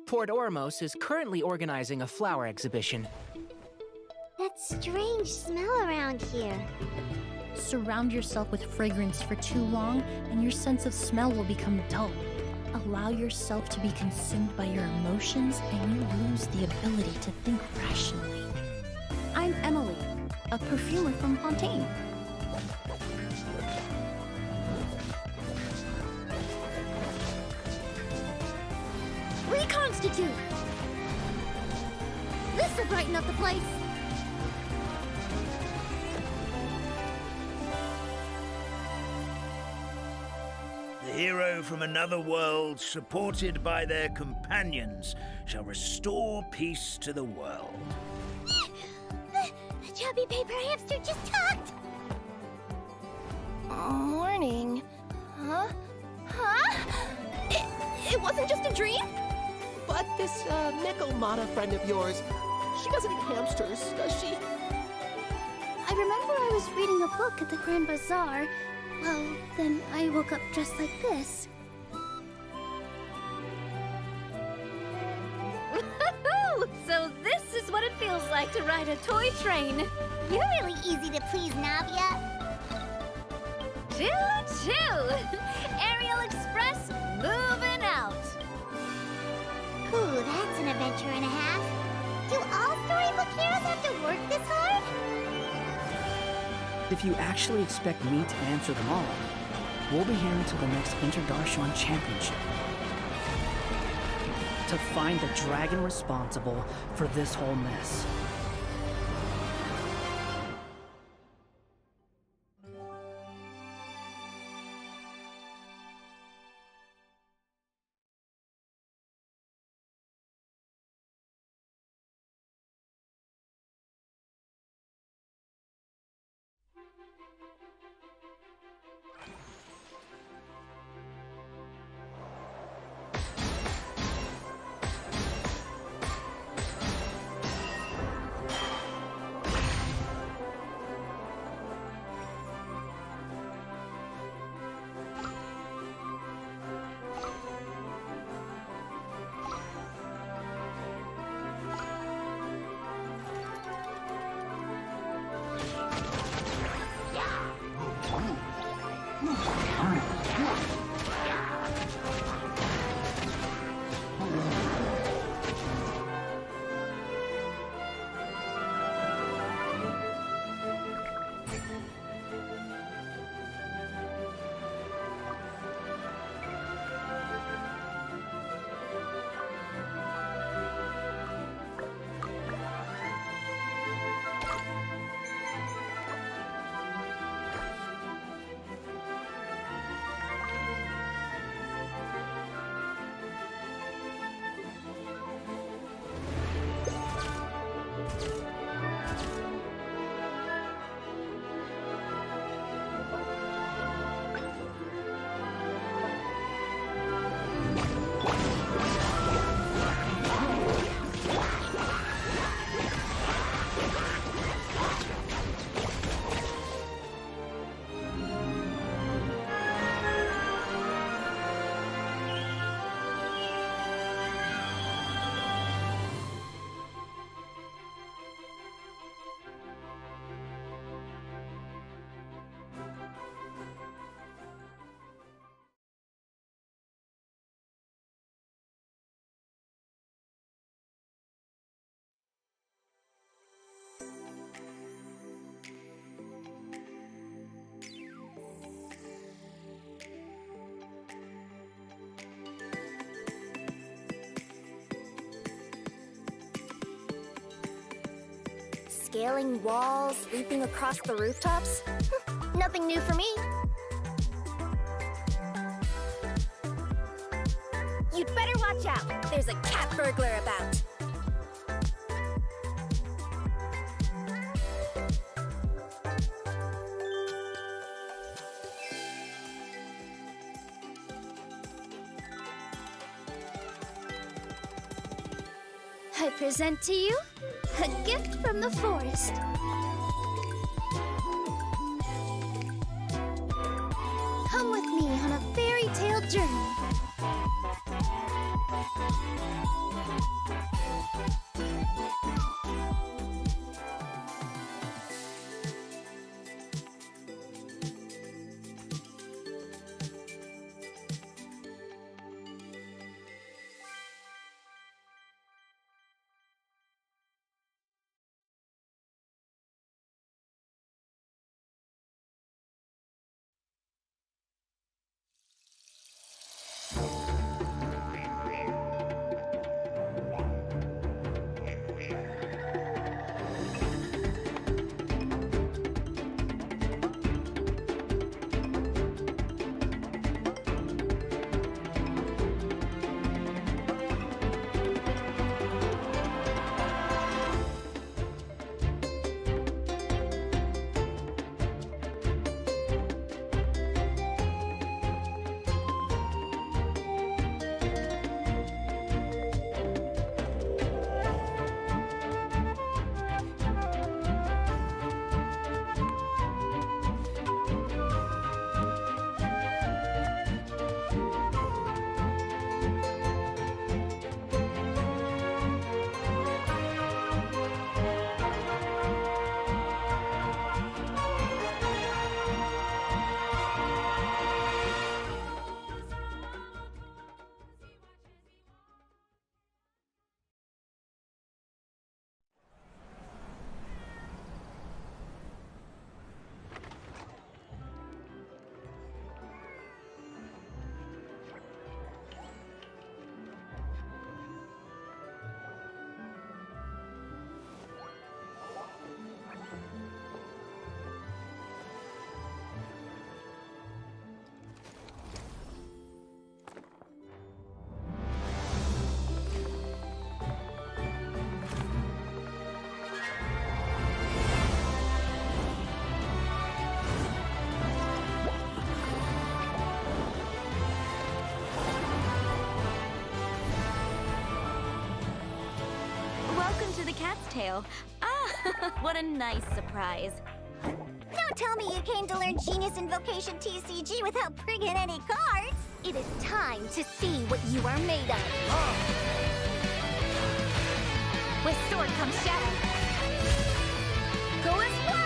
Port Ormos is currently organizing a flower exhibition. That strange smell around here. Surround yourself with fragrance for too long, and your sense of smell will become dull. Allow yourself to be consumed by your emotions, and you lose the ability to think rationally. I'm Emily, a perfumer from Fontaine. Reconstitute! This'll brighten up the place. The hero from another world, supported by their companions, shall restore peace to the world. The chubby paper hamster just talked! Morning. Huh? It wasn't just a dream? But this Nickel-Mata friend of yours, she doesn't eat hamsters, does she? I remember I was reading a book at the Grand Bazaar. Well, then I woke up dressed like this. So this is what it feels like to ride a toy train. You're really easy to please, Navia. Choo-choo! Aerial Express moving out. Ooh, that's an adventure and a half. Do all storybook heroes have to work this hard? If you actually expect me to answer them all, we'll be here until the next Interdarshan Championship. To find the dragon responsible for this whole mess. Scaling walls, leaping across the rooftops? Nothing new for me. You'd better watch out. There's a cat burglar about. I present to you a gift from the forest. Come with me on a fairy tale journey. tail. Ah, what a nice surprise. Don't tell me you came to learn Genius Invocation TCG without bringing any cards. It is time to see what you are made of. With sword comes shadow. Go as one!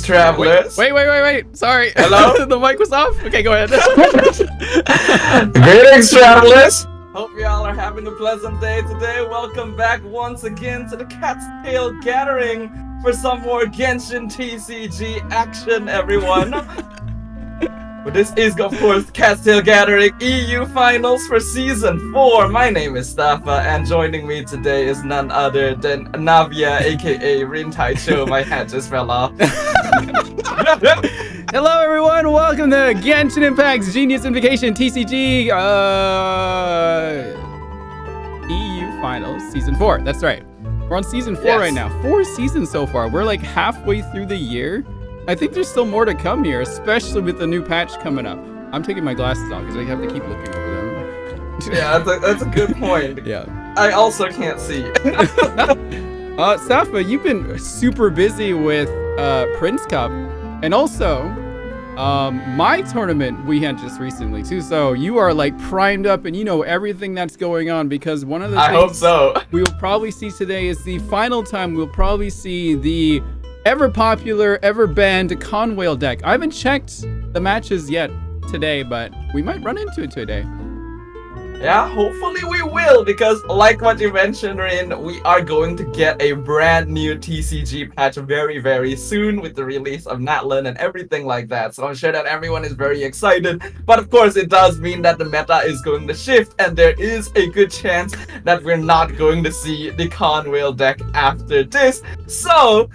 Travelers. Wait. Sorry. Hello? The mic was off. Okay, go ahead. Greetings, travelers. Hope y'all are having a pleasant day today. Welcome back once again to the Cat's Tail Gathering for some more Genshin TCG action, everyone. But this is, of course, the Cat's Tail Gathering EU Finals for Season 4. My name is Staffa, and joining me today is none other than Navia, aka Rintaichou. My hat just fell off. Hello, everyone. Welcome to Genshin Impact's Genius Invokation TCG EU Finals Season 4. That's right. We're on Season 4 right now. 4 seasons so far. We're like halfway through the year. I think there's still more to come here, especially with the new patch coming up. I'm taking my glasses off because I have to keep looking over them. Yeah, that's a good point. Yeah. I also can't see. Safa, you've been super busy with Prince Cup, and also my tournament we had just recently too. So you are like primed up, and you know everything that's going on, because one of the things hope so. we will probably see today is the final time we'll probably see the ever popular, ever banned Conwhale deck. I haven't checked the matches yet today, but we might run into it today. Yeah, hopefully we will, because like what you mentioned, Rin, we are going to get a brand new TCG patch very, very soon with the release of Natlan and everything like that. So I'm sure that everyone is very excited. But of course, it does mean that the meta is going to shift, and there is a good chance that we're not going to see the Conwhale deck after this. So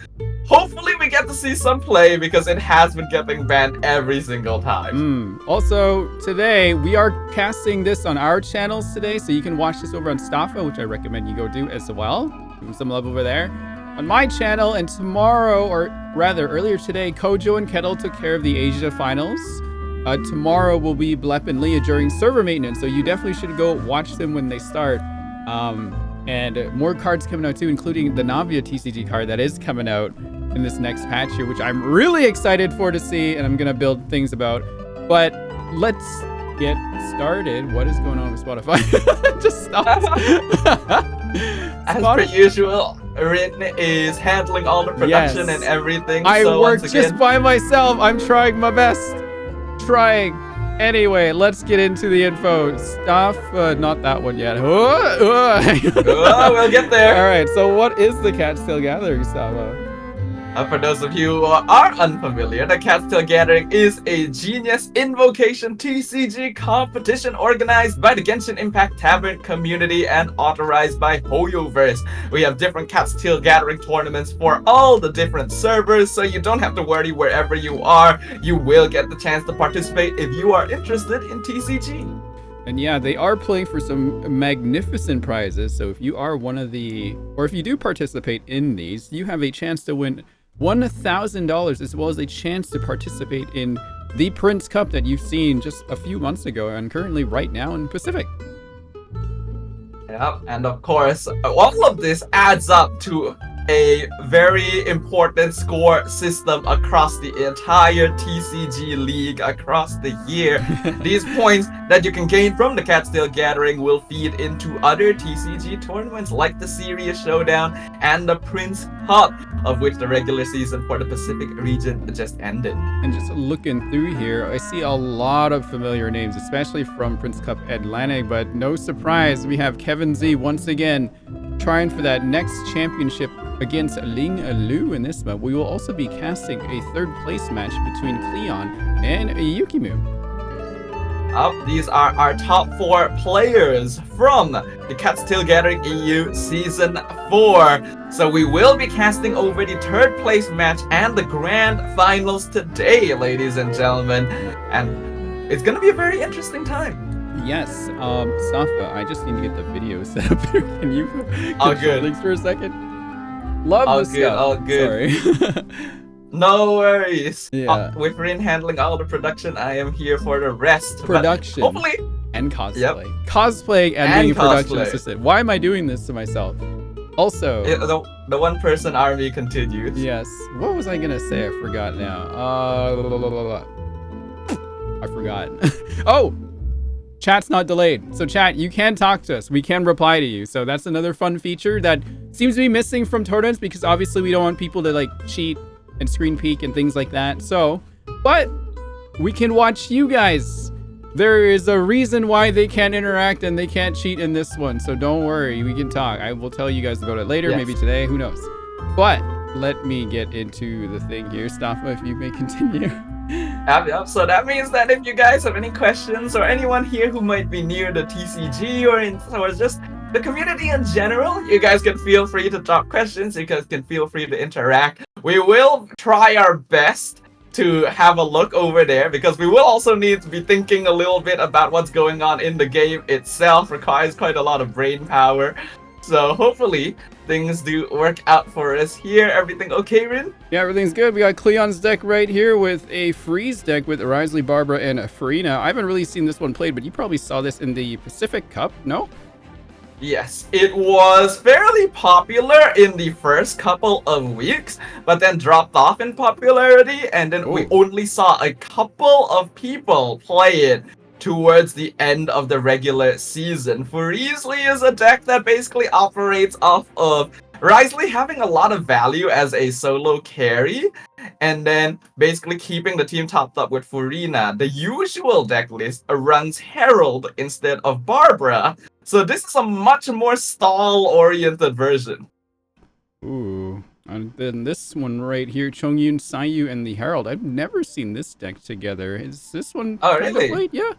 hopefully we get to see some play, because it has been getting banned every single time. Also, today we are casting this on our channels today, so you can watch this over on Staffa, which I recommend you go do as well. Give some love over there. On my channel, and tomorrow, or rather earlier today, Kojo and Kettle took care of the Asia finals. Tomorrow will be Blep and Leah during server maintenance, so you definitely should go watch them when they start. And more cards coming out too, including the Navia TCG card that is coming out in this next patch here, which I'm really excited for to see, and I'm gonna build things about. But let's get started. What is going on with Spotify? Just stop. As per usual, Rin is handling all the production and everything. I so work once just again, by myself. I'm trying my best. Anyway, let's get into the info stuff. Not that one yet. we'll get there. All right, so what is the Cat's Tail Gathering, Sava? For those of you who are unfamiliar, the Cat's Tail Gathering is a Genius Invocation TCG competition organized by the Genshin Impact Tavern community and authorized by HoYoverse. We have different Cat's Tail Gathering tournaments for all the different servers, so you don't have to worry wherever you are. You will get the chance to participate if you are interested in TCG. And yeah, they are playing for some magnificent prizes. So if you are one of the, or if you do participate in these, you have a chance to win $1,000, as well as a chance to participate in the Prince Cup that you've seen just a few months ago and currently right now in Pacific. Yep, and of course, all of this adds up to a very important score system across the entire TCG league across the year. These points that you can gain from the Cat's Tail Gathering will feed into other TCG tournaments like the Serious Showdown and the Prince Cup, of which the regular season for the Pacific region just ended. And just looking through here, I see a lot of familiar names, especially from Prince Cup Atlantic, but no surprise, we have KEVINZ once again trying for that next championship against LINGLUU in this month. We will also be casting a third place match between CLEON and YUKIMUUU. These are our top 4 players from the Cat's Tail Gathering EU Season 4. So we will be casting over the third place match and the grand finals today, ladies and gentlemen. And it's gonna be a very interesting time. Yes, Safa, I just need to get the video set up here. Can you All control good. links for a second? Love All this good, stuff. all good. Sorry. No worries. Yeah. With Rin handling all the production, I am here for the rest. But Production. hopefully. And cosplay. Yep. Cosplay and And being a production cosplay. assistant. Why am I doing this to myself? Also, The one person army continues. yes. What was I gonna say? I forgot now. I forgot. Oh! Chat's not delayed. So chat, you can talk to us. We can reply to you. So that's another fun feature that seems to be missing from tournaments because obviously we don't want people to like cheat and screen peek and things like that. So, but we can watch you guys. There is a reason why they can't interact and they can't cheat in this one. So don't worry, we can talk. I will tell you guys about it later, Yes. maybe today, who knows. But let me get into the thing here, Staffa, if you may continue. Yep. So that means that if you guys have any questions or anyone here who might be near the TCG or just the community in general, you guys can feel free to drop questions. You guys can feel free to interact. We will try our best to have a look over there because we will also need to be thinking a little bit about what's going on in the game itself. Requires quite a lot of brain power. So hopefully things do work out for us here. Everything okay, Rin? Yeah, everything's good. We got CLEON's deck right here with a freeze deck with Risley, Barbara, and Farina. I haven't really seen this one played, but you probably saw this in the Pacific Cup, no? Yes, it was fairly popular in the first couple of weeks, but then dropped off in popularity, and then we only saw a couple of people play it towards the end of the regular season. Risley is a deck that basically operates off of Risley having a lot of value as a solo carry, and then basically keeping the team topped up with Farina. The usual deck list runs Herald instead of Barbara, so this is a much more stall-oriented version. Ooh. And then this one right here, Chongyun, Sayu, and the Herald. I've never seen this deck together. Is this one Oh, kind of really? played? Yeah.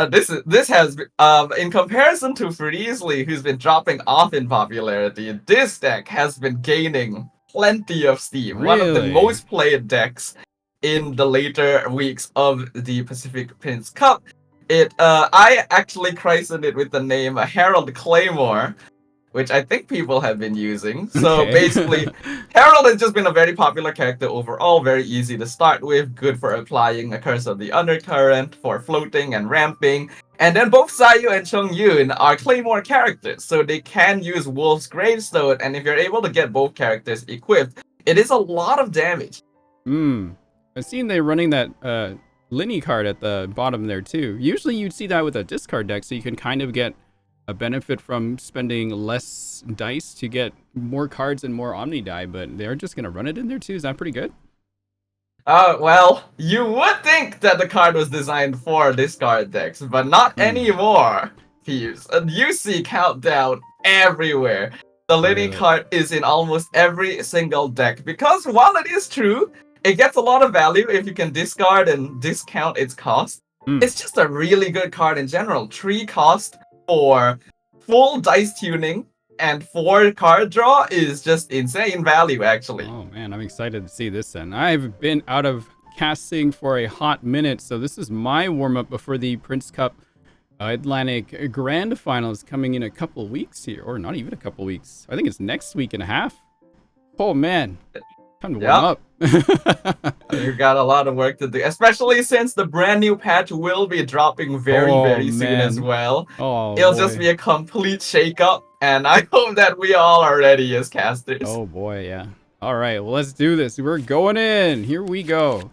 This has in comparison to Risley, who's been dropping off in popularity, this deck has been gaining plenty of steam. One of the Really? most played decks in the later weeks of the Pacific Prince Cup. I actually christened it with the name Herald Claymore, which I think people have been using. So Okay. basically, Herald has just been a very popular character overall, very easy to start with, good for applying a Curse of the Undercurrent, for floating and ramping. And then both Sayu and Chongyun are Claymore characters, so they can use Wolf's Gravestone, and if you're able to get both characters equipped, it is a lot of damage. I've seen they're running that Linny card at the bottom there too. Usually you'd see that with a discard deck, so you can kind of get a benefit from spending less dice to get more cards and more Omni die, but they're just gonna run it in there too. Is that pretty good? Well, you would think that the card was designed for discard decks, but not anymore, Peeves. You see Countdown everywhere. The Linny Really? card is in almost every single deck, because while it is true, it gets a lot of value if you can discard and discount its cost. It's just a really good card in general. 3 cost for full dice tuning and 4 card draw is just insane value, actually. Oh man, I'm excited to see this then. I've been out of casting for a hot minute, so this is my warm-up before the Prince Cup Atlantic Grand Finals coming in a couple weeks here, or not even a couple weeks. I think it's next week and a half. Oh man, time to warm up. You got a lot of work to do, especially since the brand new patch will be dropping very soon as well. It'll just be a complete shake-up, and I hope that we all are ready as casters. Oh boy, yeah. All right, well, let's do this. We're going in. Here we go.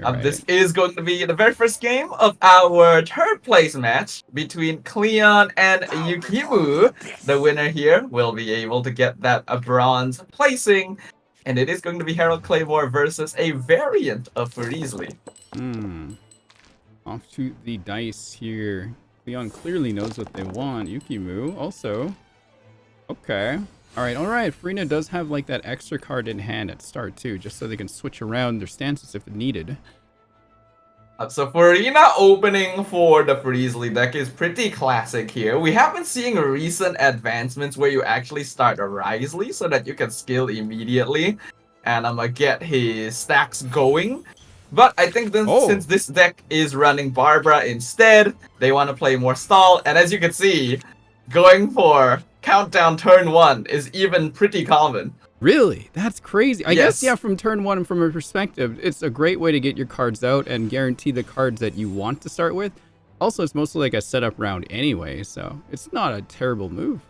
All right. This is going to be the very first game of our third place match between CLEON and YUKIMUUU. The winner here will be able to get that a bronze placing, and it is going to be Herald Claymore versus a variant of Risley. Off to the dice here. CLEON clearly knows what they want. YUKIMUUU also. Okay. All right. Farina does have like that extra card in hand at start too, just so they can switch around their stances if needed. So Farina opening for the Freesley deck is pretty classic here. We have been seeing recent advancements where you actually start a Risley so that you can skill immediately and get his stacks going. But I think since this deck is running Barbara instead, they want to play more stall. And as you can see, going for countdown turn 1 is even pretty common. Really? That's crazy. I guess, Yes. yeah, from turn 1 and from a perspective, it's a great way to get your cards out and guarantee the cards that you want to start with. Also, it's mostly like a setup round anyway, so it's not a terrible move.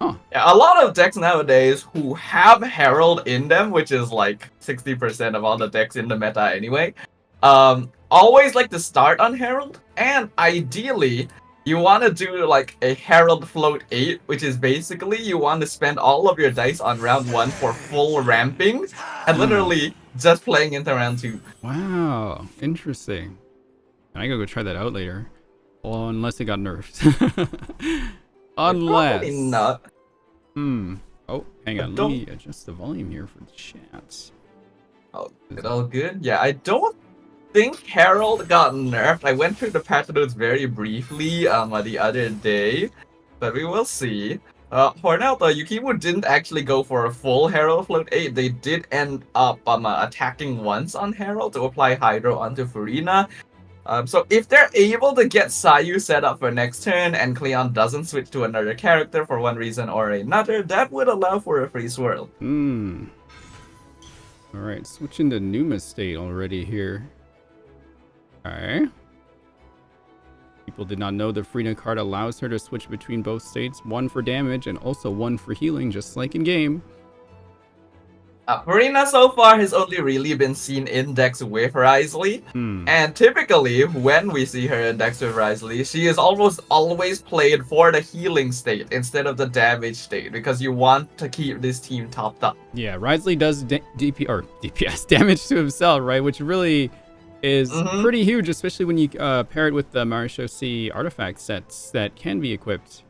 Huh. Yeah, a lot of decks nowadays who have Herald in them, which is like 60% of all the decks in the meta anyway, always like to start on Herald, and ideally, you want to do like a Herald Float 8, which is basically you want to spend all of your dice on round 1 for full ramping, and literally just playing into round 2. Wow, interesting. I gotta go try that out later. Well, unless it got nerfed. Unless. Probably not. Oh, hang on. Let me adjust the volume here for the chat. Oh, is it all good? Yeah, I don't think Herald got nerfed. I went through the patch notes very briefly the other day, but we will see. For now, though, YUKIMUUU didn't actually go for a full Herald Float 8. They did end up attacking once on Herald to apply Hydro onto Farina. So if they're able to get Sayu set up for next turn and CLEON doesn't switch to another character for one reason or another, that would allow for a free swirl. Alright, switching to Numa state already here. Okay. People did not know the Farina card allows her to switch between both states, one for damage and also one for healing, just like in game. Farina so far has only really been seen in decks with Risley, and typically when we see her in decks with Risley, she is almost always played for the healing state instead of the damage state, because you want to keep this team topped up. Yeah, Risley does DPS damage to himself, right? Which really is pretty huge, especially when you pair it with the Marishoshi artifact sets that can be equipped.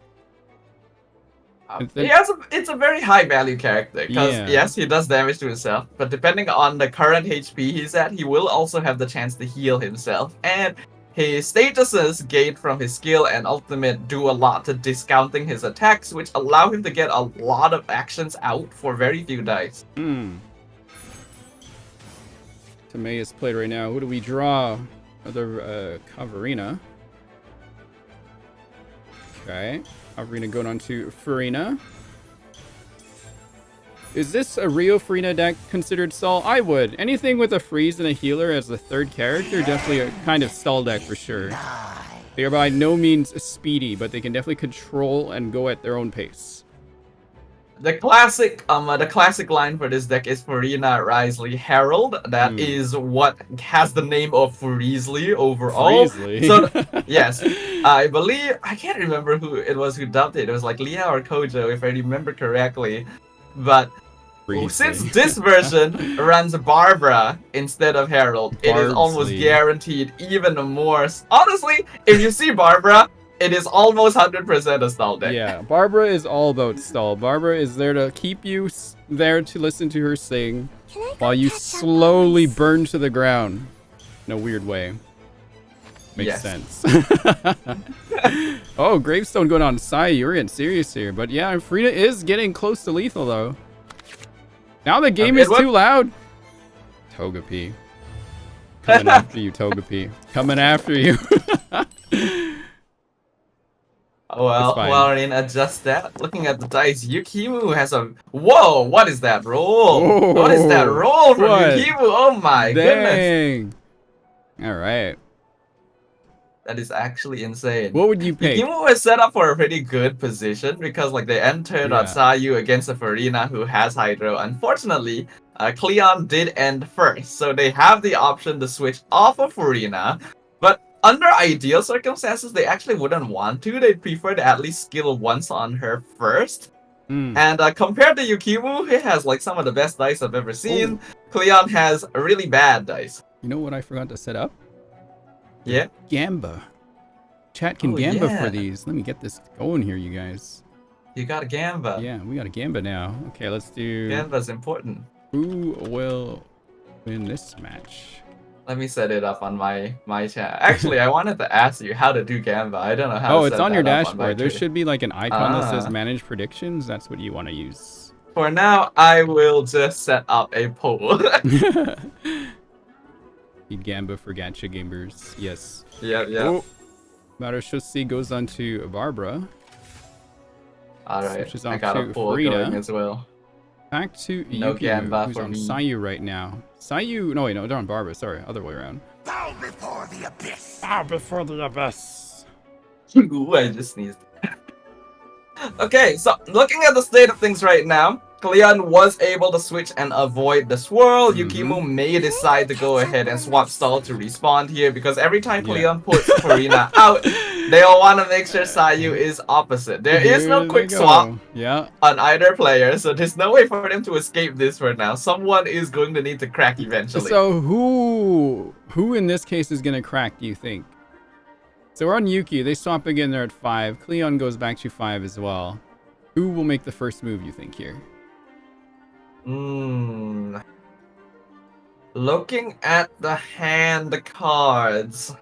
It's a very high value character, because yes, he does damage to himself, but depending on the current HP he's at, he will also have the chance to heal himself, and his statuses gained from his skill and ultimate do a lot to discounting his attacks, which allow him to get a lot of actions out for very few dice. Tomei is played right now. Who do we draw? Another Kavarina. Okay. Kavarina going on to Farina. Is this a Rio Farina deck considered stall? I would. Anything with a freeze and a healer as the third character, definitely a kind of stall deck for sure. They are by no means speedy, but they can definitely control and go at their own pace. The classic line for this deck is Farina, Risley, Herald. That is what has the name of Freesley overall. Freesley. So yes, I believe I can't remember who it was who dubbed it. It was like Leah or Kojo, if I remember correctly. But since this version runs Barbara instead of Herald, it is almost guaranteed even more. Honestly, if you see Barbara, it is almost 100% a stall deck. Yeah, Barbara is all about stall. Barbara is there to keep you there to listen to her sing while you slowly burn to the ground in a weird way. Makes sense. Oh, Gravestone going on Sai. You're getting serious here. But yeah, Farina is getting close to lethal though. Now the game is too loud. Togepi. Coming after you, Togepi. Coming after you. Well, I mean, adjust that. Looking at the dice, YUKIMUUU has a... Whoa, what is that roll? Whoa, what is that roll from YUKIMUUU? Oh my goodness. Alright. That is actually insane. What would you pick? YUKIMUUU was set up for a pretty good position because like they entered on Sayu against a Farina who has Hydro. Unfortunately, CLEON did end first, so they have the option to switch off of Farina. But under ideal circumstances, they actually wouldn't want to. They'd prefer to at least skill once on her first. And compared to YUKIMUUU, he has like some of the best dice I've ever seen. CLEON has really bad dice. You know what I forgot to set up? Yeah? Gamba. Chat can Gamba for these. Let me get this going here, you guys. You got a Gamba. Yeah, we got a Gamba now. Okay, let's do... Gamba's important. Who will win this match? Let me set it up on my channel. Actually, I wanted to ask you how to do Gamba. I don't know how. Oh, to it's set on your that up on my dashboard. There tree. should be like an icon that says Ah. manage predictions. That's what you want to use. For now, I will just set up a poll. Gamba for gacha gamers. Yes. Yep. Oh, Marushosi goes on to Barbara. Alright, Switches I off got a to poll Frida. going as well. Back to No Gamba YUKIMUUU, who's for on me. Sayu right now. Sayu, no wait, no, they're on Barbara. Sorry, other way around. Bow before the abyss. Bow before the abyss. Ooh, I just sneezed. Okay, so looking at the state of things right now, CLEON was able to switch and avoid the swirl. YUKIMUUU may decide to go ahead and swap stall to respawn here because every time CLEON puts Farina out, they'll want to make sure Sayu is opposite. There is no Here quick they swap go. Yeah. on either player, so there's no way for them to escape this for now. Someone is going to need to crack eventually. So who in this case is gonna crack, do you think? So we're on Yuki, they swap again, they're at 5. CLEON goes back to 5 as well. Who will make the first move, you think, here? Looking at the hand cards,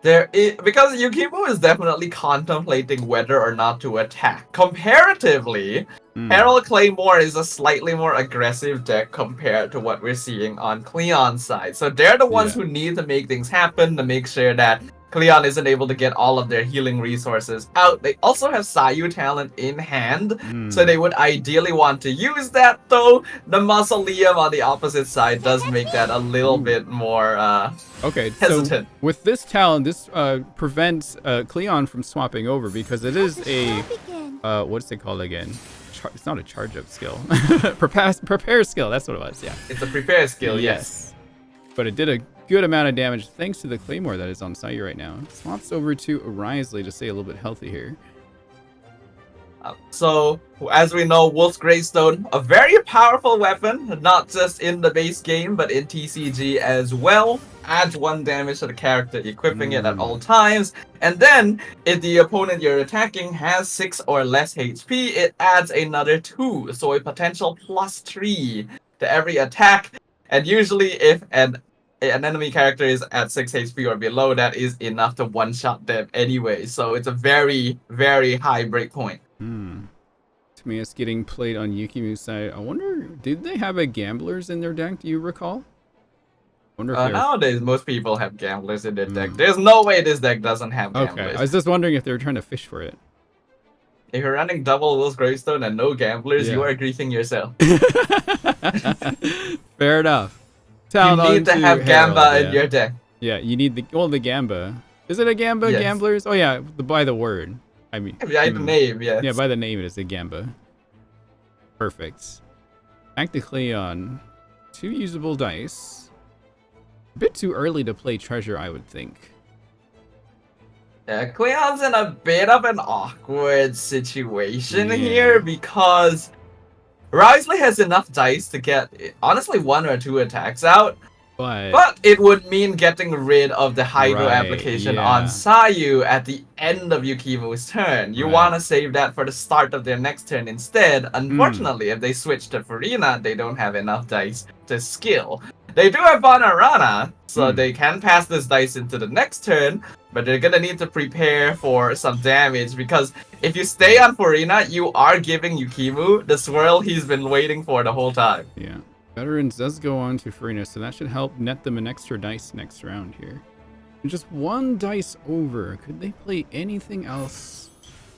there is, because YUKIMUUU is definitely contemplating whether or not to attack. Comparatively, Herald Claymore is a slightly more aggressive deck compared to what we're seeing on CLEON's side. So they're the ones who need to make things happen to make sure that CLEON isn't able to get all of their healing resources out. They also have Sayu talent in hand, so they would ideally want to use that, though the Mausoleum on the opposite side does make that a little bit more okay, hesitant. so with this talent, this prevents CLEON from swapping over because it is a, what's it called again? It's not a charge-up skill. Prepare skill, that's what it was, yeah. It's a prepare skill, yes. But it did a good amount of damage thanks to the Claymore that is on Sayu right now. Swaps over to Arisley to stay a little bit healthy here. So, as we know, Wolf's Gravestone, a very powerful weapon, not just in the base game, but in TCG as well. Adds 1 damage to the character, equipping it at all times. And then, if the opponent you're attacking has 6 or less HP, it adds another 2. So a potential +3 to every attack. And usually, if an enemy character is at 6 HP or below, that is enough to one-shot them anyway. So it's a very, very high breakpoint. Timaeus getting played on YUKIMUU's side. I wonder, did they have a Gamblers in their deck? Do you recall? Wonder if nowadays, most people have Gamblers in their deck. There's no way this deck doesn't have Gamblers. Okay, I was just wondering if they were trying to fish for it. If you're running double Wolf's Gravestone and no Gamblers, you are griefing yourself. Fair enough. You need to have Gamba in your deck. Yeah, you need the Gamba. Is it a Gamba? Yes. Gamblers? Oh yeah, by the word. I mean, by the name, yes. Yeah, by the name it is a Gamba. Perfect. Back to CLEON. 2 usable dice. A bit too early to play treasure, I would think. Yeah, CLEON's in a bit of an awkward situation here because Risley has enough dice to get, honestly, 1 or 2 attacks out. But it would mean getting rid of the Hydro application on Sayu at the end of YUKIMUU's turn. You want to save that for the start of their next turn instead. Unfortunately, if they switch to Farina, they don't have enough dice to skill. They do have Banarana, so they can pass this dice into the next turn, but they're gonna need to prepare for some damage because if you stay on Farina, you are giving YUKIMUUU the swirl he's been waiting for the whole time. Yeah. Veterans does go on to Farina, so that should help net them an extra dice next round here. And just 1 dice over. Could they play anything else?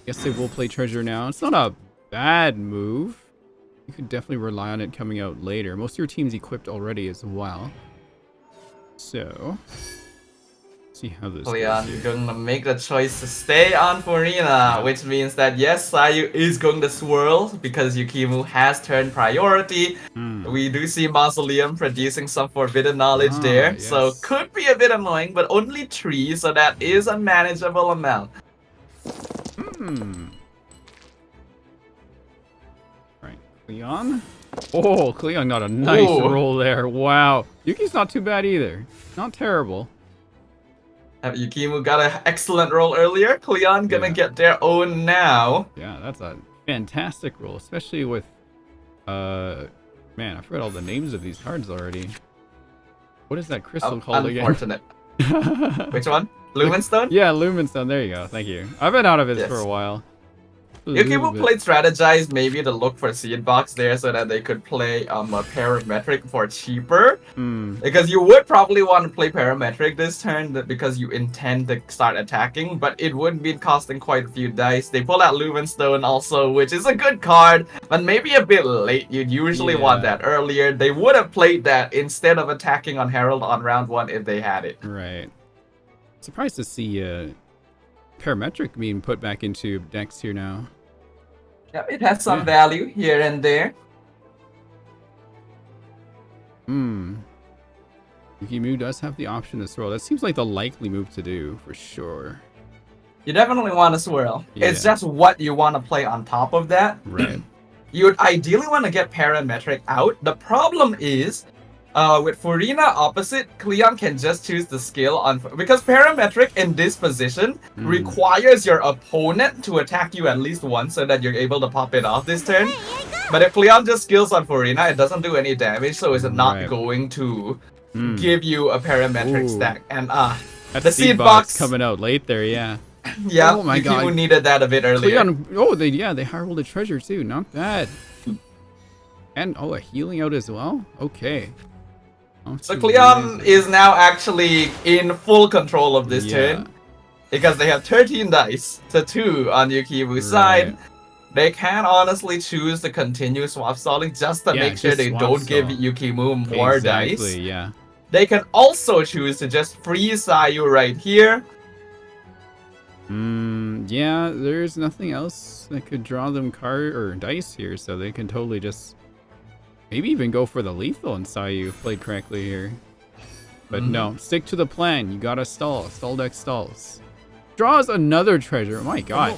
Guess they will play treasure now. It's not a bad move. You could definitely rely on it coming out later. Most of your team's equipped already as well. So, see how this CLEON goes. is going to make the choice to stay on Farina, which means that yes, Sayu is going to swirl because YUKIMUUU has turn priority. We do see Mausoleum producing some forbidden knowledge there, so could be a bit annoying, but only 3, so that is a manageable amount. Right, CLEON. Oh, CLEON got a nice roll there. Wow. Yuki's not too bad either. Not terrible. YUKIMUUU got an excellent roll earlier. CLEON gonna get their own now. Yeah, that's a fantastic roll, especially with man, I forgot all the names of these cards already. What is that crystal called again? Unfortunate. Which one? Lumenstone? Yeah, Lumenstone. There you go. Thank you. I've been out of it for a while. YUKIMUUU played strategize maybe to look for seed box there so that they could play a parametric for cheaper. Because you would probably want to play parametric this turn because you intend to start attacking, but it would be costing quite a few dice. They pull out Lumenstone also, which is a good card, but maybe a bit late. You'd usually want that earlier. They would have played that instead of attacking on Herald on round 1 if they had it. Right. Surprised to see parametric being put back into decks here now. Yeah, it has some value here and there. YUKIMUUU does have the option to swirl. That seems like the likely move to do for sure. You definitely want to swirl. It's just what you want to play on top of that. Right. You would ideally want to get parametric out. The problem is, with Furina opposite, CLEON can just choose the skill on because parametric in this position requires your opponent to attack you at least once so that you're able to pop it off this turn. But if CLEON just skills on Furina, it doesn't do any damage, so it's not going to give you a parametric stack. And the seed box coming out late there, yeah. Yeah, oh my god, you needed that a bit earlier. CLEON, they heralded treasure too, not bad. And a healing out as well. Okay. So CLEON is now actually in full control of this turn because they have 13 dice to 2 on YUKIMUUU's side. They can honestly choose to continue swap stalling just to make sure they don't give YUKIMUUU more dice. Yeah. They can also choose to just freeze Sayu right here. Yeah, there's nothing else that could draw them card or dice here, so they can totally just maybe even go for the lethal and Sayu if played correctly here. But no, stick to the plan. You gotta stall. Stall deck stalls. Draws another treasure. Oh my god.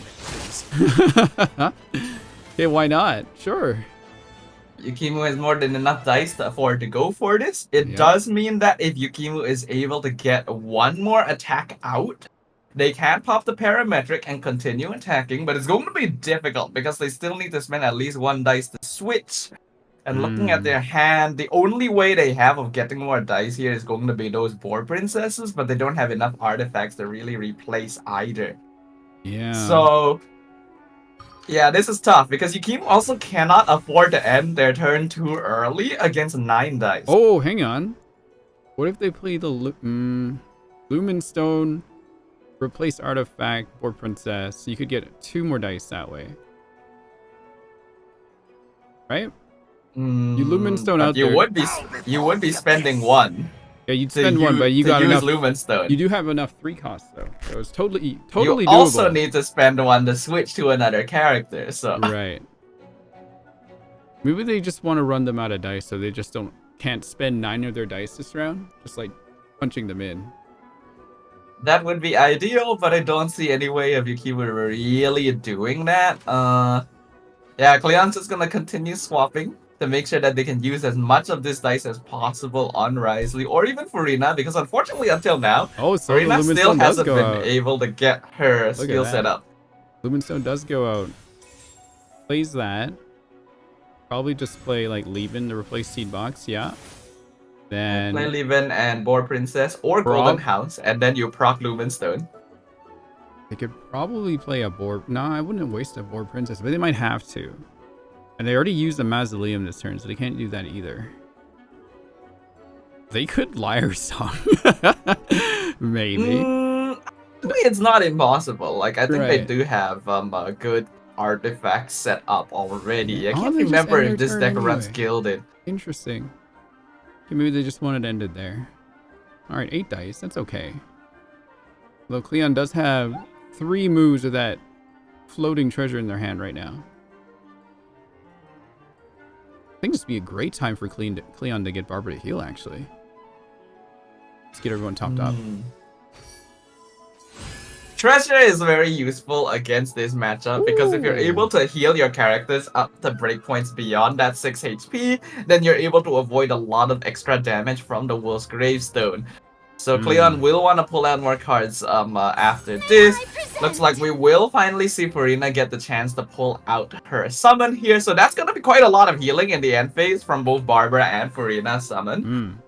Okay, why not? Sure. YUKIMUUU has more than enough dice to afford to go for this. It does mean that if YUKIMUUU is able to get one more attack out, they can pop the parametric and continue attacking, but it's going to be difficult because they still need to spend at least 1 dice to switch. And looking at their hand, the only way they have of getting more dice here is going to be those boar princesses, but they don't have enough artifacts to really replace either. Yeah. So, yeah, this is tough because YUKIMUUU also cannot afford to end their turn too early against 9 dice. Oh, hang on. What if they play the Lumenstone, replace artifact, boar princess? You could get 2 more dice that way. Right? You Lumenstone out there. You would be spending 1. Yeah, you'd spend 1, but you got enough. Lumenstone. You do have enough 3 costs though, so it's totally doable. You also need to spend 1 to switch to another character. So right. Maybe they just want to run them out of dice, so they just can't spend 9 of their dice this round, just like punching them in. That would be ideal, but I don't see any way of YUKIMUUU really doing that. Yeah, CLEON's just gonna continue swapping to make sure that they can use as much of this dice as possible on Risley or even Furina, because unfortunately until now, Furina still hasn't been able to get her skill set up. Lumenstone does go out. Plays that. Probably just play like Levin to replace Seed Box, yeah. Then play Levin and Boar Princess or Golden House, and then you proc Lumenstone. They could probably play a boar. No, I wouldn't waste a boar princess, but they might have to. And they already used a mausoleum this turn, so they can't do that either. They could Liar Song. Maybe. It's not impossible. Like, I think they do have a good artifact set up already. I can't remember if this deck runs Gilded. Interesting. Okay, maybe they just wanted to end it there. Alright, 8 dice. That's okay. Although CLEON does have 3 moves of that floating treasure in their hand right now. I think this would be a great time for CLEON to get Barbara to heal, actually. Let's get everyone topped up. Treasure is very useful against this matchup because if you're able to heal your characters up to breakpoints beyond that 6 HP, then you're able to avoid a lot of extra damage from the Wolf's Gravestone. So CLEON will want to pull out more cards after this. Looks like we will finally see Furina get the chance to pull out her summon here. So that's going to be quite a lot of healing in the end phase from both Barbara and Furina's summon.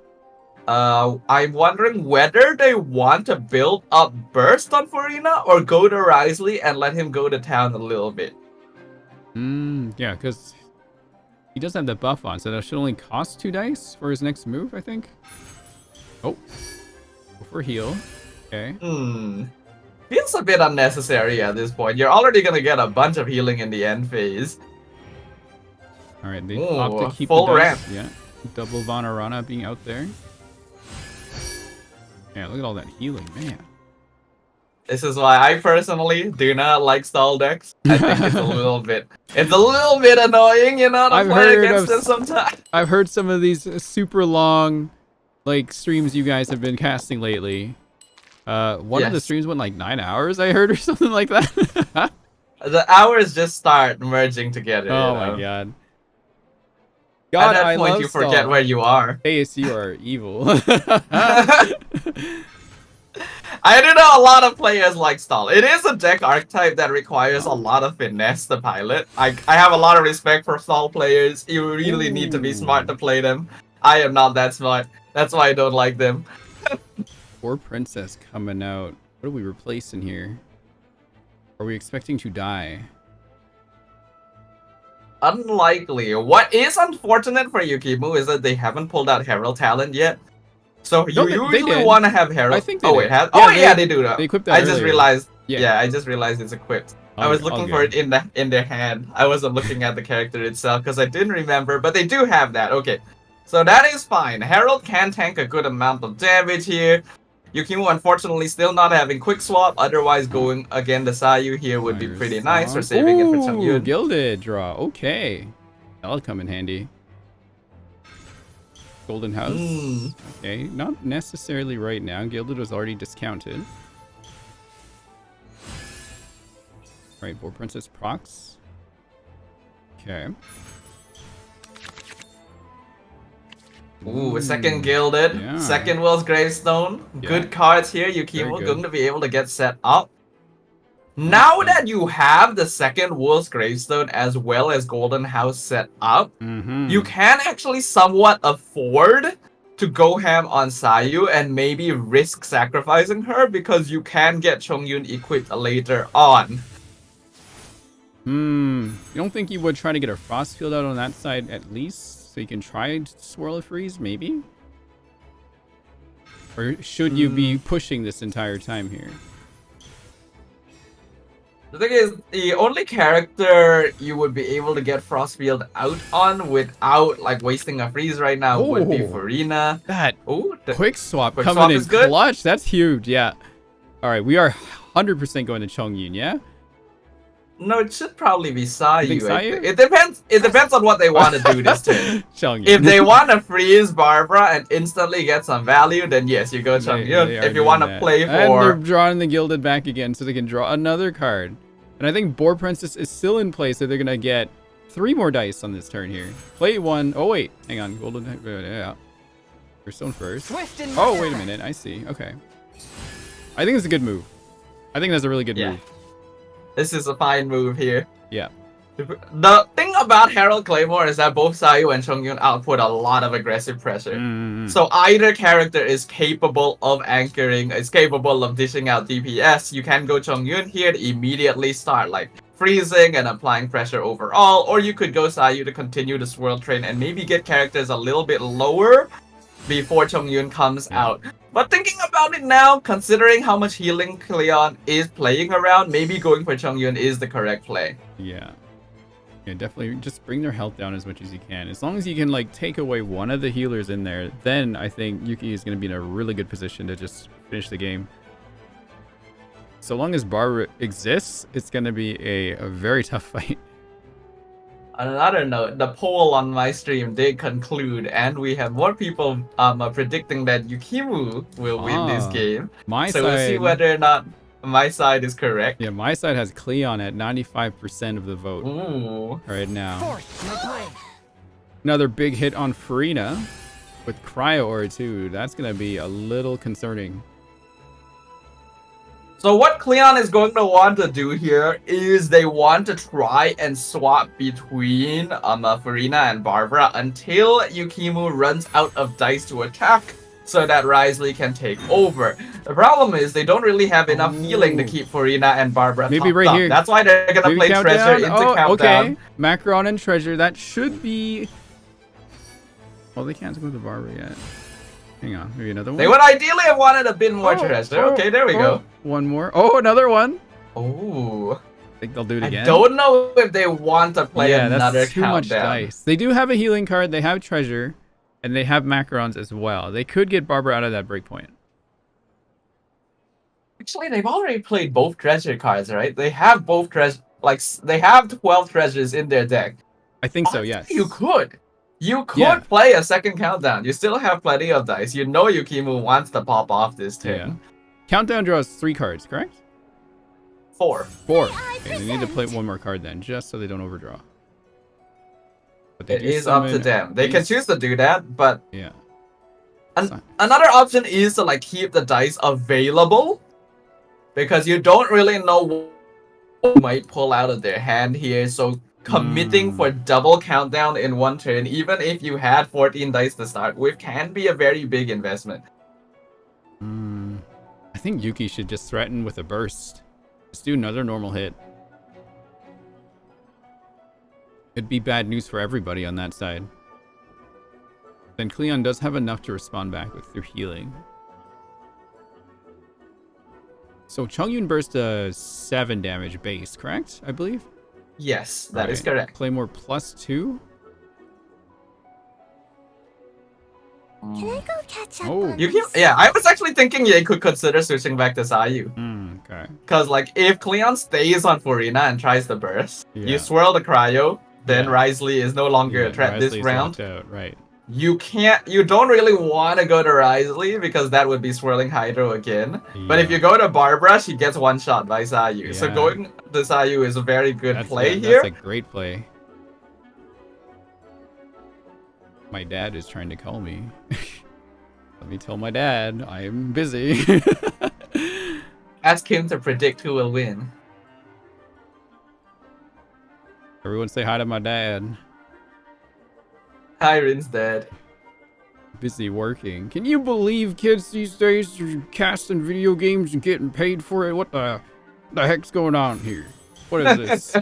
I'm wondering whether they want to build up Burst on Farina or go to Risley and let him go to town a little bit. Yeah, because he does have the buff on, so that should only cost 2 dice for his next move, I think. Oh, go for heal. Okay. Feels a bit unnecessary at this point. You're already gonna get a bunch of healing in the end phase. All right, they opt to keep full the dice. ramp. Yeah, double Vanarana being out there. Yeah, look at all that healing, man. This is why I personally do not like stall decks. I think it's a little bit annoying, you know, to play against them sometimes. I've heard some of these super long, like, streams you guys have been casting lately. One of the streams went like 9 hours, I heard, or something like that. The hours just start merging together. Oh my god. God, at that I point, love you forget stall. where you are. Ace, you are evil. I do know a lot of players like stall. It is a deck archetype that requires a lot of finesse to pilot. I have a lot of respect for stall players. You really need to be smart to play them. I am not that smart. That's why I don't like them. Poor Princess coming out. What are we replacing here? Are we expecting to die? Unlikely. What is unfortunate for YUKIMUUU is that they haven't pulled out Herald talent yet. So you usually want to have Herald. I think they oh, did. it has. Yeah, Oh yeah, they do that. They equipped that I just earlier. realized. Yeah. Yeah, I just realized it's equipped. I was looking for it in their hand. I wasn't looking at the character itself because I didn't remember. But they do have that. Okay, so that is fine. Herald can tank a good amount of damage here. YUKIMUUU unfortunately still not having quick swap. Otherwise, going again the Sayu here would be pretty nice for saving it for Chongyun. Gilded draw. Okay, that'll come in handy. Golden House. Okay, not necessarily right now. Gilded was already discounted. Right, Boar Princess procs. Okay. Ooh, second Gilded. Yeah. Second Will's Gravestone. Yeah. Good cards here. Very YUKIMUUU good. going to be able to get set up. Now that you have the second Wolf's Gravestone as well as Golden House set up, you can actually somewhat afford to go ham on Sayu and maybe risk sacrificing her because you can get Chongyun equipped later on. You don't think you would try to get a Frost Field out on that side at least? So you can try to Swirl a Freeze, maybe? Or should you be pushing this entire time here? The thing is, the only character you would be able to get Frostfield out on without like wasting a freeze right now would be Farina. That the quick swap quick coming swap in is good. clutch. That's huge. Yeah. All right, we are 100% going to Chongyun. Yeah. No, it should probably be Sayu. think Sayu? It depends. It depends on what they want to do this turn. Chongyun. If they want to freeze Barbara and instantly get some value, then yes, you go Chongyun. If you want to play and they're for, drawing the Gilded back again, so they can draw another card. And I think Boar Princess is still in play, so they're gonna get 3 more dice on this turn here. Play 1. Oh wait, hang on. Golden. Yeah. Stone first. Oh wait a minute. I see. Okay. I think it's a good move. I think that's a really good move. this is a fine move here. Yeah. The thing about Herald Claymore is that both Sayu and Chongyun output a lot of aggressive pressure. So either character is capable of anchoring, is capable of dishing out DPS. You can go Chongyun here to immediately start like freezing and applying pressure overall, or you could go Sayu to continue the swirl train and maybe get characters a little bit lower before Chongyun comes out. But thinking about it now, considering how much healing CLEON is playing around, maybe going for Chongyun is the correct play. Yeah. Yeah, definitely just bring their health down as much as you can. As long as you can like take away one of the healers in there, then I think Yuki is going to be in a really good position to just finish the game. So long as Barbara exists, it's going to be a very tough fight. On another note, the poll on my stream did conclude, and we have more people predicting that YUKIMUUU will win this game. So we'll see whether or not my side is correct. Yeah, my side has CLEON at 95% of the vote. Ooh. Right now. Another big hit on Farina with Cryo Aura too. That's going to be a little concerning. So what CLEON is going to want to do here is they want to try and swap between Farina and Barbara until YUKIMUUU runs out of dice to attack. so that Risley can take over. The problem is they don't really have enough healing to keep Farina and Barbara Maybe topped right up. here. That's why they're gonna Maybe play countdown? Treasure into Oh, Countdown. okay. Macaron and Treasure. That should be... Well, they can't go to Barbara yet. Hang on. Maybe another one? They would ideally have wanted a bit more Treasure. Okay, there we go. One more. Oh, another one. Oh. I think they'll do it again. I don't know if they want to play another that's too much Countdown. dice. They do have a healing card. They have Treasure. And they have Macarons as well. They could get Barbara out of that breakpoint. Actually, they've already played both treasure cards, right? They have both treasure, like they have 12 treasures in their deck. I think so, yes. You could play a second countdown. You still have plenty of dice. You know YUKIMUUU wants to pop off this turn. Yeah. Countdown draws 3 cards, correct? 4. 4. Okay, they need to play one more card then, just so they don't overdraw. But they It do is up to summon them. They can choose to do that, but yeah. another option is to like keep the dice available, because you don't really know what might pull out of their hand here. So committing for double countdown in one turn, even if you had 14 dice to start with, can be a very big investment. I think Yuki should just threaten with a burst. Just do another normal hit. It'd be bad news for everybody on that side. Then CLEON does have enough to respond back with through healing. So Chongyun burst does 7 damage base, correct? I believe? Yes, that is correct. Claymore +2? Can I go catch up Oh. on You can, this? yeah, I was actually thinking they could consider switching back to Sayu. Okay. Because, like, if CLEON stays on Farina and tries to burst, Yeah. you swirl the cryo, then Yeah. Risley is no longer a threat this Risley's round. locked out, right. You don't really want to go to Risley because that would be swirling Hydro again. But if you go to Barbara, she gets one shot by Sayu. So Yeah. going to Sayu is a very good play That's here. a great play. My dad is trying to call me. Let me tell my dad I'm busy. Ask him to predict who will win. Everyone say hi to my dad. Tyron's dead. Busy working. Can you believe kids these days are casting video games and getting paid for it? What the heck's going on here? What is this?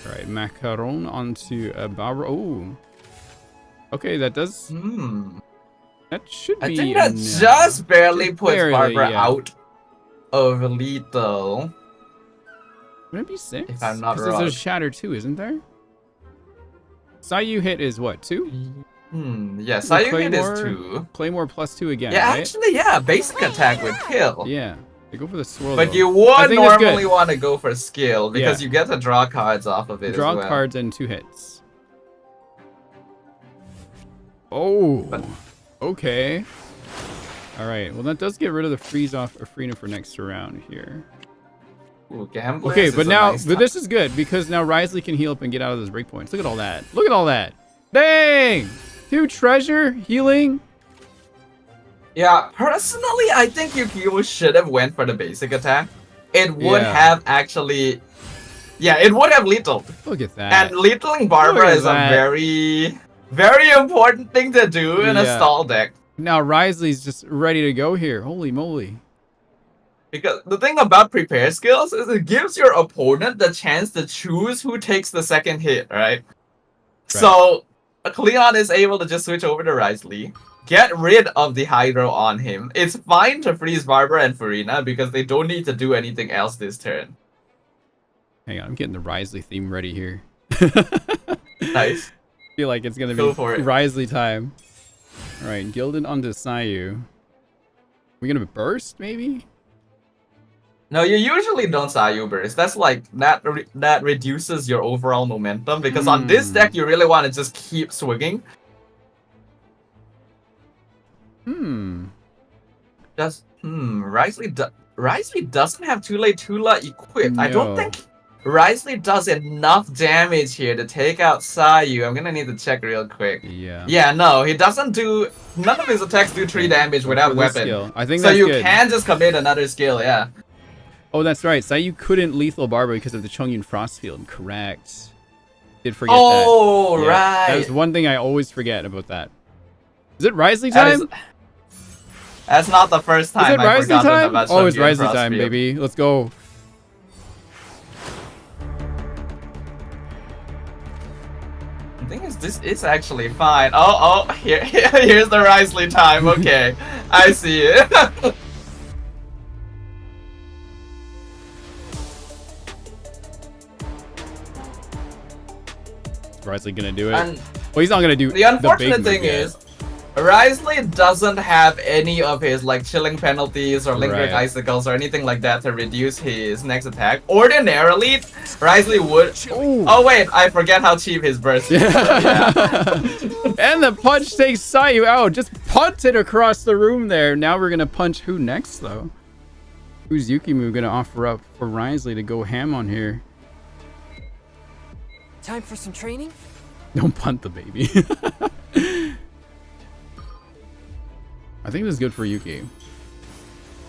Alright, Macaron onto Barbara. Oh. Okay, that does... That should be... I think that enough. just barely puts Barely, Barbara yeah. out of lethal. Wouldn't it be 6? If I'm not 'Cause wrong. there's a Shatter too, isn't there? Sayu hit is what, 2? Yeah, Sayu hit is Claymore? 2. Claymore +2 again, Yeah, right? actually, yeah, basic attack would kill. Yeah. They go for the swirl. But though. you I would think it's good. normally want to go for skill because Yeah. you get to draw cards off of it Draw as well. cards and 2 hits. Oh. Okay. Alright, well that does get rid of the freeze off Arena for next round here. Ooh, Gamblers Okay, is but a now, nice but this is good because now Risley can heal up and get out of those breakpoints. Look at all that. Look at all that. Dang! 2 treasure, healing. Yeah, personally, I think YUKIMUUU should have went for the basic attack. It would Yeah. have actually... Yeah, it would have lethal. Look at that. And lethaling Barbara Look at is that. a very, very important thing to do in a Yeah. stall deck. Now Risley's just ready to go here. Holy moly. Because the thing about prepare skills is it gives your opponent the chance to choose who takes the second hit, right? So, CLEON is able to just switch over to Risley, get rid of the Hydro on him. It's fine to freeze Barbara and Farina because they don't need to do anything else this turn. Hang on, I'm getting the Risley theme ready here. Nice. Feel like it's gonna Go be for it. Risley time. Alright, Gilded onto Sayu. We gonna burst, maybe? No, you usually don't Sayu burst. That's like, that reduces your overall momentum because on this deck you really want to just keep swinging. Risley doesn't have Tula equipped. I don't No. think Risley does enough damage here to take out Sayu. I'm gonna need to check real quick. Yeah. Yeah, no, he doesn't do... None of his attacks do 3 damage without For this weapon. skill. I think So that's you good. can just commit another skill, yeah. Oh, that's right. Sayu couldn't lethal Barbara because of the Chongyun Frost Field. Correct. Did forget Oh, that. Yeah, right. That was one thing I always forget about that. Is it Risley That time? is- That's not the first Is time it I've Risley forgotten time? about Oh, it's Chongyun Risley time, Crossfield. baby. Let's go. The thing is, this is actually fine. Here's the Risley time. Okay, I see it. Is Risley gonna do it? And Well, he's not gonna do the unfortunate big thing move yet. is, Risley doesn't have any of his like chilling penalties or lingering Right. icicles or anything like that to reduce his next attack. Ordinarily, Risley would. Ooh. Oh wait, I forget how cheap his burst is. So, yeah. And the punch takes Sayu out. Just punt it across the room there. Now we're gonna punch who next though? Who's YUKIMUUU gonna offer up for Risley to go ham on here? Time for some training? Don't punt the baby. I think this is good for Yuki.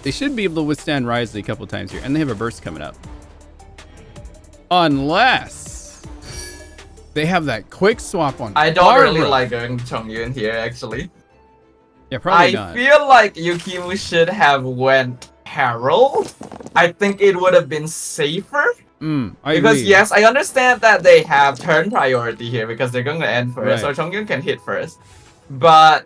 They should be able to withstand Risley a couple times here, and they have a burst coming up. Unless they have that quick swap on I don't really Barbara. like going Chongyun here actually. Yeah, probably I not. feel like YUKIMUUU should have went Herald. I think it would have been safer. I Because agree. yes, I understand that they have turn priority here because they're going to end first, Right. so Chongyun can hit first. But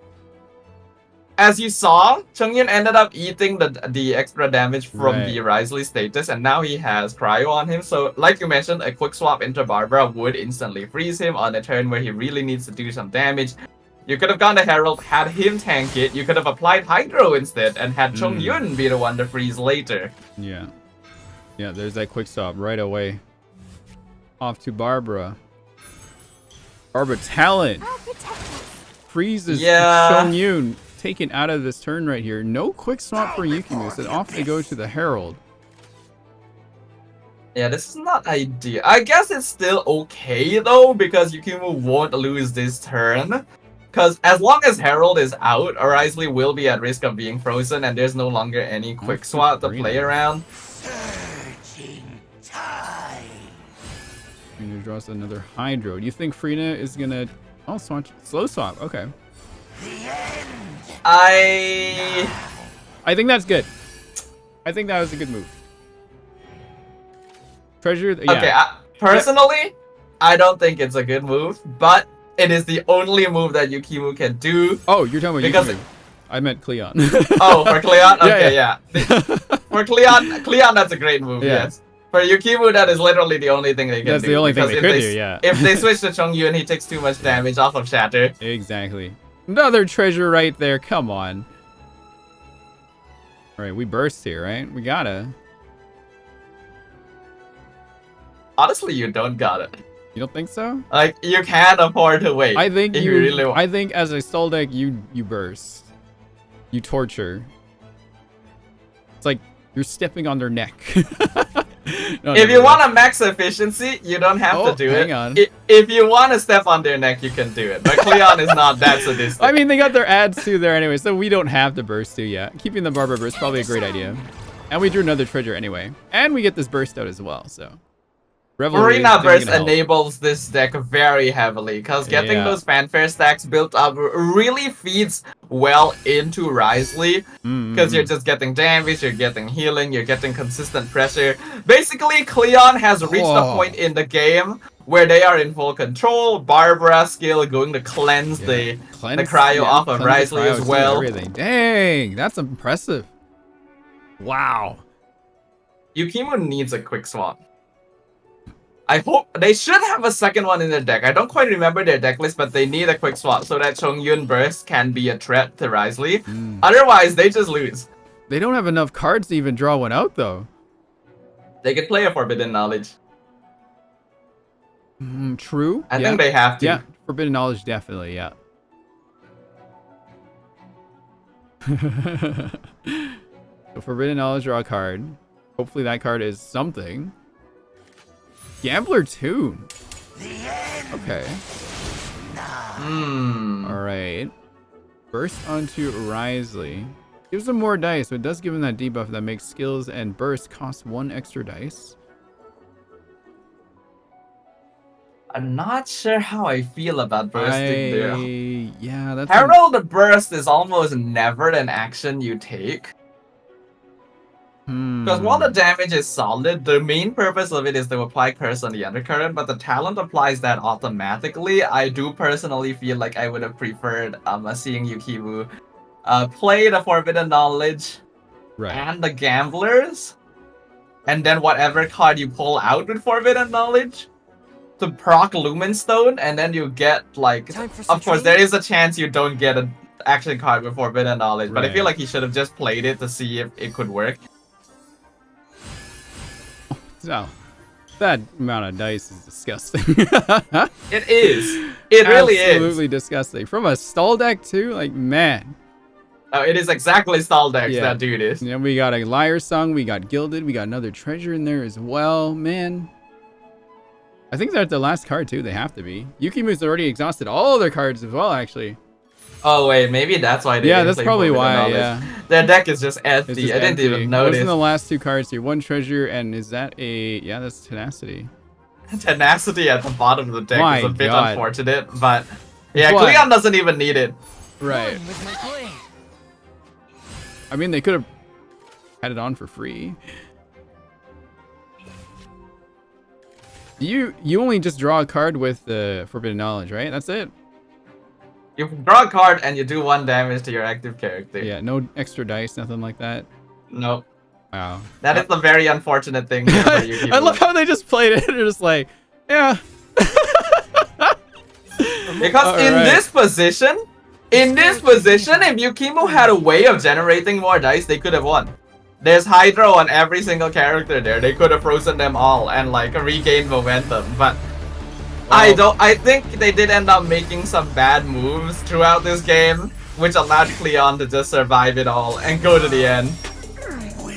as you saw, Chongyun ended up eating the extra damage from Right. the Risley status, and now he has cryo on him. So, like you mentioned, a quick swap into Barbara would instantly freeze him on a turn where he really needs to do some damage. You could have gone to Herald, had him tank it. You could have applied Hydro instead, and had Chongyun be the one to freeze later. Yeah. Yeah, there's that quick stop right away. Off to Barbara. Barbara talent. I'll protect us. Freezes Yeah. Chongyun. Taken out of this turn right here. No quick swap for YUKIMUUU, so off they go to the Herald. Yeah, this is not ideal. I guess it's still okay though, because YUKIMUUU won't lose this turn. Because as long as Herald is out, Risley will be at risk of being frozen, and there's no longer any quick swap to play around. Frina draws another Hydro. Do you think Frina is gonna... Oh, swatch. Slow swap. Okay. I think that's good. I think that was a good move. Treasure... Yeah. Okay, personally, I don't think it's a good move, but it is the only move that YUKIMUUU can do. Oh, you're talking about Because YUKIMUUU. I meant CLEON. Oh, for CLEON? Okay, Yeah, For CLEON, that's a great move, Yeah. yes. For YUKIMUUU, that is literally the only thing they can do. That's the only thing because they if could do, yeah. If they switch to Chongyun, he takes too much damage off of Shatter. Exactly. Another treasure right there. Come on. All right, we burst here, right? We gotta. Honestly, you don't got it. You don't think so? Like, you can't afford to wait. I think if you. really want. I think as a soul deck, you burst. You torture. It's like you're stepping on their neck. No, If never you mind. want a max efficiency, you don't have Oh, to do hang it. on. If you want to step on their neck, you can do it. But CLEON is not that sadistic. I mean, they got their ads too there anyway, so we don't have to burst too yet. Keeping the Barbara burst probably a great idea. And we drew another treasure anyway. And we get this burst out as well, so. Revelry is Arena definitely Burst gonna help. enables this deck very heavily, because getting Yeah. those fanfare stacks built up really feeds well into Risley, because you're just getting damage, you're getting healing, you're getting consistent pressure. Basically, CLEON has reached a Whoa. point in the game where they are in full control. Barbara skill going to cleanse the cryo off of cleanse the Risley cryo as too, well. Everything. Dang, that's impressive. Wow. YUKIMUUU needs a quick swap. I hope they should have a second one in their deck. I don't quite remember their deck list, but they need a quick swap so that Chongyun Burst can be a threat to Risley. Otherwise, they just lose. They don't have enough cards to even draw one out though. They could play a Forbidden Knowledge. True. I yeah. think they have to. Yeah, Forbidden Knowledge definitely, yeah. So Forbidden Knowledge, draw a card. Hopefully that card is something. Gambler Tune. Okay. Alright. Burst onto Risley. Gives him more dice, but it does give him that debuff that makes skills and burst cost 1 extra dice. I'm not sure how I feel about bursting there. Yeah, that's Herald the Burst is almost never an action you take. Because while the damage is solid, the main purpose of it is to apply curse on the undercurrent, but the talent applies that automatically. I do personally feel like I would have preferred seeing YUKIMUUU play the Forbidden Knowledge and the Gamblers, and then whatever card you pull out with Forbidden Knowledge to proc Lumenstone, and then you get like, of course there is a chance you don't get an action card with Forbidden Knowledge, but I feel like he should have just played it to see if it could work. So, that amount of dice is disgusting. It is. It really is. Absolutely disgusting. From a stall deck too, like, man. Oh, it is exactly stall decks that dude is. Yeah, we got a Liar Song, we got Gilded, we got another treasure in there as well, man. I think they're at the last card too, they have to be. YUKIMUU's already exhausted all their cards as well, actually. Oh wait, maybe that's why they didn't that's play probably Forbidden why, Knowledge. Their deck is just empty. I didn't even notice. Those are the last two cards here. One treasure, and is that a... Yeah, that's Tenacity. Tenacity at the bottom of the deck is a bit unfortunate, but... Yeah, What? CLEON doesn't even need it. Right. I mean, they could have had it on for free. You only just draw a card with the Forbidden Knowledge, right? That's it? You draw a card and you do 1 damage to your active character. Yeah, no extra dice, nothing like that. Nope. Wow. That is the very unfortunate thing here for YUKIMUUU. I love how they just played it. They're just like, yeah. Because in this position, if YUKIMUUU had a way of generating more dice, they could have won. There's Hydro on every single character there. They could have frozen them all and like regained momentum, but I think they did end up making some bad moves throughout this game, which allowed CLEON to just survive it all and go to the end.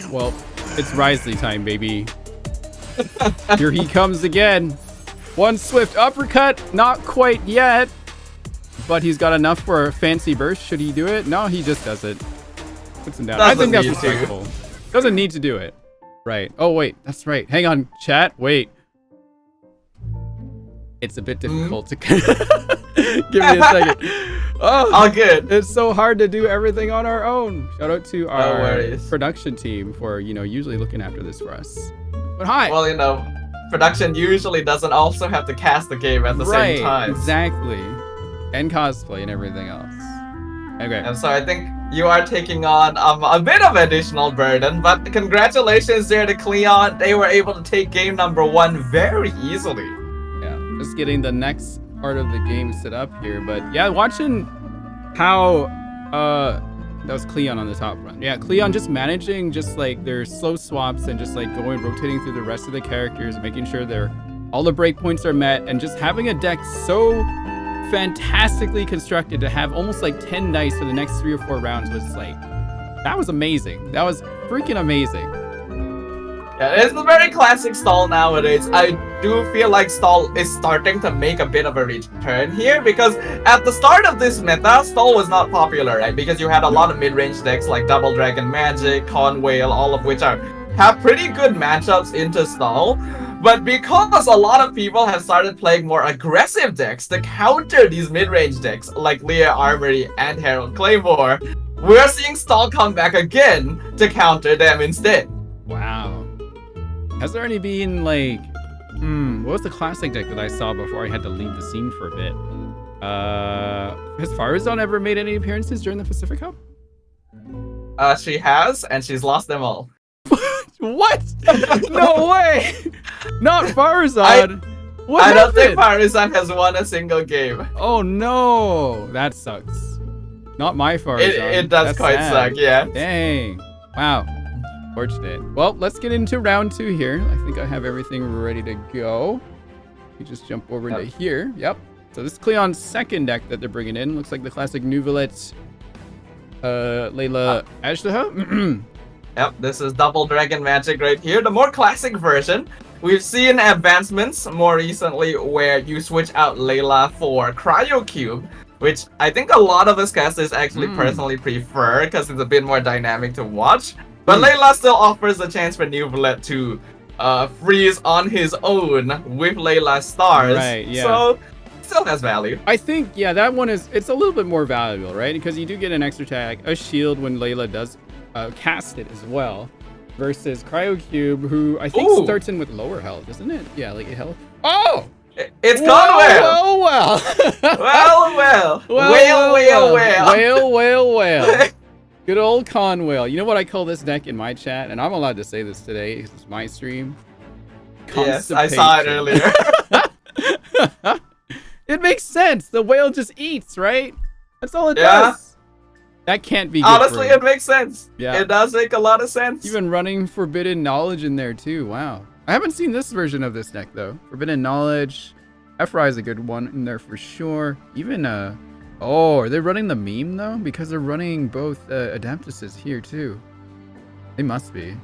Well, it's Risley time, baby. Here he comes again. One swift uppercut, not quite yet, but he's got enough for a fancy burst. Should he do it? No, he just does it. Puts him down. I think that's respectful. Doesn't need to do it. Right. Oh, wait. That's right. Hang on, chat. Wait. It's a bit difficult to... Give me a second. Oh, all good. It's so hard to do everything on our own. Shout out to our production team for, usually looking after this for us. But hi. Well, production usually doesn't also have to cast the game at the same time. Exactly. And cosplay and everything else. Okay. And so I think you are taking on a bit of additional burden, but congratulations there to CLEON. They were able to take game number 1 very easily. Yeah, just getting the next part of the game set up here. But yeah, watching how that was CLEON on the top run. Yeah, CLEON just managing just like their slow swaps and just like rotating through the rest of the characters, making sure all the breakpoints are met, and just having a deck so fantastically constructed to have almost like 10 dice for the next 3 or 4 rounds was like, that was amazing. That was freaking amazing. Yeah, it's a very classic stall nowadays. I do feel like stall is starting to make a bit of a return here, because at the start of this meta, stall was not popular, right? Because you had a lot of mid-range decks like Double Dragon Magic, Con Whale, all of which have pretty good matchups into stall. But because a lot of people have started playing more aggressive decks to counter these mid-range decks like Leah Armory and Herald Claymore, we're seeing stall come back again to counter them instead. Wow. Has there any been like, what was the classic deck that I saw before I had to leave the scene for a bit? Has Farazan ever made any appearances during the Pacific Cup? She has, and she's lost them all. What? No way! Not Farazan! What I don't think happened? Farazan has won a single game. Oh no! That sucks. Not my Farazan. It does That's quite sad. suck, yeah. Dang. Wow. Fortunate. Well, let's get into round 2 here. I think I have everything ready to go. You just jump over into here. Yep. So this is CLEON's second deck that they're bringing in. Looks like the classic Nuvalet Layla Ajdaha. Yep, this is Double Dragon Magic right here, the more classic version. We've seen advancements more recently where you switch out Layla for Cryo Cube, which I think a lot of us casters actually personally prefer because it's a bit more dynamic to watch. But Layla still offers a chance for Nuvalet to freeze on his own with Layla's stars. Right, yeah. So still has value. I think, yeah, that one it's a little bit more valuable, right? Because you do get an extra tag, a shield when Layla does cast it as well. Versus Cryocube, who I think starts in with lower health, isn't it? Yeah, like health. Oh! It's Conwell! Well. Well. Good old Conwell. You know what I call this deck in my chat? And I'm allowed to say this today because it's my stream. Yes, I saw it earlier. It makes sense. The whale just eats, right? That's all it does. That can't be good. Honestly, it makes sense. Yeah. It does make a lot of sense. Even running Forbidden Knowledge in there too. Wow. I haven't seen this version of this deck though. Forbidden Knowledge. Efrai is a good one in there for sure. Even oh, are they running the meme though? Because they're running both Adaptuses here too. They must be.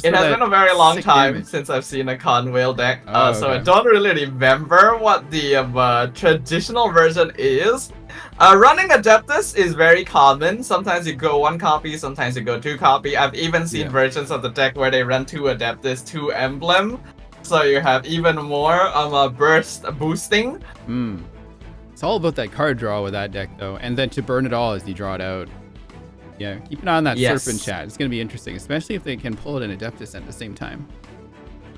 It has been a very long time since I've seen a Conwell deck, so I okay. don't really remember what the traditional version is. Running Adeptus is very common. Sometimes you go 1 copy, sometimes you go 2 copy. I've even seen versions of the deck where they run 2 Adeptus, 2 Emblem. So you have even more burst boosting. It's all about that card draw with that deck though, and then to burn it all as you draw it out. Yeah, keep an eye on that Serpent chat. It's going to be interesting, especially if they can pull it in Adeptus at the same time.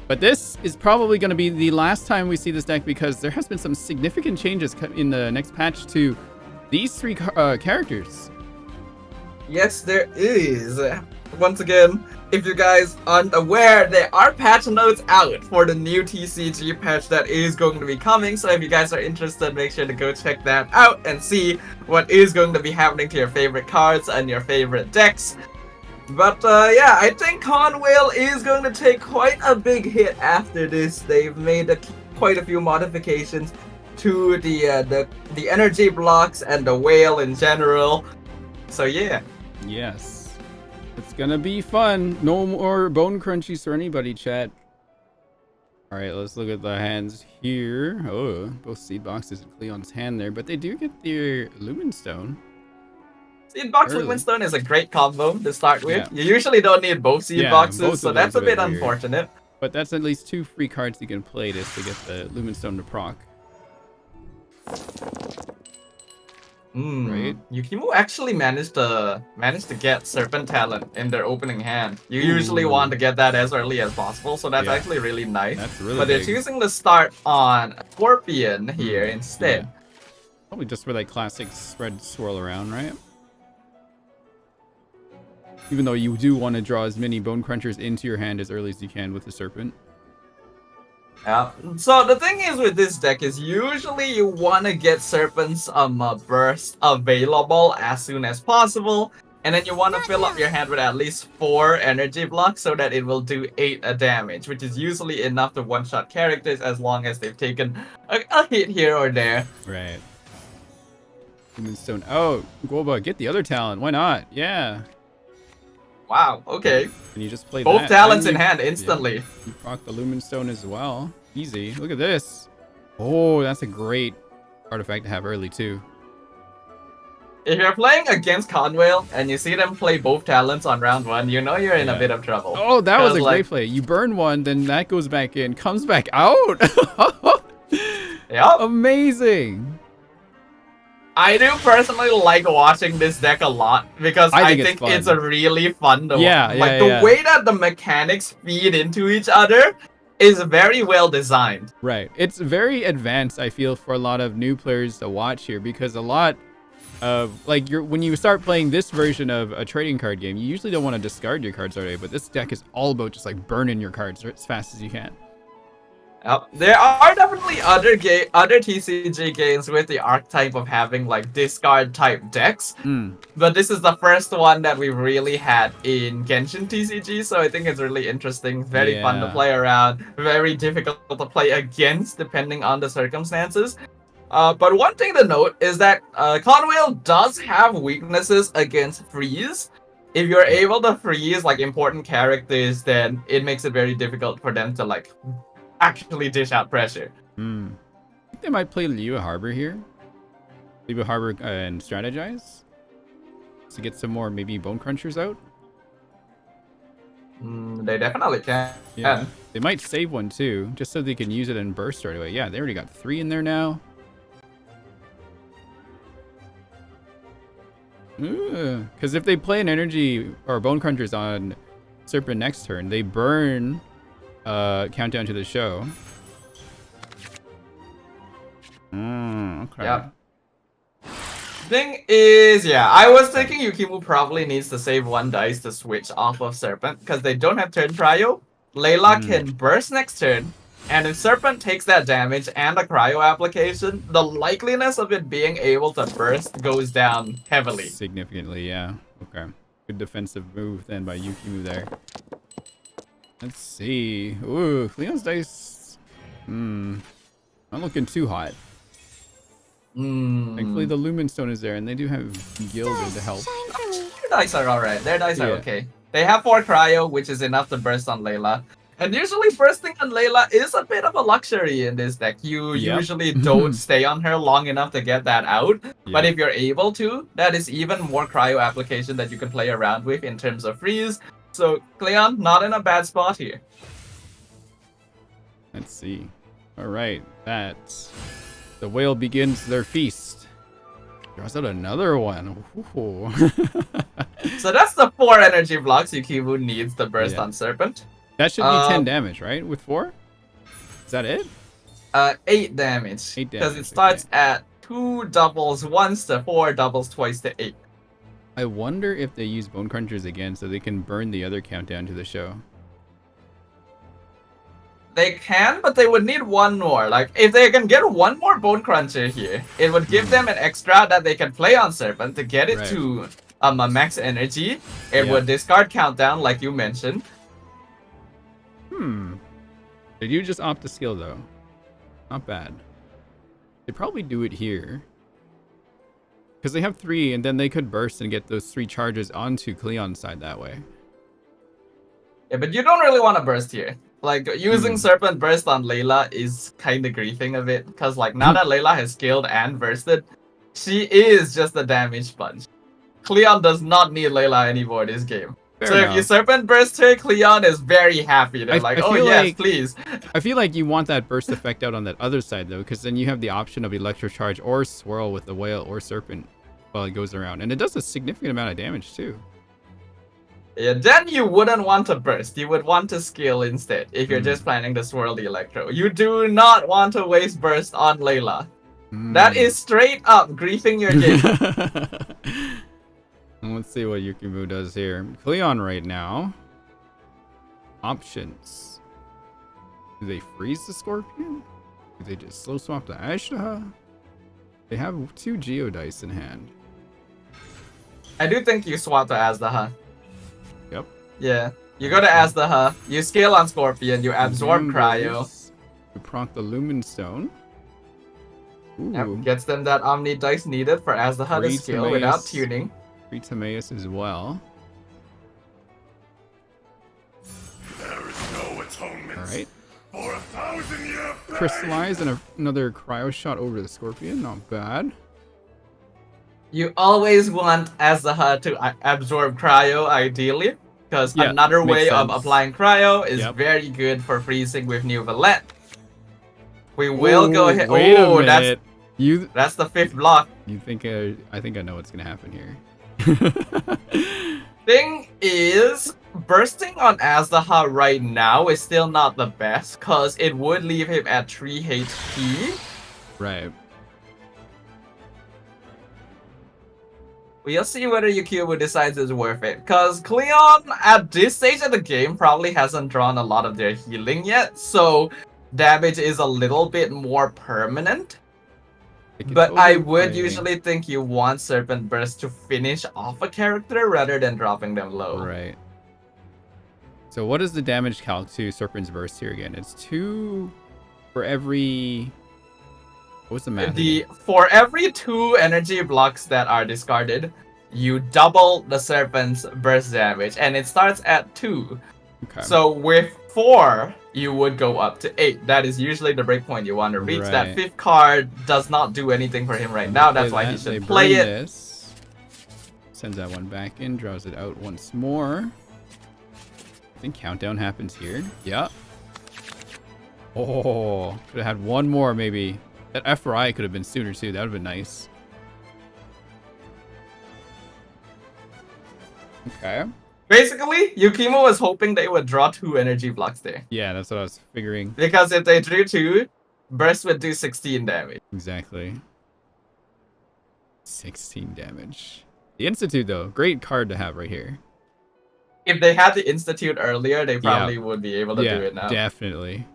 But this is probably going to be the last time we see this deck because there has been some significant changes in the next patch to these 3 characters. Yes, there is. Once again, if you guys aren't aware, there are patch notes out for the new TCG patch that is going to be coming. So if you guys are interested, make sure to go check that out and see what is going to be happening to your favorite cards and your favorite decks. But yeah, I think Conwell is going to take quite a big hit after this. They've made quite a few modifications to the energy blocks and the whale in general. So yeah. Yes. It's gonna be fun. No more bone crunchies for anybody, chat. Alright, let's look at the hands here. Oh, both seed boxes and CLEON's hand there, but they do get their Lumen Stone. Seed box Lumen Stone is a great combo to start with. You usually don't need both seed boxes, so that's a bit unfortunate. But that's at least 2 free cards you can play just to get the Lumen Stone to proc. Right? YUKIMUUU actually managed to get Serpent Talent in their opening hand. You usually want to get that as early as possible, so that's actually really nice. That's really But they're big. choosing to start on Scorpion here instead. Probably just for that classic spread swirl around, right? Even though you do want to draw as many Bone Crunchers into your hand as early as you can with the Serpent. Yeah. So the thing is with this deck is usually you want to get Serpent's burst available as soon as possible, and then you want to fill up your hand with at least 4 energy blocks so that it will do 8 damage, which is usually enough to one-shot characters as long as they've taken a hit here or there. Right. Lumen Stone. Oh, Goba, get the other talent. Why not? Yeah. Wow, okay. And you just play both that. talents in hand instantly. Yeah. You proc the Lumen Stone as well. Easy. Look at this. Oh, that's a great artifact to have early too. If you're playing against Conwell and you see them play both talents on round 1, you know you're in a bit of trouble. Oh, that was a great play. You burn one, then that goes back in, comes back out. Yep. Amazing. I do personally like watching this deck a lot because I think it's a really fun to watch. Like the way that the mechanics feed into each other is very well designed. Right. It's very advanced, I feel, for a lot of new players to watch here because a lot of like when you start playing this version of a trading card game, you usually don't want to discard your cards already, but this deck is all about just like burning your cards as fast as you can. There are definitely other TCG games with the archetype of having like discard type decks, but this is the first one that we really had in Genshin TCG, so I think it's really interesting, very fun to play around, very difficult to play against depending on the circumstances. But one thing to note is that Conwell does have weaknesses against freeze. If you're able to freeze like important characters, then it makes it very difficult for them to like actually dish out pressure. I think they might play Liyue Harbor here. Liyue Harbor and strategize to get some more maybe Bone Crunchers out. They definitely can. Yeah. They might save one too, just so they can use it in burst right away. Yeah, they already got 3 in there now. Because if they play an energy or bone crunchers on Serpent next turn, they burn countdown to the show. Okay. Yep. Thing is, yeah, I was thinking YUKIMUUU probably needs to save 1 dice to switch off of Serpent because they don't have turn cryo. Layla can burst next turn, and if Serpent takes that damage and a cryo application, the likeliness of it being able to burst goes down heavily. Significantly, yeah. Okay. Good defensive move then by YUKIMUUU there. Let's see. Ooh, CLEON's dice. Not looking too hot. Thankfully, the Lumen Stone is there, and they do have Gilded to help. Their dice are alright. Their dice are okay. They have 4 cryo, which is enough to burst on Layla. And usually bursting on Layla is a bit of a luxury in this deck. You usually don't stay on her long enough to get that out. But if you're able to, that is even more cryo application that you can play around with in terms of freeze. So CLEON, not in a bad spot here. Let's see. Alright, that's... The whale begins their feast. Draws out another one. So that's the 4 energy blocks YUKIMUUU needs to burst on Serpent. That should be 10 damage, right? With 4? Is that it? 8 damage. 8 damage. Because it starts at 2 doubles once to 4 doubles twice to 8. I wonder if they use Bone Crunchers again so they can burn the other countdown to the show. They can, but they would need 1 more. Like, if they can get 1 more Bone Cruncher here, it would give them an extra that they can play on Serpent to get it to a max energy. It would discard countdown, like you mentioned. Did you just opt to skill, though? Not bad. They probably do it here. Because they have 3, and then they could burst and get those 3 charges onto CLEON's side that way. Yeah, but you don't really want to burst here. Like, using Serpent Burst on Layla is kind of griefing a bit. Because, like, now that Layla has skilled and bursted, she is just a damage sponge. CLEON does not need Layla anymore this game. Fair so enough. if you Serpent Burst her, CLEON is very happy. They're like, oh yes, please. I feel like you want that burst effect out on that other side, though, because then you have the option of Electro Charge or Swirl with the Whale or Serpent while it goes around. And it does a significant amount of damage, too. Yeah, then you wouldn't want to burst. You would want to skill instead if you're just planning to swirl the Electro. You do not want to waste burst on Layla. That is straight up griefing your game. Let's see what YUKIMUUU does here. CLEON right now. Options. Do they freeze the Scorpion? Do they just slow swap the Ashtaha? They have 2 Geodice in hand. I do think you swap to Azdaha. Yep. Yeah. You go to Azdaha, you scale on Scorpion, you absorb Cryo. You proc the Lumen Stone. Ooh. Yep, gets them that Omni dice needed for Azdaha to scale without tuning. 3 Timaeus as well. There is no atonement. Alright. For 1,000-year Crystallize and another Cryo Shot over the Scorpion. Not bad. You always want Azdaha to absorb Cryo, ideally. Because another way of applying Cryo is very good for freezing with New Valette. We will go ahead. Wait a minute. That's the 5th block. You think I think I know what's gonna happen here. Thing is, bursting on Azdaha right now is still not the best, cause it would leave him at 3 HP. Right. We'll see whether YUKIMUUU decides it's worth it, cause CLEON at this stage of the game probably hasn't drawn a lot of their healing yet, so damage is a little bit more permanent. But I would usually think you want Serpent Burst to finish off a character rather than dropping them low. Right. So what is the damage calc to Serpent's Burst here again? It's 2 for every... What's the math? For every 2 energy blocks that are discarded, you double the Serpent's Burst damage, and it starts at 2. Okay. So with 4, you would go up to 8. That is usually the breakpoint you want to reach. Right. That 5th card does not do anything for him right now. That's why he should play it. This. Sends that one back in, draws it out once more. I think countdown happens here. Yeah. Oh, could have had one more maybe. That FRI could have been sooner too. That would have been nice. Okay. Basically, YUKIMUUU was hoping they would draw 2 energy blocks there. Yeah, that's what I was figuring. Because if they drew 2, Burst would do 16 damage. Exactly. 16 damage. The Institute, though, great card to have right here. If they had the Institute earlier, they probably would be able to do it now. Definitely.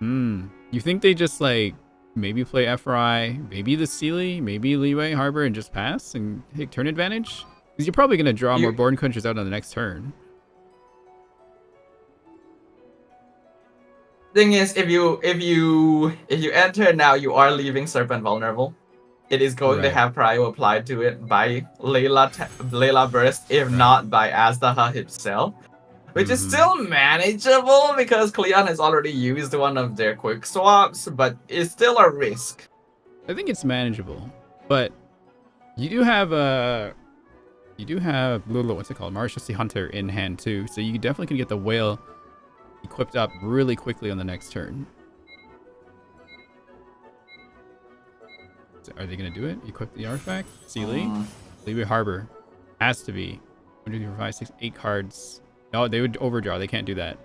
You think they just, like, maybe play FRI, maybe the Sealy, maybe Leeway, Harbor, and just pass and take turn advantage? Because you're probably going to draw more Born Crunchers out on the next turn. Thing is, if you enter now, you are leaving Serpent vulnerable. It is going to have Prio applied to it by Layla Burst, if not by Azdaha himself. Which is still manageable because CLEON has already used one of their quick swaps, but it's still a risk. I think it's manageable, but you do have what's it called? Marshalsea Hunter in hand too, so you definitely can get the whale equipped up really quickly on the next turn. So are they gonna do it? Equip the artifact? Sealy? Leeway Harbor. Has to be. 1, 2, 3, 4, 5, 6, 8 cards. No, they would overdraw. They can't do that.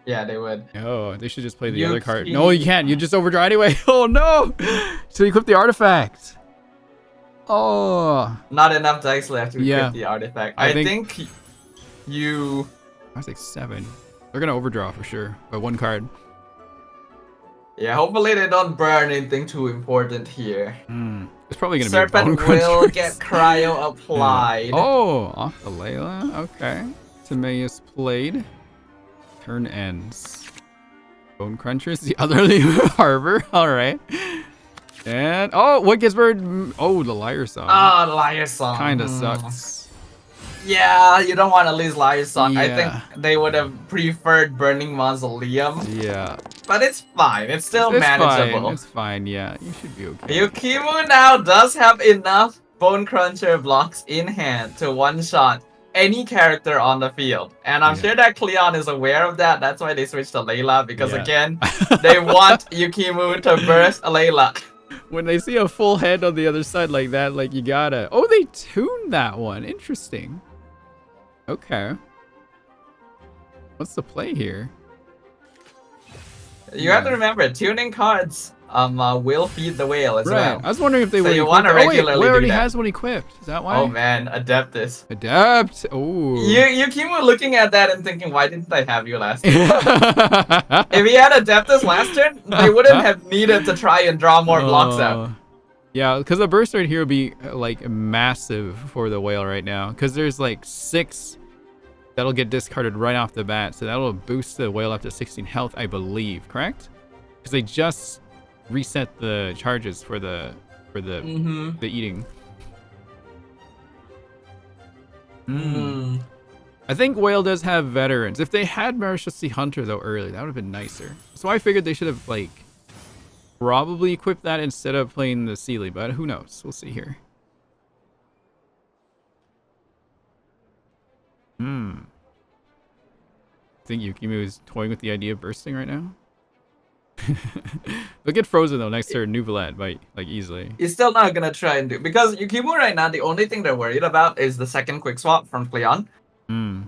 Yeah, they would. Oh, they should just play the other card. No, you can't. You just overdraw anyway. Oh no! So equip the artifact. Oh. Not enough dice left to equip the artifact. I think you. I was like 7. They're gonna overdraw for sure by 1 card. Yeah, hopefully they don't burn anything too important here. It's probably gonna Serpent be will get cryo applied. Oh, off the Layla. Okay. Timaeus played. Turn ends. Bone Crunchers, the other Leeway Harbor. All right. And oh, what gets burned? Oh, the Liar Song. Oh, the Liar Song. Kinda sucks. Yeah, you don't want to lose Liar Song. Yeah. I think they would have preferred Burning Mausoleum. Yeah. But it's fine. It's still manageable. Fine. It's fine. Yeah, you should be okay. YUKIMUUU now does have enough Bone Cruncher blocks in hand to one-shot any character on the field. And I'm sure that CLEON is aware of that. That's why they switched to Layla. Because again, they want YUKIMUUU to burst Layla. When they see a full head on the other side like that, like you gotta... Oh, they tuned that one. Interesting. Okay. What's the play here? You have to remember, tuning cards will feed the whale as well. I was wondering if they would. You want to regularly Where already do that. has one equipped. Is that why? Oh man, Adeptus. Adapt. Oh. You keep looking at that and thinking, why didn't I have you last turn? If he had Adeptus last turn, they wouldn't have needed to try and draw more blocks out. Yeah, because the burst rate here would be like massive for the whale right now. Because there's like 6 that'll get discarded right off the bat. So that'll boost the whale up to 16 health, I believe. Correct? Because they just reset the charges for the eating. I think whale does have veterans. If they had Marshalsea Hunter though early, that would have been nicer. So I figured they should have like probably equipped that instead of playing the Sealy, but who knows? We'll see here. I think YUKIMUUU is toying with the idea of bursting right now. They'll get frozen though next turn, Nuvalette, by like easily. He's still not gonna try and do because YUKIMUUU right now the only thing they're worried about is the second quick swap from CLEON.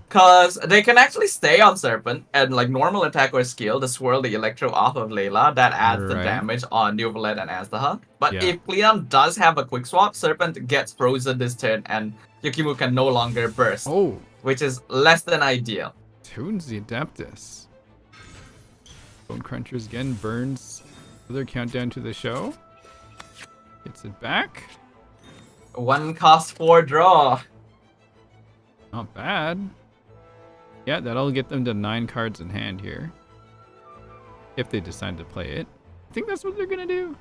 Cause they can actually stay on Serpent and like normal attack or skill to swirl the Electro off of Layla. That adds the damage on Nuvalette and Azdaha. But if CLEON does have a quick swap, Serpent gets frozen this turn and YUKIMUUU can no longer burst. Oh, which is less than ideal. Tunes the Adeptus. Bone Crunchers again burns another countdown to the show. Gets it back. 1 cost 4 draw. Not bad. Yeah, that'll get them to 9 cards in hand here. If they decide to play it. I think that's what they're gonna do.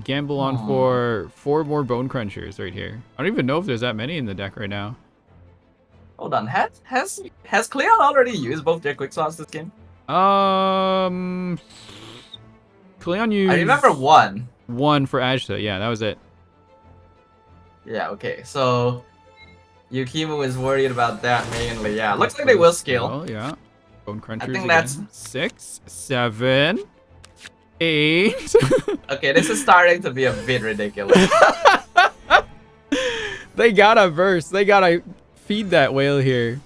Gamble on for 4 more Bone Crunchers right here. I don't even know if there's that many in the deck right now. Hold on, has CLEON already used both their quick swaps this game? CLEON used... I remember 1. 1 for Ajta, yeah, that was it. Yeah, okay. So YUKIMUUU is worried about that mainly. Yeah, looks like they will scale. Yeah. Bone crunchers I think again. that's 6, 7, 8. okay. This is starting to be a bit ridiculous. They gotta burst. They gotta feed that whale here.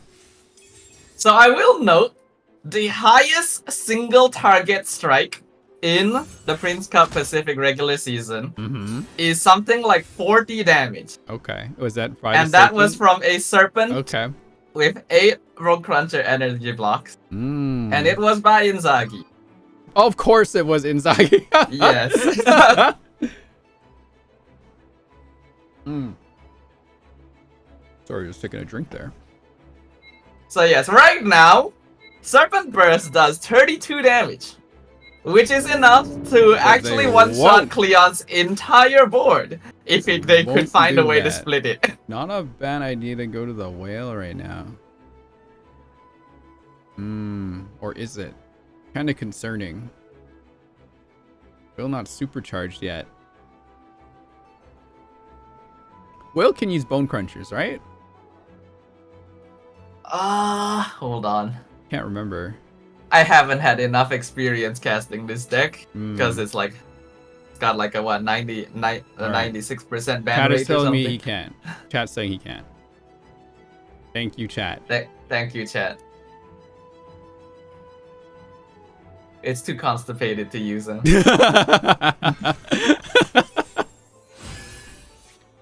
So I will note the highest single target strike in the Prince Cup Pacific regular season is something like 40 damage. Okay. Was that by And the that was serpent? from a serpent Okay. with 8 Rogue Cruncher energy blocks. Mm. And it was by Inzaghi. Of course it was Inzaghi. Yes. Sorry, just taking a drink there. So yes, right now, Serpent Burst does 32 damage. Which is enough to actually one-shot CLEON's entire board if they could won't find a do way to that. split it. Not a bad idea to go to the whale right now. Or is it? Kind of concerning. Whale not supercharged yet. Whale can use bone crunchers, right? Hold on. Can't remember. I haven't had enough experience casting this deck because it's like it's got like a what 96% ban Chat rate is or telling me something. he can't. Chat's saying he can't. Thank you, chat. Thank you, chat. It's too constipated to use them.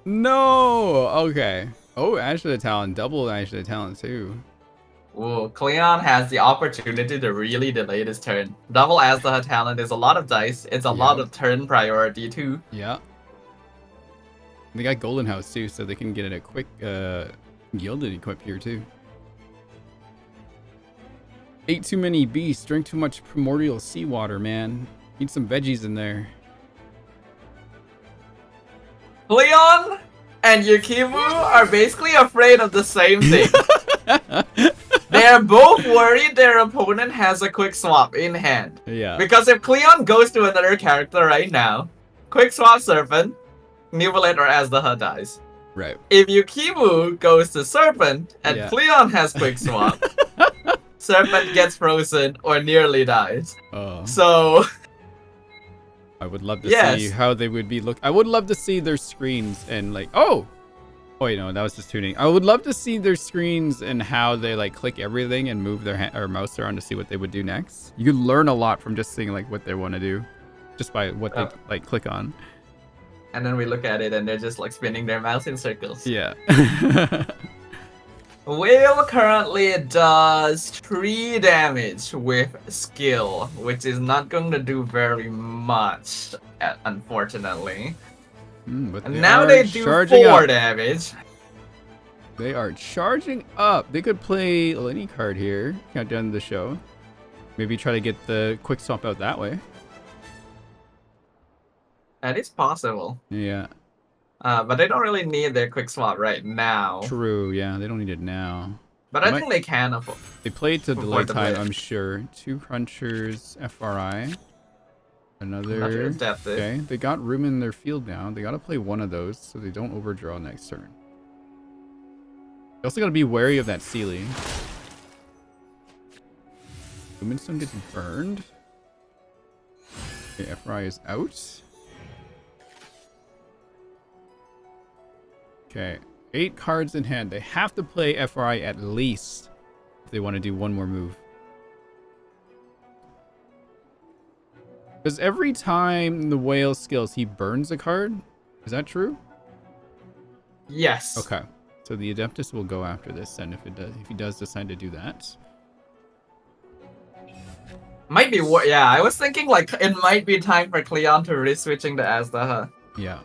No. Okay. Oh, Ash of the Talon. Double Ash of the Talon too. Whoa, CLEON has the opportunity to really delay this turn. Double Asda talent is a lot of dice. It's a lot of turn priority too. Yeah. They got Golden House too, so they can get a quick gilded equip here too. Ate too many beasts, drank too much primordial seawater, man. Need some veggies in there. CLEON and YUKIMUUU are basically afraid of the same thing. They're both worried their opponent has a quick swap in hand. Yeah. Because if CLEON goes to another character right now, quick swap Serpent, Nivelet or Azdaha dies. Right. If YUKIMUUU goes to Serpent and CLEON has quick swap, Serpent gets frozen or nearly dies. Oh. So I would love to see how they would be I would love to see their screens and like wait, no, that was just tuning. I would love to see their screens and how they like click everything and move their or mouse around to see what they would do next. You could learn a lot from just seeing like what they want to do, just by what they like click on. And then we look at it and they're just like spinning their mouse in circles. Yeah. Whale currently does 3 damage with skill, which is not going to do very much, unfortunately. But and now they do 4 damage. They are charging up. They could play any card here. Count down the show. Maybe try to get the quick swap out that way. That is possible. Yeah. But they don't really need their quick swap right now. True, yeah. They don't need it now. But I think they can afford. They played to delay the time, blitz. I'm sure. 2 crunchers, FRI. Another. Okay, they got room in their field now. They gotta play one of those so they don't overdraw next turn. They also gotta be wary of that Sealy. Luminstone gets burned. Okay, FRI is out. Okay, 8 cards in hand. They have to play FRI at least if they want to do one more move. Because every time the whale skills, he burns a card. Is that true? Yes. Okay. So the Adeptus will go after this then if he does decide to do that. Might be yeah, I was thinking like it might be time for CLEON to risk switching to Azdaha. Yeah.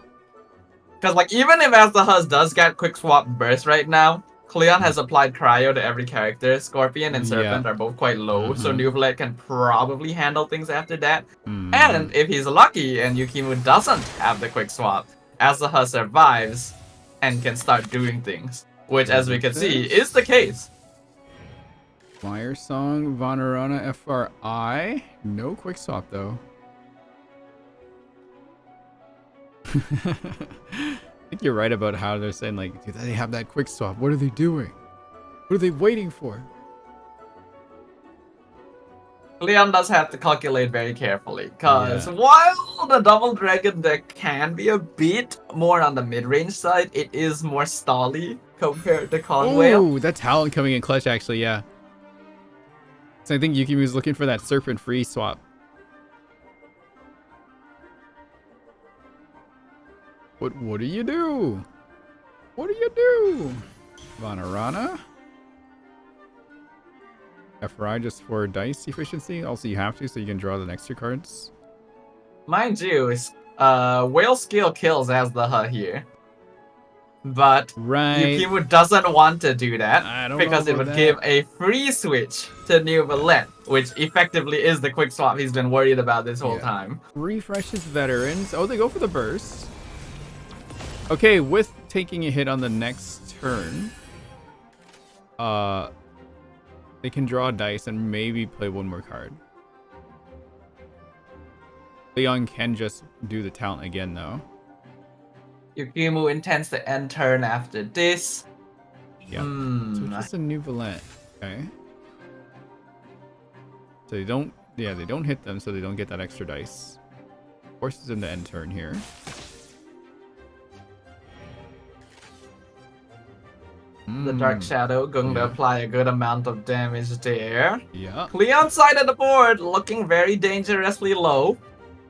Because like even if Azdaha does get quick swap burst right now, CLEON has applied cryo to every character. Scorpion and Serpent are both quite low, so Nuvelet can probably handle things after that. And if he's lucky and YUKIMUUU doesn't have the quick swap, Azdaha survives and can start doing things, which as we can see is the case. Flyer Song, Vanarana, FRI. No quick swap though. think you're right about how they're saying, like, dude, they have that quick swap. What are they doing? What are they waiting for? Leon does have to calculate very carefully, because while the Double Dragon deck can be a bit more on the mid-range side, it is more stally compared to Conway. Oh, that talent coming in clutch, actually, yeah. So I think YUKIMUUU's looking for that Serpent free swap. What do you do? What do you do? Vanarana? FRI just for dice efficiency. Also, you have to, so you can draw the next 2 cards. Mind you, Whale Scale kills as the HUD here. But YUKIMUUU doesn't want to do that because it would give a free switch to New Valette, which effectively is the quick swap he's been worried about this whole time. Refreshes veterans. Oh, they go for the burst. Okay, with taking a hit on the next turn, they can draw dice and maybe play 1 more card. Leon can just do the talent again, though. YUKIMUUU intends to end turn after this. Yeah. So just a new Valette. Okay. So they don't, they don't hit them, so they don't get that extra dice. Forces them to end turn here. The Dark Shadow going to apply a good amount of damage there. Yeah. CLEON side of the board looking very dangerously low,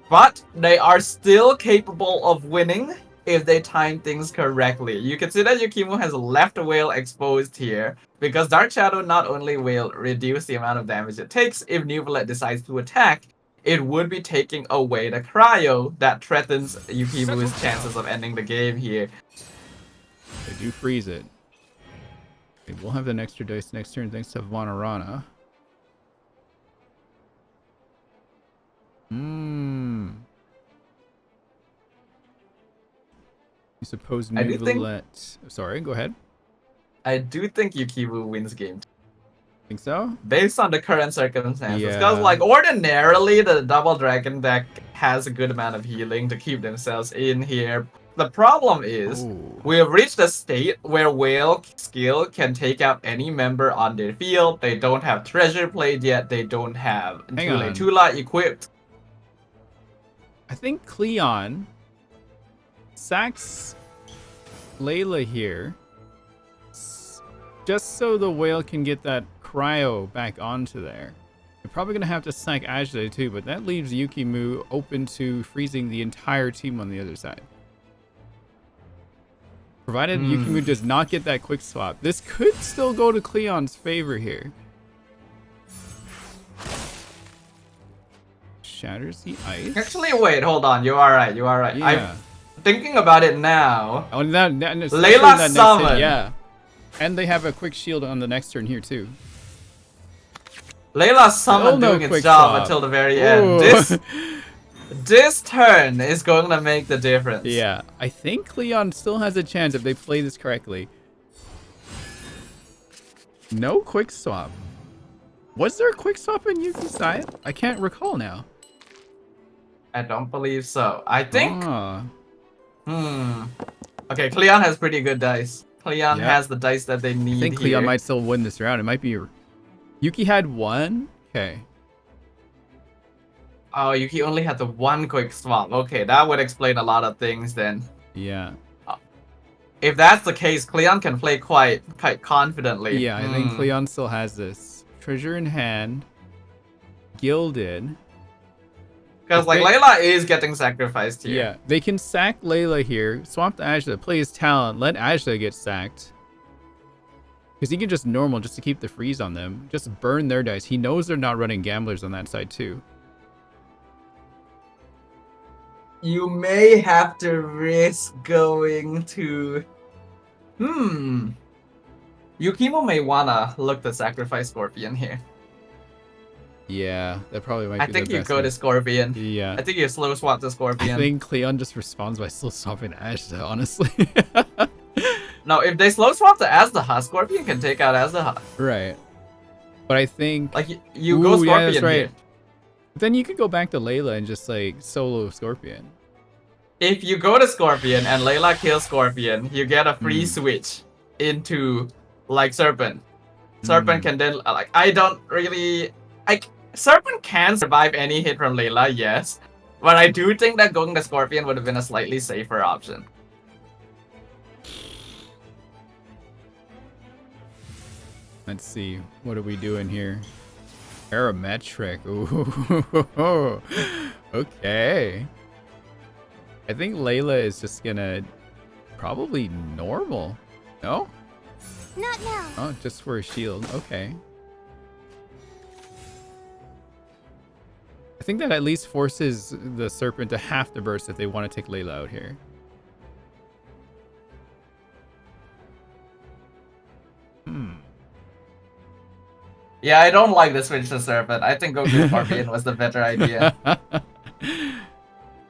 but they are still capable of winning if they time things correctly. You can see that YUKIMUUU has left a whale exposed here because Dark Shadow not only will reduce the amount of damage it takes if New Valette decides to attack, it would be taking away the cryo that threatens YUKIMUU's chances of ending the game here. They do freeze it. Okay, we'll have the extra dice next turn thanks to Vanarana. You suppose New Valette... Sorry, go ahead. I do think YUKIMUUU wins game. Think so? Based on the current circumstances. Because, like, ordinarily, the Double Dragon deck has a good amount of healing to keep themselves in here. The problem is, we have reached a state where Whale Skill can take out any member on their field. They don't have Treasure played yet. They don't have Tula equipped. I think CLEON sacks Layla here just so the Whale can get that cryo back onto there. They're probably going to have to sack Ajay too, but that leaves YUKIMUUU open to freezing the entire team on the other side. Provided YUKIMUUU does not get that quick swap. This could still go to CLEON's favor here. Shatters the ice. Actually, wait, hold on. You are right. You are right. Yeah. I'm thinking about it now. Oh, Layla summon. Yeah. And they have a quick shield on the next turn here too. Layla summon doing its job until the very end. This turn is going to make the difference. Yeah, I think CLEON still has a chance if they play this correctly. No quick swap. Was there a quick swap in Yuki's side? I can't recall now. I don't believe so. I think... Okay, CLEON has pretty good dice. CLEON has the dice that they need. I think CLEON might still win this round. It might be... Yuki had 1? Okay. Oh, Yuki only had the 1 quick swap. Okay, that would explain a lot of things then. Yeah. If that's the case, CLEON can play quite confidently. Yeah, I think CLEON still has this. Treasure in hand. Gilded. Because, like, Layla is getting sacrificed here. Yeah, they can sack Layla here, swap the Ajla, play his talent, let Ajla get sacked. Because he can just normal just to keep the freeze on them. Just burn their dice. He knows they're not running gamblers on that side too. You may have to risk going to... YUKIMUUU may wanna look to sacrifice Scorpion here. Yeah, that probably might be the best. I think you go to Scorpion. Yeah. I think you slow swap to Scorpion. I think CLEON just responds by slow swapping Ashta, honestly. No, if they slow swap to Azdaha, Scorpion can take out Azdaha. Right. But I think... Like, you go Scorpion that's right. here. Then you could go back to Layla and just, like, solo Scorpion. if you go to Scorpion and Layla kills Scorpion, you get a free switch into like Serpent. Serpent can then like Serpent can survive any hit from Layla, yes, but I do think that going to Scorpion would have been a slightly safer option. Let's see. What are we doing here? Parametric. Ooh. Okay. I think Layla is just gonna probably normal. No? Not now. Oh, just for a shield. Okay. I think that at least forces the Serpent to have to burst if they want to take Layla out here. Yeah, I don't like the switch to Serpent. I think going to Scorpion was the better idea.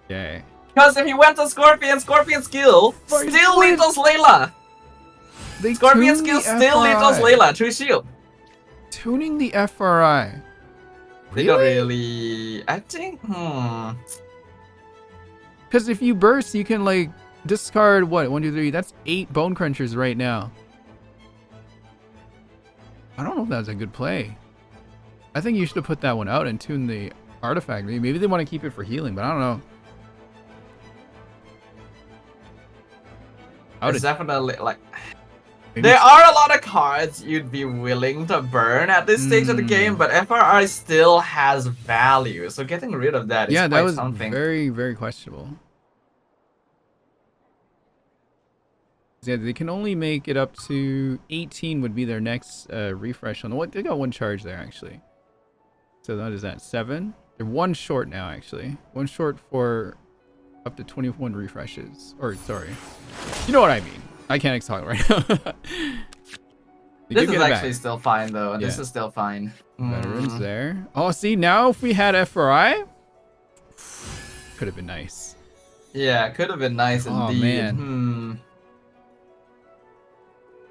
Okay. Because if he went to Scorpion, Scorpion's skill still lethals Layla. Scorpion's skill still lethals Layla through shield. Tuning the FRI. They don't really... I think... Because if you burst, you can like discard what? 1, 2, 3. That's 8 Bone Crunchers right now. I don't know if that was a good play. I think you should have put that one out and tuned the artifact. Maybe they want to keep it for healing, but I don't know. It's definitely like... There are a lot of cards you'd be willing to burn at this stage of the game, but FRI still has value, so getting rid of that is that quite was something. very, very questionable. Yeah, they can only make it up to 18 would be their next refresh on what they got 1 charge there actually. So that is that 7. They're 1 short now actually. 1 short for up to 21 refreshes. Or sorry, you know what I mean. I can't talk right now. This is actually still fine though. This is still fine. Veterans there. Oh, see now if we had FRI, could have been nice. Yeah, could have been nice indeed. Man.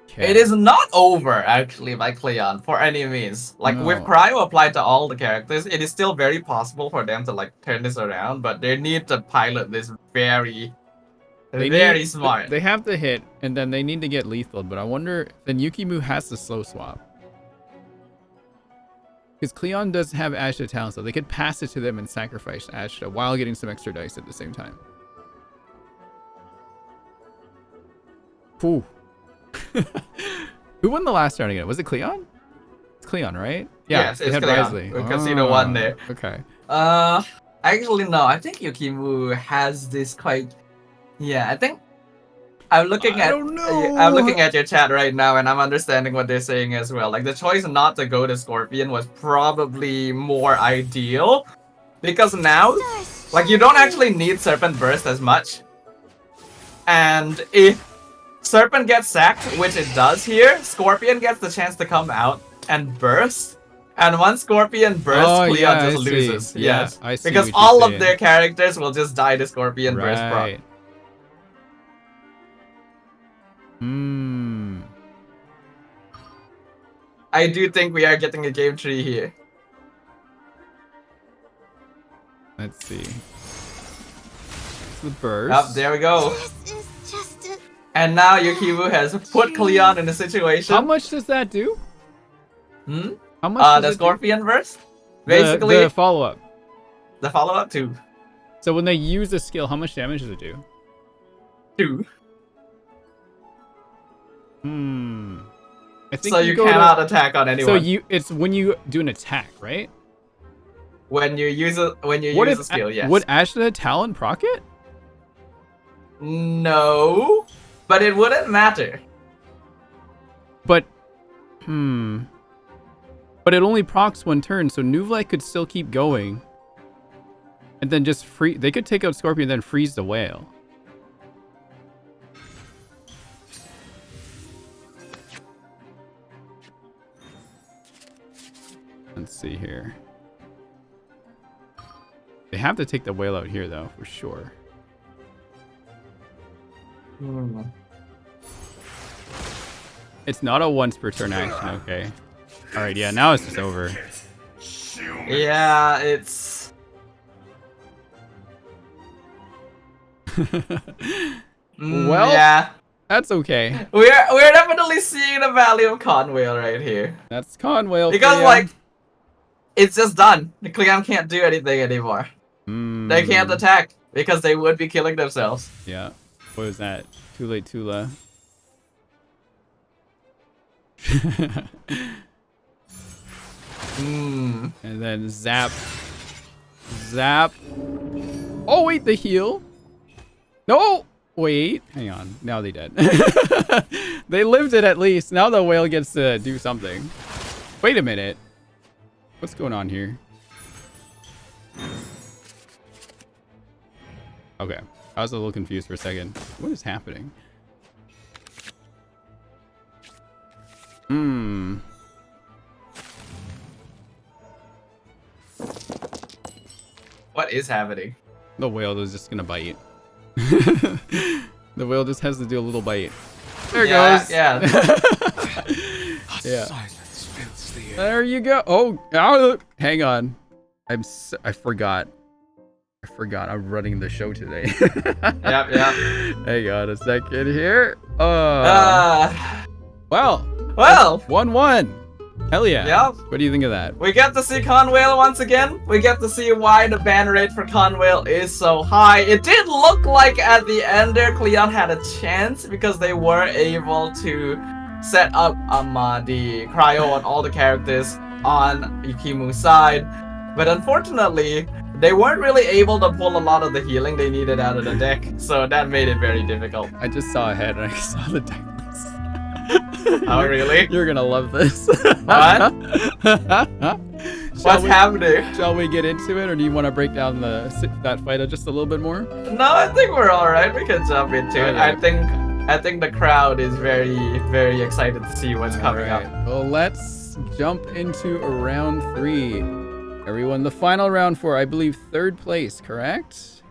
Okay. It is not over actually by CLEON for any means. Like with Cryo applied to all the characters, it is still very possible for them to like turn this around, but they need to pilot this very smart. They have to hit, and then they need to get lethal. But I wonder, then YUKIMUUU has to slow swap. Because CLEON does have Ashta talent, so they could pass it to them and sacrifice Ashta while getting some extra dice at the same time. Ooh. Who won the last round again? Was it CLEON? It's CLEON, right? Yeah, yes, it's CLEON. Casino won there. Okay. Actually no, I think YUKIMUUU has this quite... Yeah, I think I'm looking at your chat right now and I'm understanding what they're saying as well. Like the choice not to go to Scorpion was probably more ideal because now like you don't actually need Serpent Burst as much. And if Serpent gets sacked, which it does here, Scorpion gets the chance to come out and burst. And once Scorpion bursts, CLEON just loses. Yes, I see because all of their characters will just die to Scorpion burst proc. I do think we are getting a game 3 here. Let's see. The burst. There we go. This is just a... And now YUKIMUUU has put CLEON in a situation. How much does that do? How much does the Scorpion burst? Basically, the follow-up. The follow-up 2. So when they use the skill, how much damage does it do? 2. I think so you cannot attack on anyone. So it's when you do an attack, right? When you use a skill, yes. Would Ashta talent proc it? No, but it wouldn't matter. But but it only procs 1 turn, so Nuvlite could still keep going. And then just free. They could take out Scorpion and then freeze the whale. Let's see here. They have to take the whale out here, though, for sure. It's not a once per turn action, okay. Alright, yeah, now it's just over. Yeah, it's... Well, yeah. That's okay. We're definitely seeing the value of Conwhale right here. That's Conwhale. Because like, it's just done. The CLEON can't do anything anymore. They can't attack because they would be killing themselves. Yeah. What was that? Too late, Tula. And then zap. Zap. Oh, wait, the heal. No! Wait, hang on. Now they dead. They lived it at least. Now the whale gets to do something. Wait a minute. What's going on here? Okay. I was a little confused for a second. What is happening? What is happening? The whale is just gonna bite. The whale just has to do a little bite. There it goes. Yeah. Yeah. There you go. Oh, hang on. I forgot. I'm running the show today. Yep. Hang on a second here. Well. 1-1. Hell yeah. Yep. What do you think of that? We get to see Conwhale once again. We get to see why the ban rate for Conwhale is so high. It did look like at the end there, CLEON had a chance because they were able to set up the cryo on all the characters on YUKIMUU's side. But unfortunately, they weren't really able to pull a lot of the healing they needed out of the deck. So that made it very difficult. I just saw ahead and I saw the deck list. Oh, really? You're gonna love this. What? What's happening? Shall we get into it, or do you want to break down that fight just a little bit more? No, I think we're all right. We can jump into it. Okay. I think the crowd is very, very excited to see what's coming up. Well, let's jump into round 3. Everyone, the final round for, I believe, 3rd place, correct?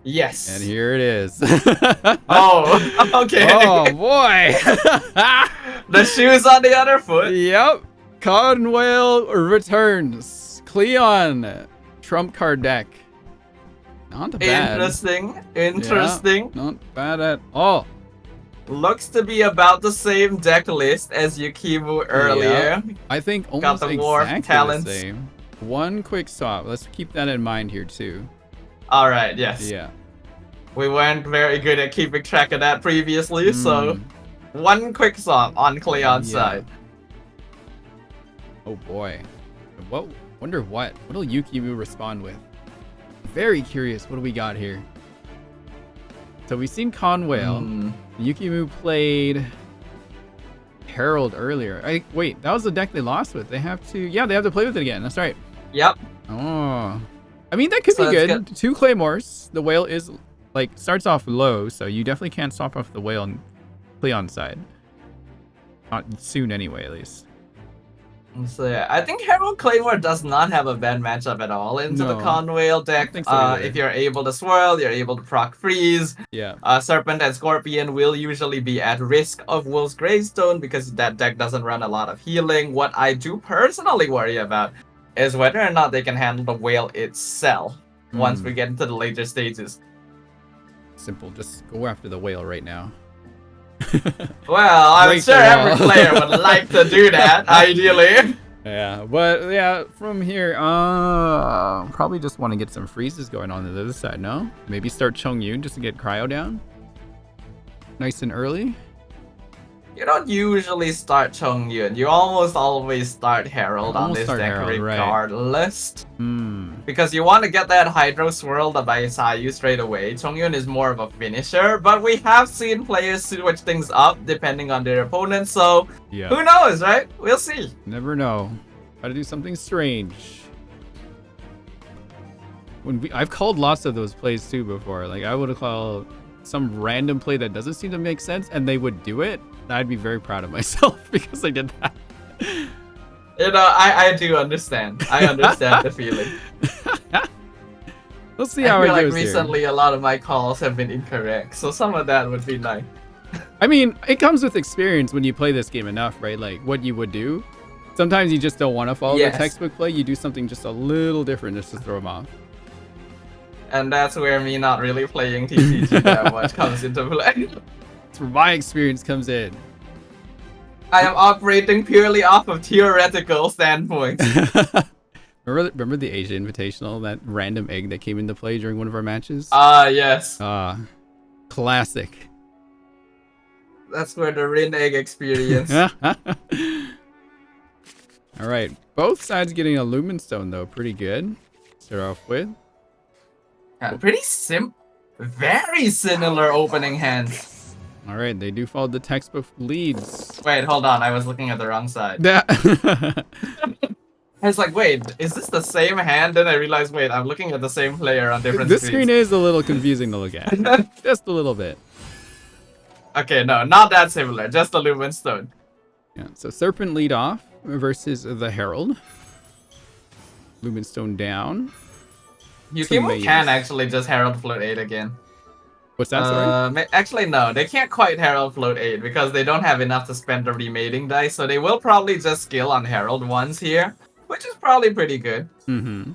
Yes. And here it is. Oh, okay. Oh boy. The shoe's on the other foot. Yep. Conwhale returns. CLEON trump card deck. Not bad. Interesting. Yeah, not bad at all. Looks to be about the same deck list as YUKIMUUU earlier. Yeah. I think almost Got the war exactly talents. the same. One quick swap. Let's keep that in mind here too. All right. Yes. Yeah. We weren't very good at keeping track of that previously, so one quick swap on CLEON's side. Oh boy. Wonder what'll YUKIMUUU respond with? Very curious. What do we got here? So we've seen Conwhale. YUKIMUUU played Herald earlier. Wait, that was the deck they lost with. They have to play with it again. That's right. Yep. Oh. I mean, that could be good. 2 Claymores. The whale is starts off low, so you definitely can't swap off the whale on CLEON's side. Not soon anyway, at least. So yeah, I think Herald Claymore does not have a bad matchup at all into the Conwhale deck. If you're able to swirl, you're able to proc freeze. Yeah. Serpent and Scorpion will usually be at risk of Wolf's Gravestone because that deck doesn't run a lot of healing. What I do personally worry about is whether or not they can handle the whale itself once we get into the later stages. Simple, just go after the whale right now. Well, I'm sure every player would like to do that, ideally. Yeah, but yeah, from here, probably just want to get some freezes going on the other side, no? Maybe start Chongyun just to get cryo down. Nice and early. You don't usually start Chongyun. You almost always start Herald on this deck regardless. Because you want to get that Hydro Swirl by Sayu straight away. Chongyun is more of a finisher, but we have seen players switch things up depending on their opponent, so who knows, right? We'll see. Never know. Try to do something strange. I've called lots of those plays too before. I would have called some random play that doesn't seem to make sense and they would do it. I'd be very proud of myself because I did that. You know, I do understand. I understand the feeling. We'll see how it goes. I feel like recently a lot of my calls have been incorrect, so some of that would be nice. I mean, it comes with experience when you play this game enough, right? Like what you would do. Sometimes you just don't want to follow the textbook play. You do something just a little different just to throw them off. And that's where me not really playing TCG that much comes into play. That's where my experience comes in. I am operating purely off of theoretical standpoints. Remember the Asia Invitational, that random egg that came into play during one of our matches? Yes. Classic. That's where the Rin egg experience. Alright, both sides getting a Lumen Stone though, pretty good. Start off with. Pretty very similar opening hands. Alright, they do follow the textbook leads. Wait, hold on, I was looking at the wrong side. Yeah. I was like, wait, is this the same hand? Then I realized, wait, I'm looking at the same player on different This screens. screen is a little confusing to look at. Just a little bit. Okay, no, not that similar, just a Lumen Stone. Yeah, so Serpent lead off versus the Herald. Lumen Stone down. YUKIMUUU can actually just Herald Float 8 again. What's that, sorry? Actually, no, they can't quite Herald Float 8 because they don't have enough to spend the remating dice, so they will probably just skill on Herald once here, which is probably pretty good. Mm-hmm.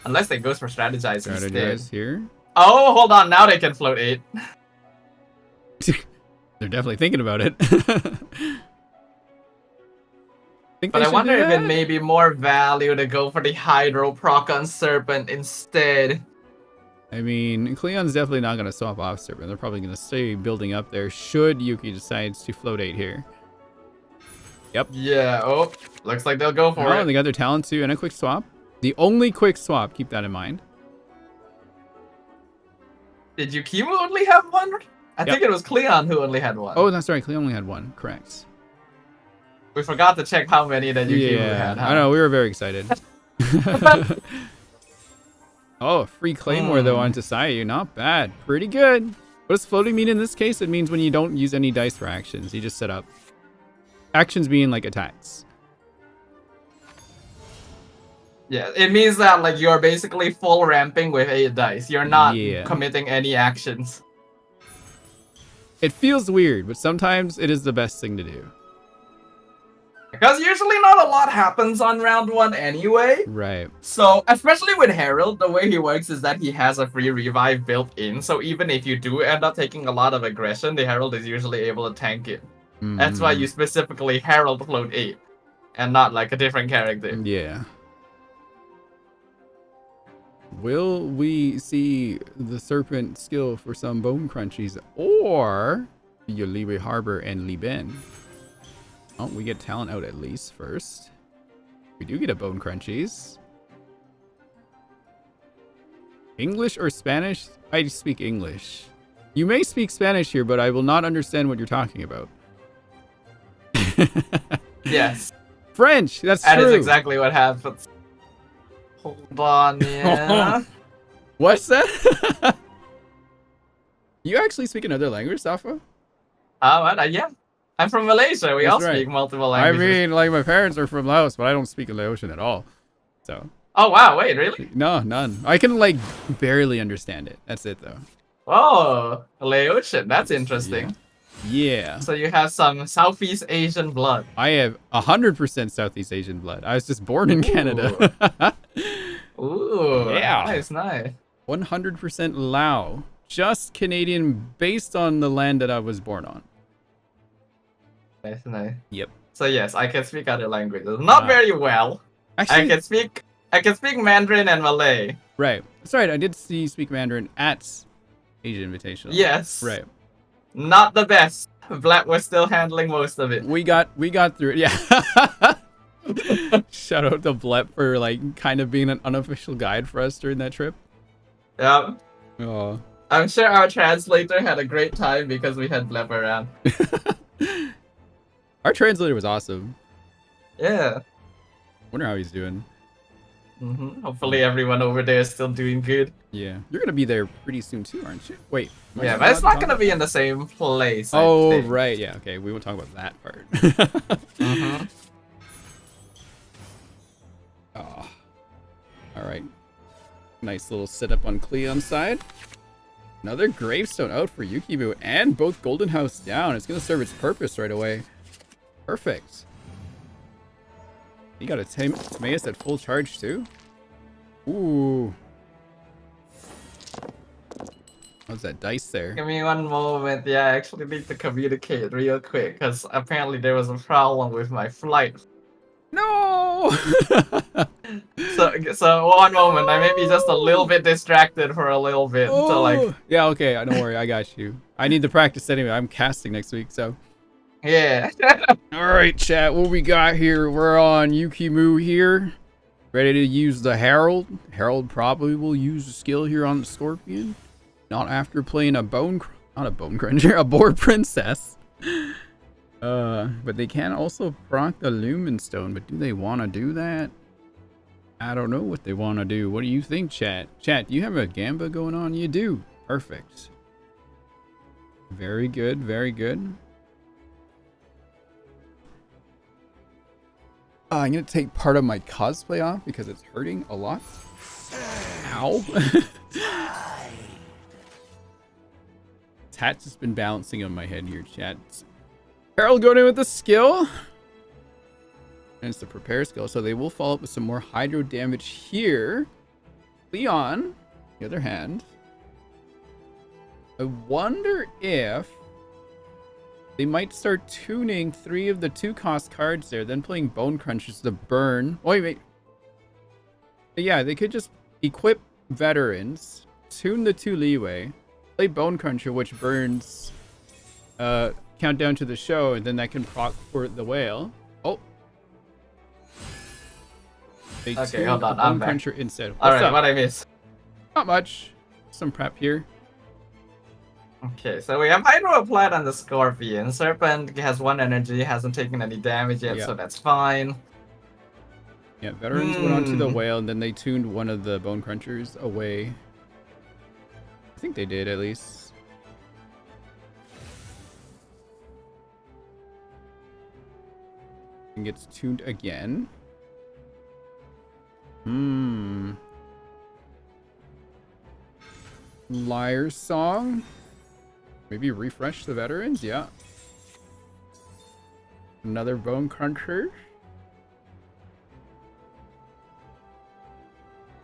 Unless they go for Strategize instead. Here. Oh, hold on, now they can Float 8. They're definitely thinking about it. But I wonder if it may be more value to go for the Hydro proc on Serpent instead. I mean, CLEON's definitely not going to swap off Serpent. They're probably going to stay building up there should Yuki decides to float 8 here. Yep. Yeah, oh, looks like they'll go for it. They got their talent too and a quick swap. The only quick swap, keep that in mind. Did YUKIMUUU only have one? I think it was CLEON who only had one. Oh, that's right. CLEON only had one. Correct. We forgot to check how many that YUKIMUUU had. Huh? I know. We were very excited. Oh, free Claymore though onto Sayu. Not bad. Pretty good. What does floating mean in this case? It means when you don't use any dice for actions. You just set up. Actions being like attacks. Yeah, it means that like you're basically full ramping with 8 dice. You're not committing any actions. It feels weird, but sometimes it is the best thing to do. Because usually not a lot happens on round 1 anyway. Right. So, especially with Herald, the way he works is that he has a free revive built in. So even if you do end up taking a lot of aggression, the Herald is usually able to tank it. That's why you specifically Herald float 8. And not like a different character. Yeah. Will we see the Serpent skill for some Bone Crunchies? Or your Liwe Harbor and Li Ben? Oh, we get talent out at least first. We do get a Bone Crunchies. English or Spanish? I speak English. You may speak Spanish here, but I will not understand what you're talking about. Yes. French! That's true! That is exactly what happens. Hold on, yeah. What's that? You actually speak another language, Safa? Yeah. I'm from Malaysia. We all speak multiple languages. I mean, like, my parents are from Laos, but I don't speak Laotian at all. So. Oh, wow. Wait, really? No, none. I can, like, barely understand it. That's it, though. Oh, Laotian. That's interesting. Yeah. So you have some Southeast Asian blood. I have 100% Southeast Asian blood. I was just born in Canada. Ooh. Yeah. Nice, nice. 100% Lao. Just Canadian based on the land that I was born on. Nice, nice. Yep. So yes, I can speak other languages. Not very well. Actually, I can speak Mandarin and Malay. Right. That's right. I did see you speak Mandarin at Asia Invitational. Yes. Right. Not the best. Vlad was still handling most of it. We got through it. Yeah. Shout out to Blep for like kind of being an unofficial guide for us during that trip. Yeah. Oh. I'm sure our translator had a great time because we had Blep around. Our translator was awesome. Yeah. Wonder how he's doing. Hopefully everyone over there is still doing good. Yeah. You're gonna be there pretty soon too, aren't you? Wait. Yeah, but it's not gonna be in the same place. Oh, right. Yeah. Okay. We won't talk about that part. Oh. All right. Nice little setup on CLEON's side. Another gravestone out for YUKIMUUU and both Golden House down. It's gonna serve its purpose right away. Perfect. You got a Timaeus at full charge too? Ooh. How's that dice there? Give me one moment. Yeah, I actually need to communicate real quick because apparently there was a problem with my flight. No! So one moment. I may be just a little bit distracted for a little bit. So like, Yeah, okay, don't worry, I got you. I need to practice anyway. I'm casting next week, so. yeah. Alright, chat, what we got here? We're on YUKIMUUU here. Ready to use the Herald. Herald probably will use the skill here on the Scorpion. Not after playing a not a bone cruncher, a boar princess. But they can also proc the Lumen Stone, but do they want to do that? I don't know what they want to do. What do you think, chat? Chat, do you have a Gamba going on? You do. Perfect. Very good, very good. I'm going to take part of my cosplay off because it's hurting a lot. Ow. Hat's just been balancing on my head here, chat. Harold going in with the skill. And it's the prepare skill, so they will follow up with some more hydro damage here. CLEON, on the other hand. I wonder if they might start tuning 3 of the 2-cost cards there, then playing Bone Crunchers to burn. Oh, wait. Yeah, they could just equip Veterans, tune the 2 leeway, play Bone Cruncher, which burns countdown to the show, and then that can proc for the whale. Oh. They Okay, hold on. Bone I'm back. Cruncher instead. Alright, what I miss? Not much. Some prep here. Okay, so we have Hydro applied on the Scorpion. Serpent has 1 energy, hasn't taken any damage yet, so that's fine. Yeah, Veterans went onto the whale, and then they tuned one of the Bone Crunchers away. I think they did, at least. And gets tuned again. Liar Song. Maybe refresh the Veterans, yeah. Another Bone Cruncher.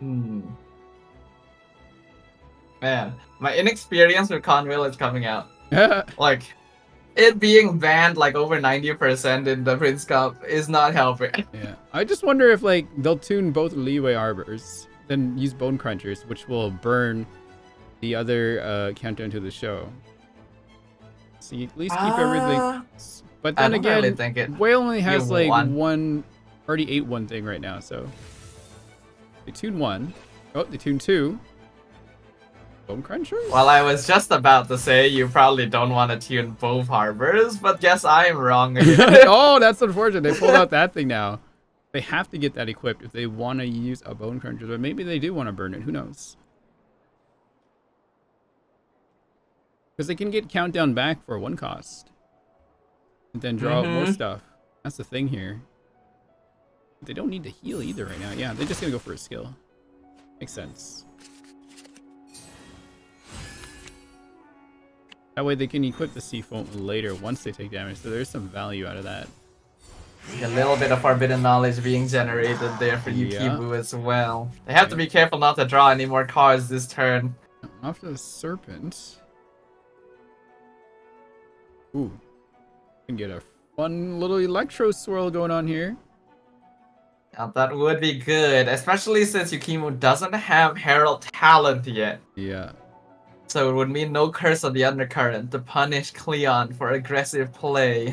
Man, my inexperience with Conville is coming out. Like, it being banned like over 90% in the Prince Cup is not helping. Yeah, I just wonder if like they'll tune both Leeway Arbors, then use Bone Crunchers, which will burn the other countdown to the show. So you at least keep everything. But then again, really Whale only has like one, already ate one thing right now, so they tune 1. Oh, they tune 2. Bone Crunchers? Well, I was just about to say you probably don't want to tune both harbors, but guess I'm wrong again. Oh, that's unfortunate. They pulled out that thing now. They have to get that equipped if they want to use a Bone Cruncher, but maybe they do want to burn it. Who knows? Because they can get countdown back for 1 cost. And then draw out more stuff. That's the thing here. They don't need to heal either right now. Yeah, they're just going to go for a skill. Makes sense. That way they can equip the Seafoam later once they take damage, so there's some value out of that. A little bit of forbidden knowledge being generated there for YUKIMUUU as well. They have to be careful not to draw any more cards this turn. After the Serpent. Ooh. Can get a fun little Electro Swirl going on here. Now, that would be good, especially since YUKIMUUU doesn't have Herald talent yet. Yeah. So it would mean no Curse of the Undercurrent to punish CLEON for aggressive play.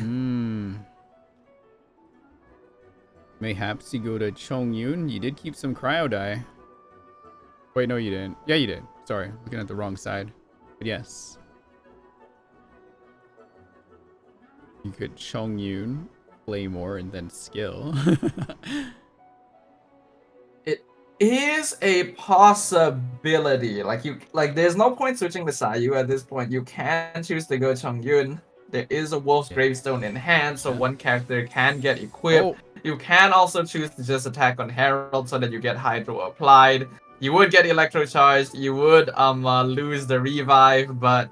Mayhaps you go to Chongyun. You did keep some Cryo Die. Wait, no you didn't. Yeah, you did. Sorry, looking at the wrong side. But yes. You could Chongyun, Claymore, and then skill. It is a possibility. Like there's no point switching to Sayu at this point. You can choose to go Chongyun. There is a Wolf's Gravestone in hand, so one character can get equipped. You can also choose to just attack on Herald so that you get Hydro applied. You would get Electro Charged. You would lose the revive, but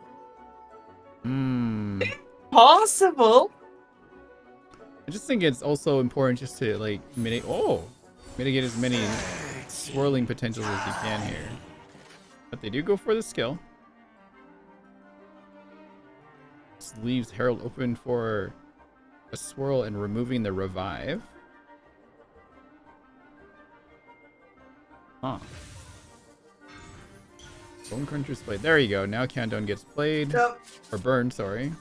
possible. I just think it's also important just to like mitigate as many swirling potentials as you can here. But they do go for the skill. This leaves Herald open for a swirl and removing the revive. Huh. Bone Cruncher's played. There you go. Now Countdown gets played. Yep. Or burned, sorry.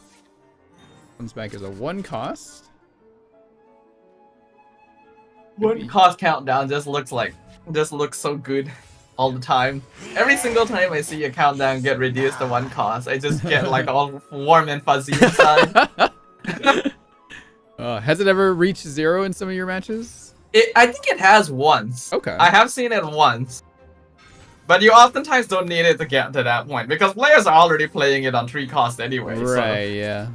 Comes back as a 1 cost. One cost countdown just looks so good all the time. Every single time I see a countdown get reduced to 1 cost, I just get like all warm and fuzzy inside. Has it ever reached 0 in some of your matches? I think it has once. Okay. I have seen it once. But you oftentimes don't need it to get to that point because players are already playing it on 3 cost anyway. Right, so. yeah.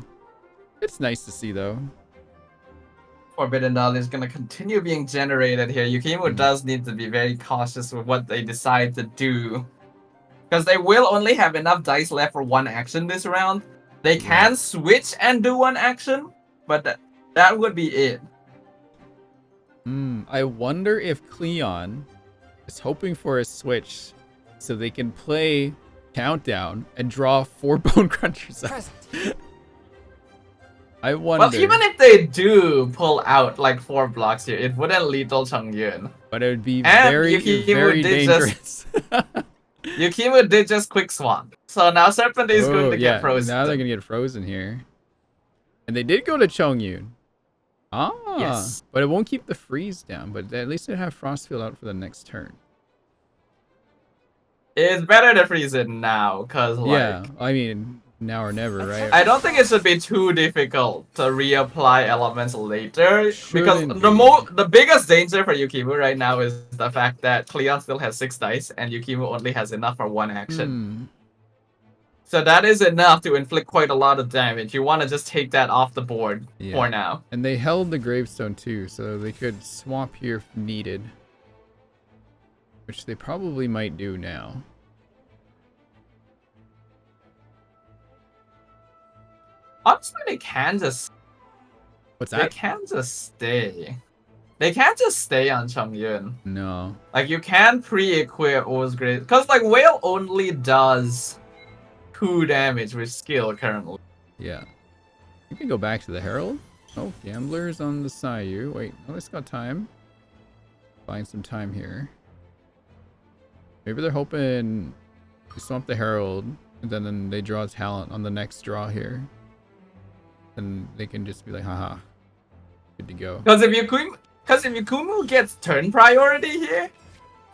It's nice to see though. Forbidden Knowledge is going to continue being generated here. YUKIMUUU does need to be very cautious with what they decide to do. Because they will only have enough dice left for 1 action this round. They can switch and do 1 action, but that would be it. I wonder if CLEON is hoping for a switch so they can play Countdown and draw 4 Bone Crunchers out. I wonder. Well, even if they do pull out like 4 blocks here, it wouldn't lethal Chongyun. But it would be And very, very dangerous. YUKIMUUU did just quick swap. So now Serpent is going to get frozen. Now they're going to get frozen here. And they did go to Chongyun. Ah, yes. But it won't keep the freeze down. But at least they have Frostfield out for the next turn. It's better to freeze it now, because like... Yeah, I mean, now or never, right? I don't think it should be too difficult to reapply elements later. Shouldn't because the biggest danger for YUKIMUUU right now is the fact that CLEON still has 6 dice and YUKIMUUU only has enough for 1 action. So that is enough to inflict quite a lot of damage. You want to just take that off the board for now. And they held the gravestone too, so they could swap here if needed. Which they probably might do now. Honestly, they can just... What's They that? can just stay. They can't just stay on Chongyun. No. Like, you can pre-equip O's Grave. Because, like, Whale only does 2 damage with skill currently. Yeah. You can go back to the Herald. Oh, Gambler's on the Sayu. Wait, no, it's got time. Find some time here. Maybe they're hoping to swamp the Herald, and then they draw talent on the next draw here. And they can just be like, haha, good to go. Because if YUKIMUUU gets turn priority here,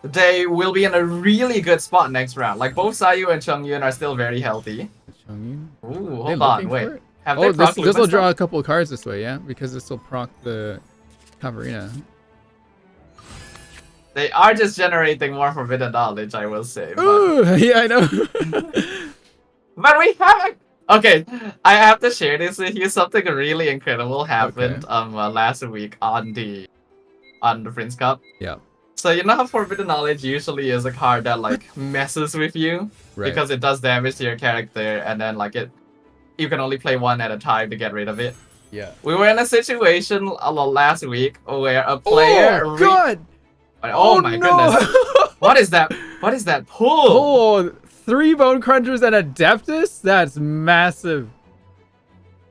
they will be in a really good spot next round. Like, both Sayu and Chongyun are still very healthy. Chongyun? Ooh, They hold on, looking wait. for it? Have Oh, they proc this will Lupus draw now? a couple of cards this way, yeah? Because this will proc the Cavarina. They are just generating more Forbidden Knowledge, I will say. But, Ooh, yeah, I know. but we have... Okay, I have to share this with you. Something really incredible happened last week on the Prince Cup. Yeah. So you know how Forbidden Knowledge usually is a card that like messes with you because it does damage to your character, and then like you can only play 1 at a time to get rid of it. Yeah. We were in a situation last week where a player. Oh God! Oh my goodness! What is that? What is that pull? Oh, 3 Bone Crunchers and Adeptus? That's massive.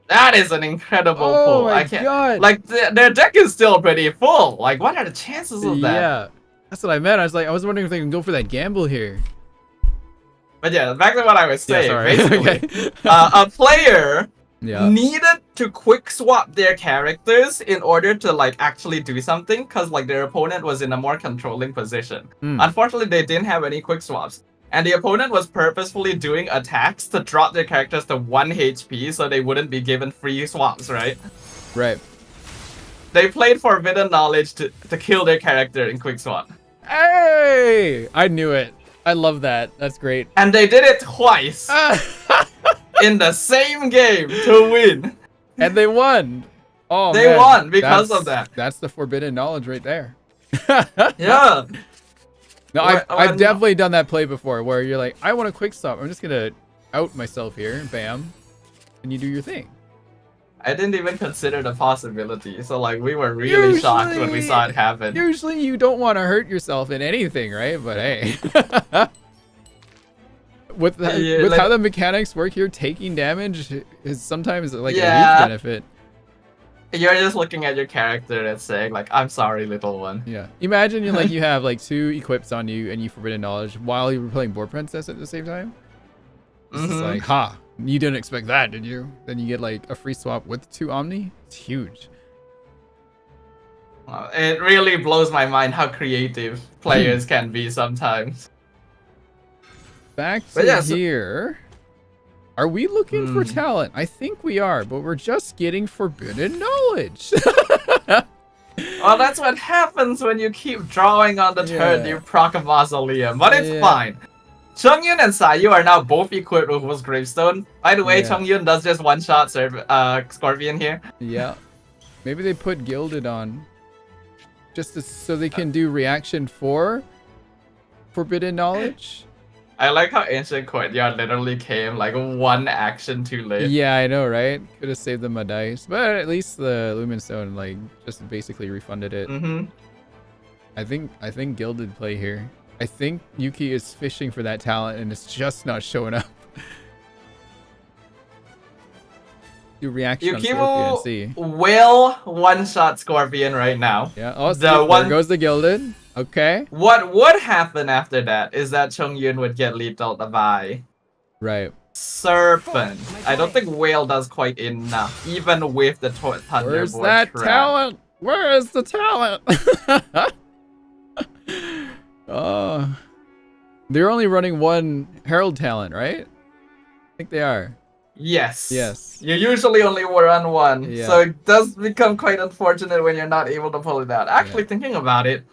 That is an incredible pull. My God. Like their deck is still pretty full. Like, what are the chances of that? Yeah, that's what I meant. I was wondering if they can go for that gamble here. But yeah, back to what I was saying. Basically, Okay. a player Yeah. needed to quick swap their characters in order to like actually do something, because like their opponent was in a more controlling position. Unfortunately, they didn't have any quick swaps. And the opponent was purposefully doing attacks to drop their characters to 1 HP so they wouldn't be given free swaps, right? Right. They played Forbidden Knowledge to kill their character in quick swap. Hey! I knew it. I love that. That's great. And they did it twice in the same game to win. And they won. Oh, they won because of that. That's the forbidden knowledge right there. Yeah. No, I've definitely done that play before where you're like, I want a quick stop. I'm just going to out myself here. Bam. And you do your thing. I didn't even consider the possibility. So, like, we were really shocked when we saw it happen. Usually you don't want to hurt yourself in anything, right? But hey. with Yeah, with like- how the mechanics work here, taking damage is sometimes like a Yeah. huge benefit. You're just looking at your character and saying like, I'm sorry, little one. Yeah. Imagine you like you have like 2 equips on you and you forbidden knowledge while you were playing Boar Princess at the same time. It's just like, ha, you didn't expect that, did you? Then you get like a free swap with 2 Omni. It's huge. It really blows my mind how creative players can be sometimes. Back But to yeah, so- here. Are we looking for talent? I think we are, but we're just getting forbidden knowledge. Well, that's what happens when you keep drawing on the turn Yeah. you proc a mausoleum, but it's Yeah. fine. Chongyun and Sayu are now both equipped with Wolf's Gravestone. By the way, Yeah. Chongyun does just one-shot Scorpion here. Yeah. Maybe they put Gilded on. Just so they can do reaction for forbidden knowledge. I like how Ancient Courtyard literally came like 1 action too late. Yeah, I know, right? Could have saved them a dice. But at least the Lumen Stone like just basically refunded it. I think Gilded play here. I think Yuki is fishing for that talent and it's just not showing up. Do reaction on Scorpion and see. YUKIMUUU will one-shot Scorpion right now. Yeah. Oh, The there one- goes the Gilded. Okay. What would happen after that is that Chongyun would get lethal by Right. Serpent. I don't think Whale does quite enough, even with the Thunderbolt Where's that trap. talent? Where is the talent? Oh. They're only running 1 Herald talent, right? I think they are. Yes. Yes. You usually only run 1, Yeah. so it does become quite unfortunate when you're not able to pull it out. Actually, thinking about it,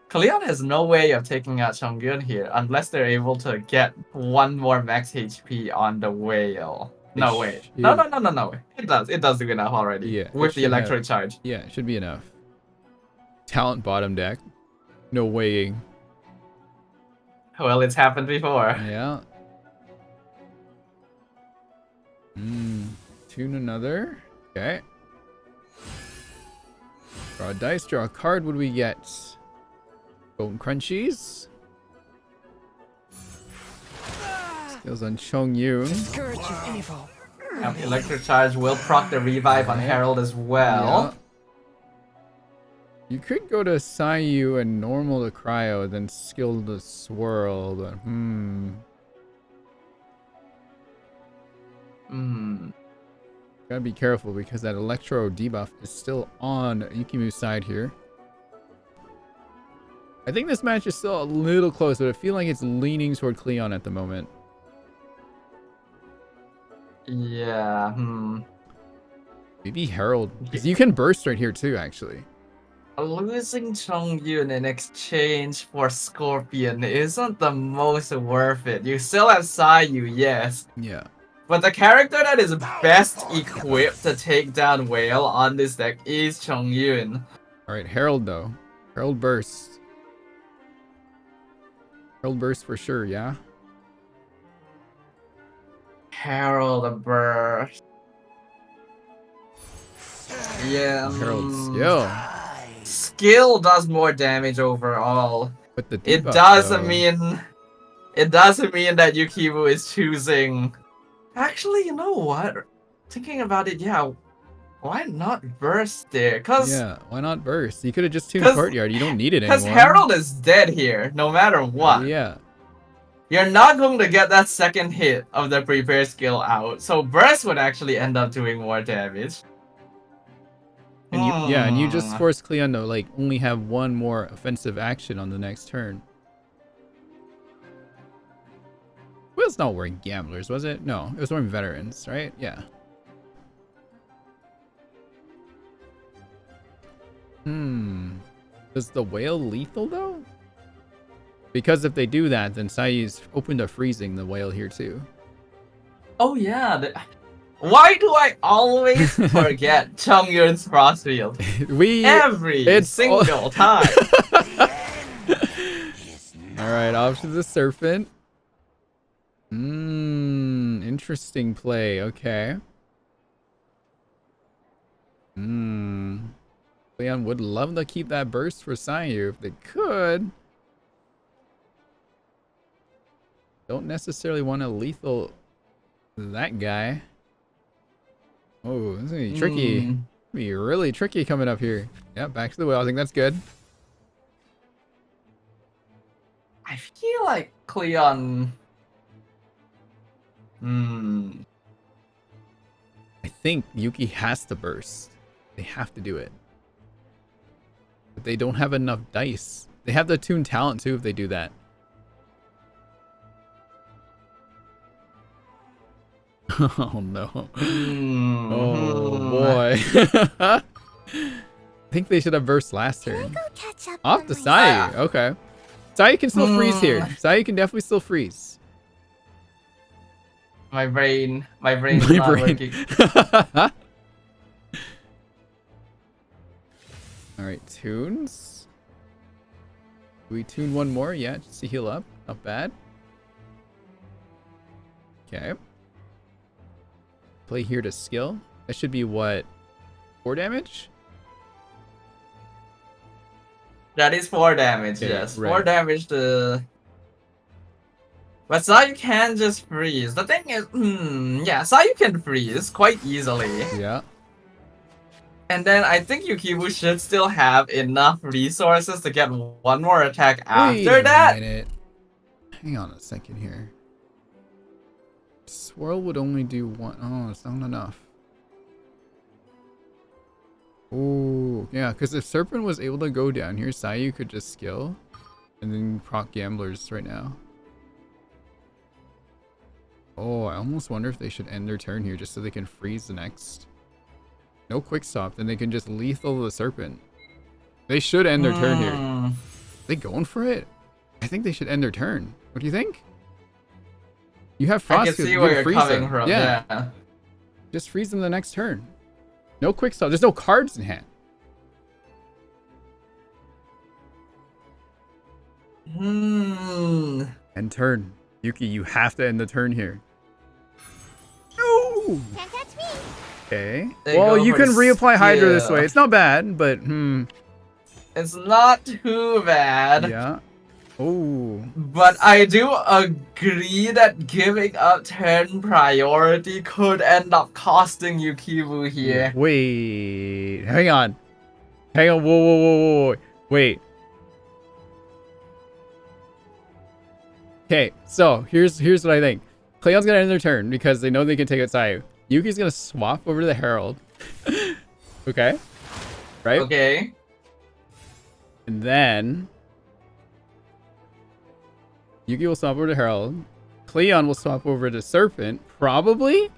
CLEON has no way of taking out Chongyun here unless they're able to get 1 more max HP on the Whale. No, wait. No. It does do enough already. Yeah, With it the should have. Electro Charge. Yeah, it should be enough. Talent bottom deck. No weighing. Well, it's happened before. Yeah. Tune another. Okay. Draw a dice, draw a card. What do we get? Bone Crunchies. Skills on Chongyun. Electro Charge will proc the revive on Herald as well. Yeah. You could go to Sayu and normal to Cryo, then skill to Swirl, but Gotta be careful because that Electro debuff is still on YUKIMUUU's side here. I think this match is still a little close, but I feel like it's leaning toward CLEON at the moment. Yeah, Maybe Herald. Because you can burst right here too, actually. Losing Chongyun in exchange for Scorpion isn't the most worth it. You still have Sayu, yes. Yeah. But the character that is best equipped to take down Whale on this deck is Chongyun. Alright, Herald though. Herald burst. Herald burst for sure, yeah? Herald burst. Yeah. Herald skill. Skill does more damage overall. But the It debuff, doesn't though. mean that YUKIMUUU is choosing. Actually, you know what? Thinking about it, yeah. Why not burst there? Yeah, why not burst? You could have just tuned 'cause- Courtyard. You don't need it anymore. Because Herald is dead here, no matter what. Yeah. You're not going to get that second hit of the prepare skill out, so burst would actually end up doing more damage. And you just force CLEON to like only have 1 more offensive action on the next turn. Will's not wearing Gamblers, was it? No, it was wearing Veterans, right? Yeah. Does the Whale lethal though? Because if they do that, then Sayu's open to freezing the Whale here too. Oh yeah. Why do I always forget Chongyun's Frostfield? Every single time. Alright, off to the Serpent. Interesting play. Okay. Leon would love to keep that burst for Sayu if they could. Don't necessarily want to lethal that guy. Oh, this is gonna be tricky. Be really tricky coming up here. Yeah, back to the whale. I think that's good. I feel like CLEON. I think Yuki has to burst. They have to do it. But they don't have enough dice. They have the tune talent too if they do that. Oh no. Oh boy. I think they should have burst last turn. Go catch up Off on the my- Sayu. Okay. Sayu can still freeze here. Sayu can definitely still freeze. My brain's My not brain. working. Alright, tunes. We tune one more, yeah, just to heal up. Not bad. Okay. Play here to skill. That should be what? 4 damage? That is 4 damage, Okay, yes. right. 4 damage to... But Sayu can just freeze. The thing is, yeah, Sayu can freeze quite easily. Yeah. And then I think YUKIMUUU should still have enough resources to get one more attack after Wait a that. minute. Hang on a second here. Swirl would only do one. Oh, it's not enough. Oh, yeah, because if Serpent was able to go down here, Sayu could just skill and then proc Gamblers right now. Oh, I almost wonder if they should end their turn here just so they can freeze the next. No quick stop, then they can just lethal the Serpent. They should end their turn here. Are they going for it? I think they should end their turn. What do you think? You have I Frost. can see you where can you're freeze coming them. from, Yeah. yeah. Just freeze them the next turn. No quick stop. There's no cards in hand. End turn. Yuki, you have to end the turn here. No! Can't catch me. Okay. They Well, go you for can reapply Hydra this skill. way. It's not bad, but It's not too bad. yeah. Oh. But I do agree that giving up turn priority could end up costing YUKIMUUU here. Wait. Hang on. Hang on. Whoa. Wait. Okay, so here's what I think. CLEON's gonna end their turn because they know they can take out Sayu. Yuki's gonna swap over to the Herald. Okay. Right? Okay. And then Yuki will swap over to Herald. CLEON will swap over to Serpent, probably.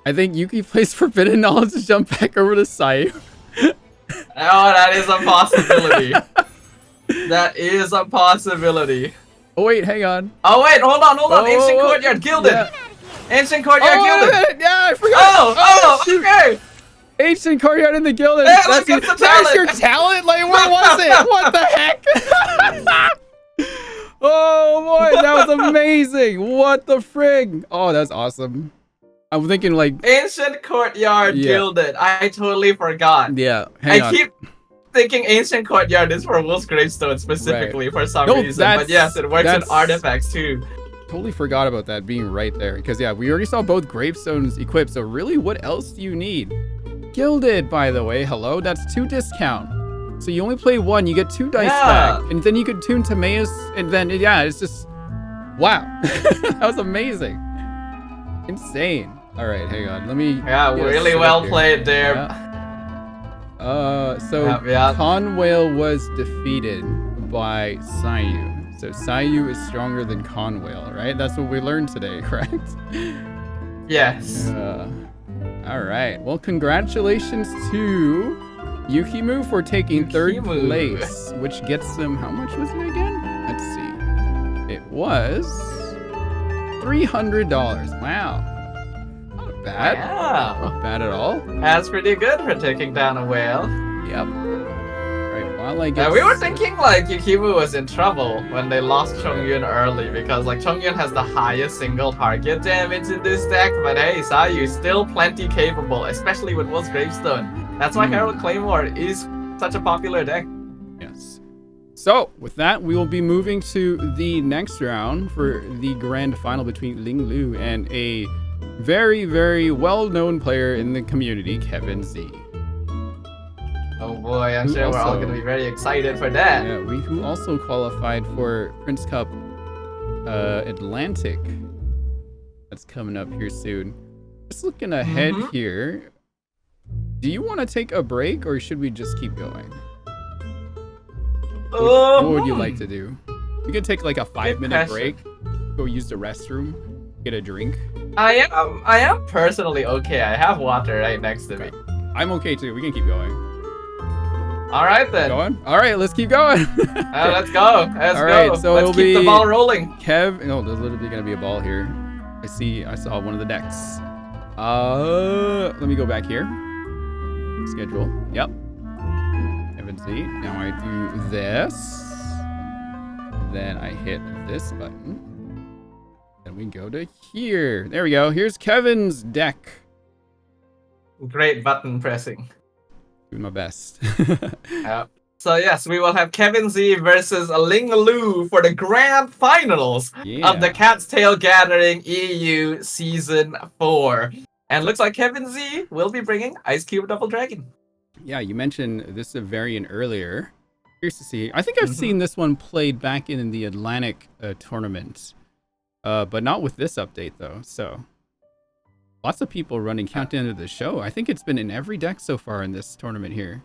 I think Yuki plays Forbidden Knowledge to jump back over to Sayu. Oh, that is a possibility. That is a possibility. Oh wait, hang on. Oh wait, hold on. Oh, Ancient Courtyard Gilded. yeah. Ancient Courtyard Gilded. Yeah, I forgot. Oh, shoot. okay. Ancient Courtyard in the Gilded. Hey, look at the That's your talent. talent? Like, what was it? What the heck? Oh boy, that was amazing. What the frig? Oh, that's awesome. I'm thinking like, Ancient Courtyard Yeah. Gilded. I totally forgot. yeah, hang I on. keep thinking Ancient Courtyard is for Wolf's Gravestone specifically for some No, reason. But yes, it works in that's- artifacts too. Totally forgot about that being right there. Because yeah, we already saw both gravestones equipped. So really, what else do you need? Gilded, by the way. Hello, that's 2 discount. So you only play 1, you get 2 dice Yeah. back, and then you can tune Timaeus, and then yeah, it's just wow. That was amazing, insane. All right, hang on. Let me. Yeah, get us really set well up here. played there. Yeah. So Yeah. Conwhale was defeated by Sayu. So Sayu is stronger than Conwhale, right? That's what we learned today, correct? Yes. All right. Well, congratulations to YUKIMUUU for taking 3rd YUKIMUUU. place, which gets them, how much was it again? Let's see. It was $300. Wow. Not bad. Yeah. Not bad at all. That's pretty good for taking down a whale. Yep. Right. While I get Yeah, we were thinking like YUKIMUUU was in trouble when they lost Chongyun early because like Chongyun has the highest single target damage in this deck, but hey, Sayu is still plenty capable, especially with Wolf's Gravestone. That's why Herald Claymore is such a popular deck. Yes. So, with that, we will be moving to the next round for the grand final between LINGLUU and a very, very well-known player in the community, KEVINZ. Oh boy, I'm sure we're all going to be very excited for that. Yeah, who also qualified for Prince Cup Atlantic. That's coming up here soon. Just looking ahead here. Do you want to take a break or should we just keep going? What would you like to do? You can take like a 5-minute break, go use the restroom, get a drink. I am personally okay. I have water right next to me. I'm okay too. We can keep going. All right then. Going? All right, let's keep going. Let's go. Let's go. Go. So let's keep the ball rolling. No, there's literally gonna be a ball here. I saw one of the decks. Let me go back here. Schedule. Yep. KEVINZ. Now I do this. Then I hit this button. Then we go to here. There we go. Here's Kevin's deck. Great button pressing. Doing my best. Yep. So yes, we will have KEVINZ versus LINGLUU for the grand finals of the Cat's Tail Gathering EU Season 4. And looks like KEVINZ will be bringing Ice Cube Double Dragon. Yeah, you mentioned this variant earlier. Curious to see. I think I've seen this one played back in the Atlantic tournament. But not with this update though, so. Lots of people running Countdown to the Show. I think it's been in every deck so far in this tournament here.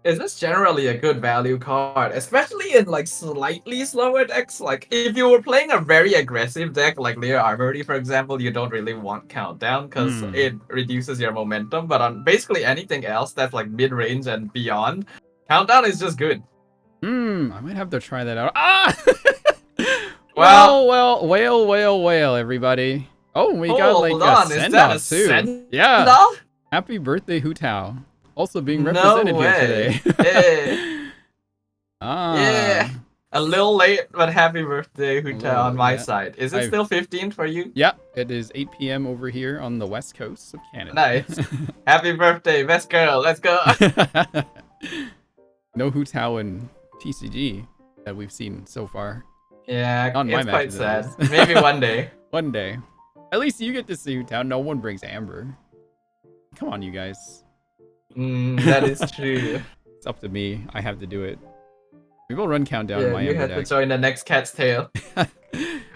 Is this generally a good value card, especially in like slightly slower decks? Like if you were playing a very aggressive deck like Leo Armory, for example, you don't really want Countdown because it reduces your momentum. But on basically anything else that's like mid-range and beyond, Countdown is just good. I might have to try that out. Ah! Whale, everybody. Oh, we got like a send-off too. Yeah. Happy birthday, Hu Tao. Also being represented here today. Yeah. A little late, but happy birthday, Hu Tao, on my side. Is it still 15 for you? Yeah, it is 8 p.m. over here on the west coast of Canada. Nice. Happy birthday, best girl. Let's go. No Hu Tao and TCG that we've seen so far. Yeah, on my it's quite sad. Maybe one day. One day. At least you get to see Hu Tao. No one brings Amber. Come on, you guys. That is true. It's up to me. I have to do it. We will run Countdown in my Amber deck. You have to join the next Cat's Tail.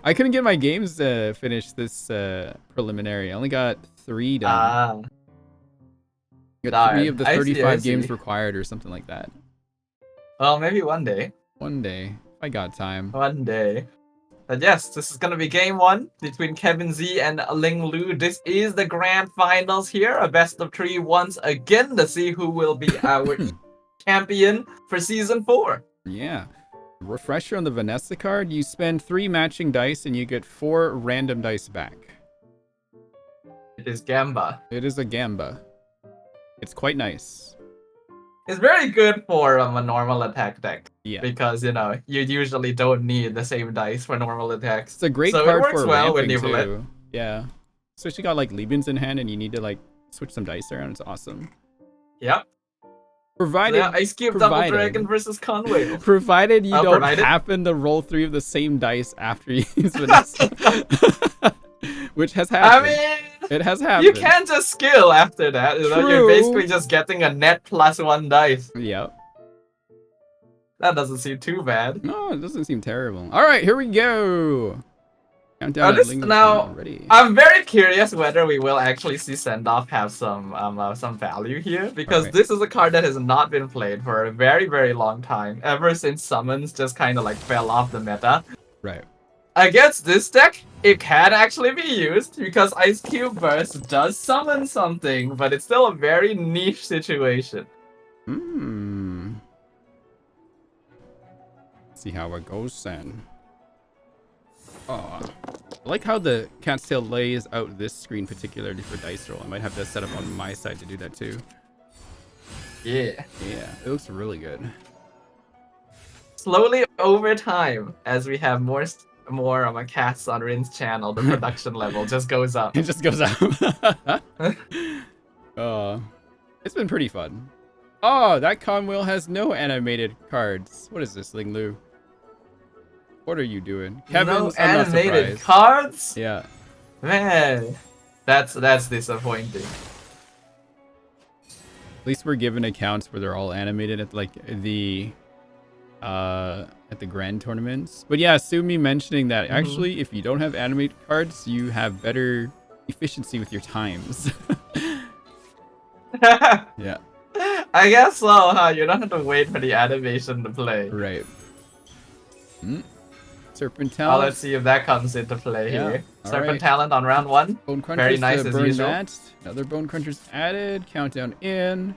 I couldn't get my games finished this preliminary. I only got 3 done. Got 3 of the 35 games required or something like that. Well, maybe one day. One day. If I got time. One day. But yes, this is going to be game 1 between KEVINZ and LINGLUU. This is the grand finals here. A best of 3 once again to see who will be our champion for Season 4. Yeah. Refresher on the Vanessa card. You spend 3 matching dice and you get 4 random dice back. It is Gamba. It is a Gamba. It's quite nice. It's very good for a normal attack deck. Yeah. Because, you know, you usually don't need the same dice for normal attacks. It's a great card for ramping too. Yeah. Especially got like Libyans in hand and you need to like switch some dice around. It's awesome. Yep. Provided Ice Cube Double Dragon versus Conway. Provided you don't happen to roll 3 of the same dice after you use Vanessa. Which has happened. I mean, it has happened. You can't just skill after that. You know, you're basically just getting a net +1 dice. Yep. That doesn't seem too bad. No, it doesn't seem terrible. All right, here we go. Countdown ready. I'm very curious whether we will actually see Sendoff have some value here, because this is a card that has not been played for a very, very long time, ever since Summons just kind of like fell off the meta. Right. Against this deck, it can actually be used because Ice Cube Burst does summon something, but it's still a very niche situation. See how it goes then. Oh, I like how the Cat's Tail lays out this screen particularly for dice roll. I might have to set up on my side to do that too. Yeah. Yeah, it looks really good. Slowly over time, as we have more cats on Rin's channel, the production level just goes up. It just goes up. It's been pretty fun. Oh, that con wheel has no animated cards. What is this, Lingluu? What are you doing? KEVINZ, no I'm not animated surprised. cards? Yeah. Man, that's disappointing. At least we're given accounts where they're all animated at like the grand tournaments. But yeah, Sumi mentioning that actually if you don't have animated cards, you have better efficiency with your times. Yeah. I guess so, huh? You don't have to wait for the animation to play. Right. Serpent Oh, Talent. let's see if that comes into play Yeah. here. All Serpent right. Talent on round 1. Bone Crunchers Very nice to as burn usual. that. Another Bone Crunchers added. Countdown in.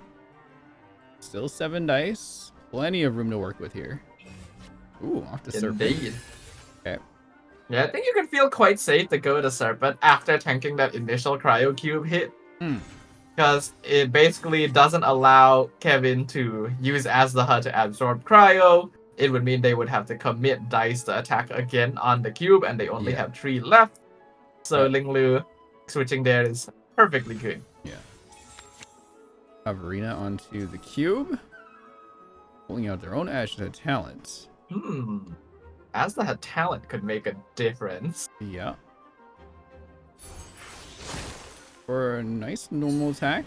Still 7 dice. Plenty of room to work with here. Ooh, off the Serpent. Indeed. Okay. Yeah, I think you can feel quite safe to go to Serpent after tanking that initial Cryo Cube hit. Because it basically doesn't allow Kevin to use Azlaha to absorb Cryo. It would mean they would have to commit dice to attack again on the cube, and they only have 3 left. So LINGLUU switching there is perfectly good. Yeah. Kavarina onto the cube. Pulling out their own Azlaha talent. Azlaha talent could make a difference. Yeah. For a nice normal attack.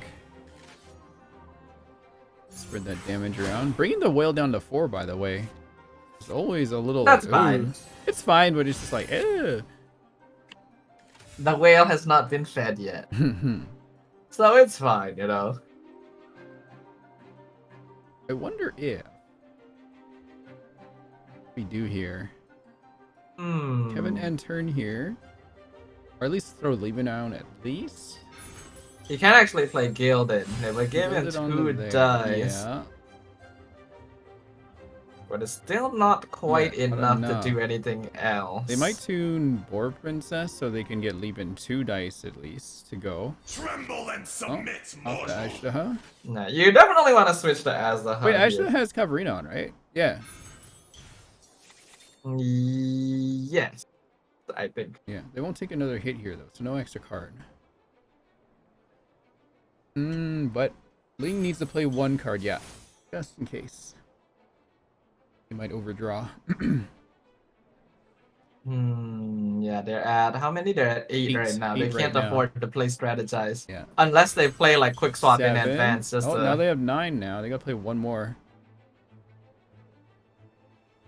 Spread that damage around. Bringing the whale down to 4, by the way. It's always a little... That's like, fine. ooh. It's fine, but it's just like, ew. The whale has not been fed yet. So it's fine, you know. I wonder if we do here. Kevin end turn here. Or at least throw Leben down at least. You can actually play Gilded. They were given Gilded on 2 there. dice. Yeah. But it's still not quite Yeah, enough to do anything else. They might tune Boar Princess so they can get Leben 2 dice at least to go. Tremble and submit, Off the mortal. Azlaha. No, you definitely want to switch to Azlaha. Wait, here. Azlaha has Kavarina on, right? Yeah. Yes, I think. Yeah, they won't take another hit here though, so no extra card. But Ling needs to play 1 card, yeah, just in case. He might overdraw. Yeah, they're at how many? They're at 8 right now. They 8 can't right now. afford to play strategize. Yeah. Unless they play like quick swap in 7. advance. Just oh, to... now they have 9 now. They gotta play 1 more.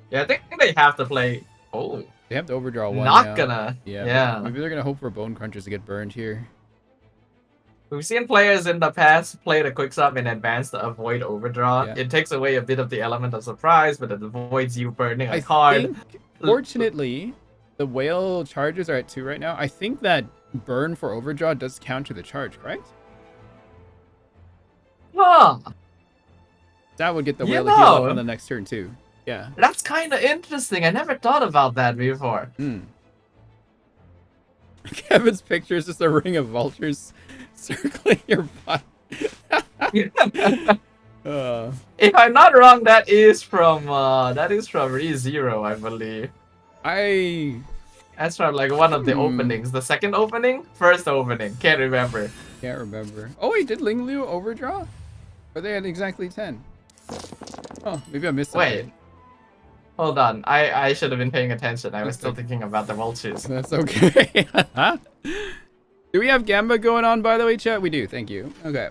Yeah, I think they have to play. Oh, They have to overdraw 1 not now. gonna. Yeah. Yeah. Maybe they're gonna hope for Bone Crunchers to get burned here. We've seen players in the past play the quick swap in advance to avoid overdraw. Yeah. It takes away a bit of the element of surprise, but it avoids you burning a I card. think, fortunately, the whale charges are at 2 right now. I think that burn for overdraw does counter the charge, correct? Huh. That would get the You whale to heal up know. on the next turn too. Yeah. That's kind of interesting. I never thought about that before. Kevin's picture is just a ring of vultures circling your body. If I'm not wrong, that is from ReZero, I believe. That's from like one of the openings. The second opening? First opening. Can't remember. Can't remember. Oh wait, did LINGLUU overdraw? Or they had exactly 10? Oh, maybe I missed Wait. something. Hold on. I should have been paying attention. I was still thinking about the vultures. That's okay. Do we have Gamba going on, by the way, chat? We do. Thank you. Okay.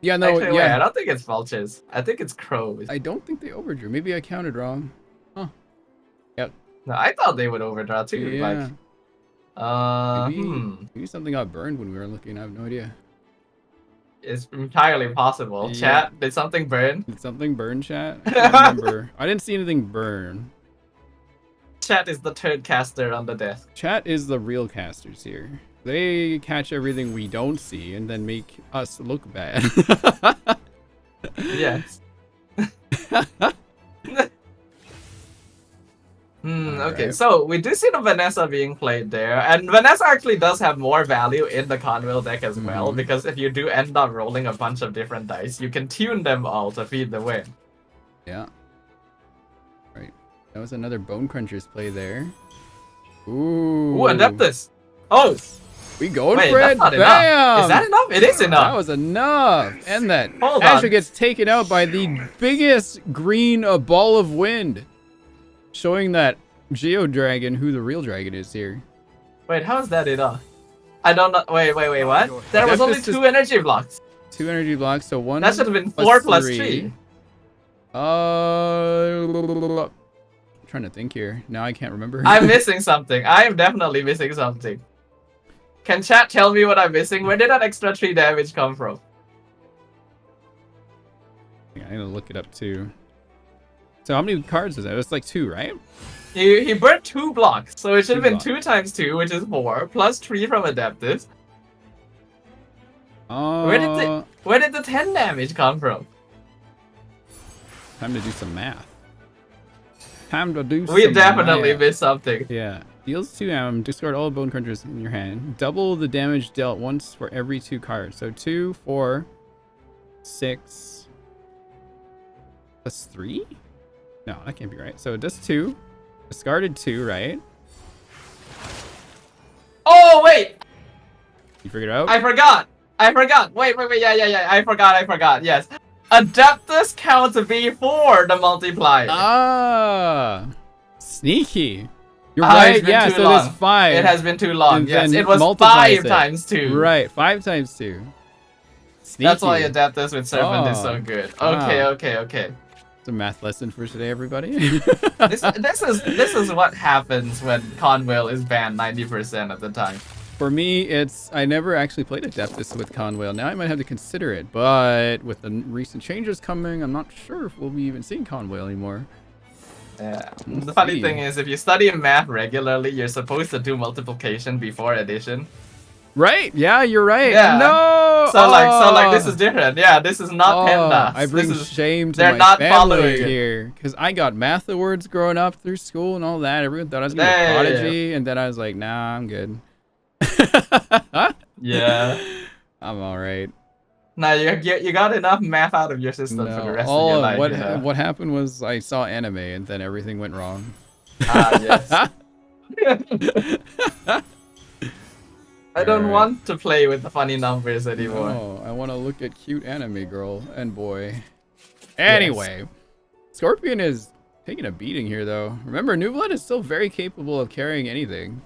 Yeah, no, Actually, wait, I yeah. don't think it's vultures. I think it's crows. I don't think they overdrew. Maybe I counted wrong. Huh. Yep. No, I thought they would overdraw too. Yeah. Like, Maybe something got burned when we were looking. I have no idea. It's entirely possible. Yeah. Chat, did something burn? Did something burn, chat? I can't remember. I didn't see anything burn. Chat is the third caster on the desk. Chat is the real casters here. They catch everything we don't see and then make us look bad. Yes. Okay, Alright. so we do see the Vanessa being played there, and Vanessa actually does have more value in the Conwheel deck as well, because if you do end up rolling a bunch of different dice, you can tune them all to feed the win. Yeah. Right. That was another Bone Crunchers play there. Ooh. Ooh, Adeptus! Oh! We going Wait, for that's it? not Bam! enough. Is that enough? It is That enough. was enough. And that Hold Azure on. gets taken out by the biggest green ball of wind. Showing that Geo Dragon who the real dragon is here. Wait, how is that enough? I don't know. Wait, what? There was Adeptus only is 2 energy blocks. 2 energy blocks, so 1 That should have been 4 plus 3. I'm trying to think here. Now I can't remember. I'm missing something. I am definitely missing something. Can chat tell me what I'm missing? Where did that extra 3 damage come from? Yeah, I'm gonna look it up too. So how many cards is that? It's like 2, right? He burnt 2 blocks, so it should have 2 been blocks. 2 times 2, which is 4, plus 3 from Adeptus. Where did the 10 damage come from? Time to do some math. Time to do We some definitely math. missed something. Yeah. Deals 2 AM. Discard all bone crunchers in your hand. Double the damage dealt once for every 2 cards. So 2, 4, 6, plus 3? No, that can't be right. So it does 2. Discarded 2, right? Oh, wait! You figured it out? I forgot! Wait, yeah, I forgot, yes. Adeptus counts before the multiplier. Ah! Sneaky. You're It's right, been yeah, too so long. there's 5. It has been too long, And yes. then It was multiplies 5 it. times 2. Right, 5 times 2. Sneaky. That's why Adeptus with Serpent is so Oh, good. wow. Okay. It's a math lesson for today, everybody. This is what happens when Conwell is banned 90% of the time. For me, I never actually played Adeptus with Conwell. Now I might have to consider it, but with the recent changes coming, I'm not sure if we'll be even seeing Conwell anymore. Yeah. We'll The funny see. thing is, if you study math regularly, you're supposed to do multiplication before addition. Right? Yeah, you're right. Yeah. No. So like this is different. Yeah, this is not PEMDAS. I bring This is, shame to they're my not family following it. here because I got math awards growing up through school and all that. Everyone thought I was gonna be a Yeah. prodigy, and then I was like, nah, I'm good. Yeah. I'm all right. Now you got enough math out of your system for the rest of your life. what you know? what happened was I saw anime and then everything went wrong. Ah, yes. I don't Alright. want to play with the funny numbers anymore. No, I want to look at cute anime girl and boy. Anyway, Scorpion is taking a beating here though. Remember, Nuvlet is still very capable of carrying anything.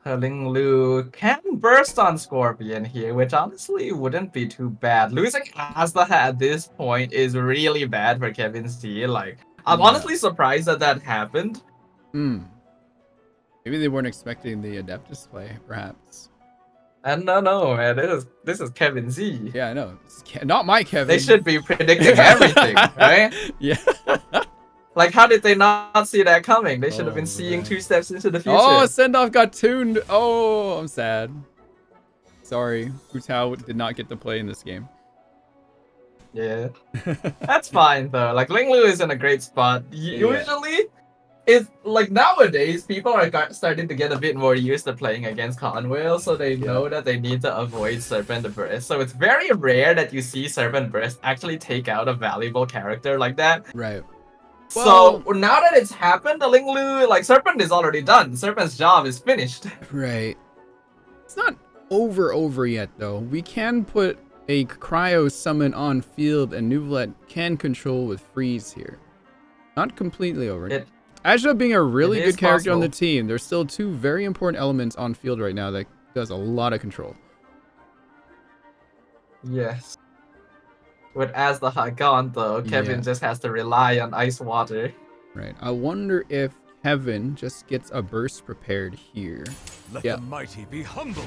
LINGLUU can burst on Scorpion here, which honestly wouldn't be too bad. Losing Asda at this point is really bad for KEVINZ. Like, I'm honestly surprised that happened. Maybe they weren't expecting the Adeptus play, perhaps. And no, man, this is KEVINZ. Yeah, I know. Not my Kevin. They should be predicting everything, right? Yeah. Like, how did they not see that coming? They should have been Oh, seeing man. 2 steps into the future. Oh, Sendoff got tuned. Oh, I'm sad. Sorry, Hutao did not get to play in this game. Yeah. That's fine, though. Like, LINGLUU is in a great spot. Usually, it's like nowadays, people are starting to get a bit more used to playing against Conwell, so they know that they need to avoid Serpent Burst. So it's very rare that you see Serpent Burst actually take out a valuable character like that. Right. So now that it's happened, the LINGLUU, like, Serpent is already done. Serpent's job is finished. Right. It's not over yet, though. We can put a cryo summon on field, and Nuvlet can control with freeze here. Not completely over. Azure being a really it good is character on the possible. team, there's still 2 very important elements on field right now that does a lot of control. Yes. With Asda gone, though, Kevin just has to rely on ice water. Right. I wonder if Kevin just gets a burst prepared here. Let Yeah. the mighty be humbled.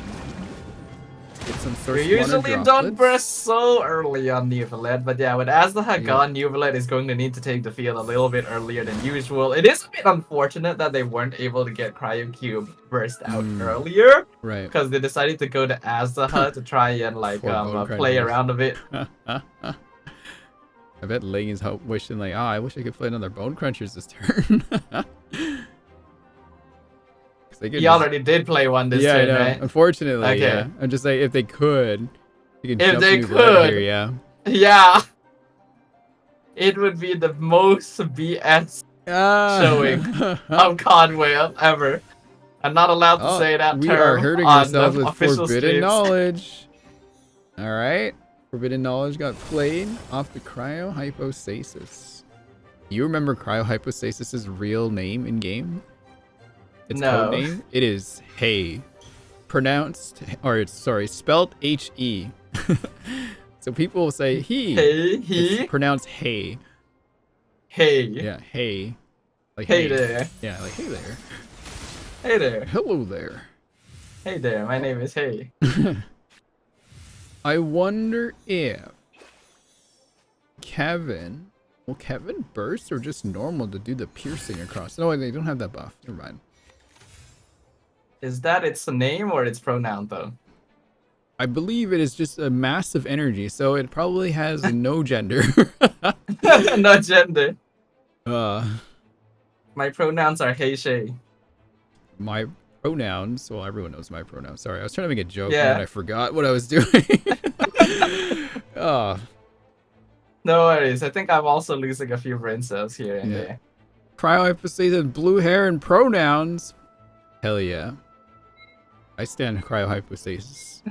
Get some source We usually water don't droplets. burst so early on Nuvalet, but yeah, with Asda gone, Nuvalet is going to need to take the field a little bit earlier than usual. It is a bit unfortunate that they weren't able to get Cryo Cube burst out earlier, Right. because they decided to go to Asda to try and like Poor bone play crunchers. around a bit. I bet Ling is wishing like, I wish I could play another Bone Crunchers this turn. He already did play one this turn, I know. right? Unfortunately, Okay. yeah. I'm just like, if they could, you could If jump they New Blood could. here, yeah. Yeah. It would be the most BS showing of cod whale ever. I'm not allowed to say that we term are hurting on ourselves the with official forbidden streams. knowledge. All right, forbidden knowledge got played off the cryohypostasis. You remember cryohypostasis's real name in game? Its No. code name? It is Hey. Pronounced, or it's sorry, spelled H-E. So people will say he. Hey, he. It's pronounced Hey. Hey. Yeah, Hey. Like Hey there. Yeah, like hey there. Hey there. Hello there. Hey there. My name is Hey. I wonder if Kevin, will Kevin burst or just normal to do the piercing across? No, they don't have that buff. Never mind. Is that its name or its pronoun though? I believe it is just a massive energy, so it probably has no gender. No gender. My My pronouns are Hey Shay. pronouns, well, everyone knows my pronouns. Sorry, I was trying to make a joke Yeah. and I forgot what I was doing. Oh, No worries. I think I'm also losing a few brain cells here and Yeah. there. cryohypostasis, blue hair, and pronouns. Hell yeah. I stand cryohypostasis.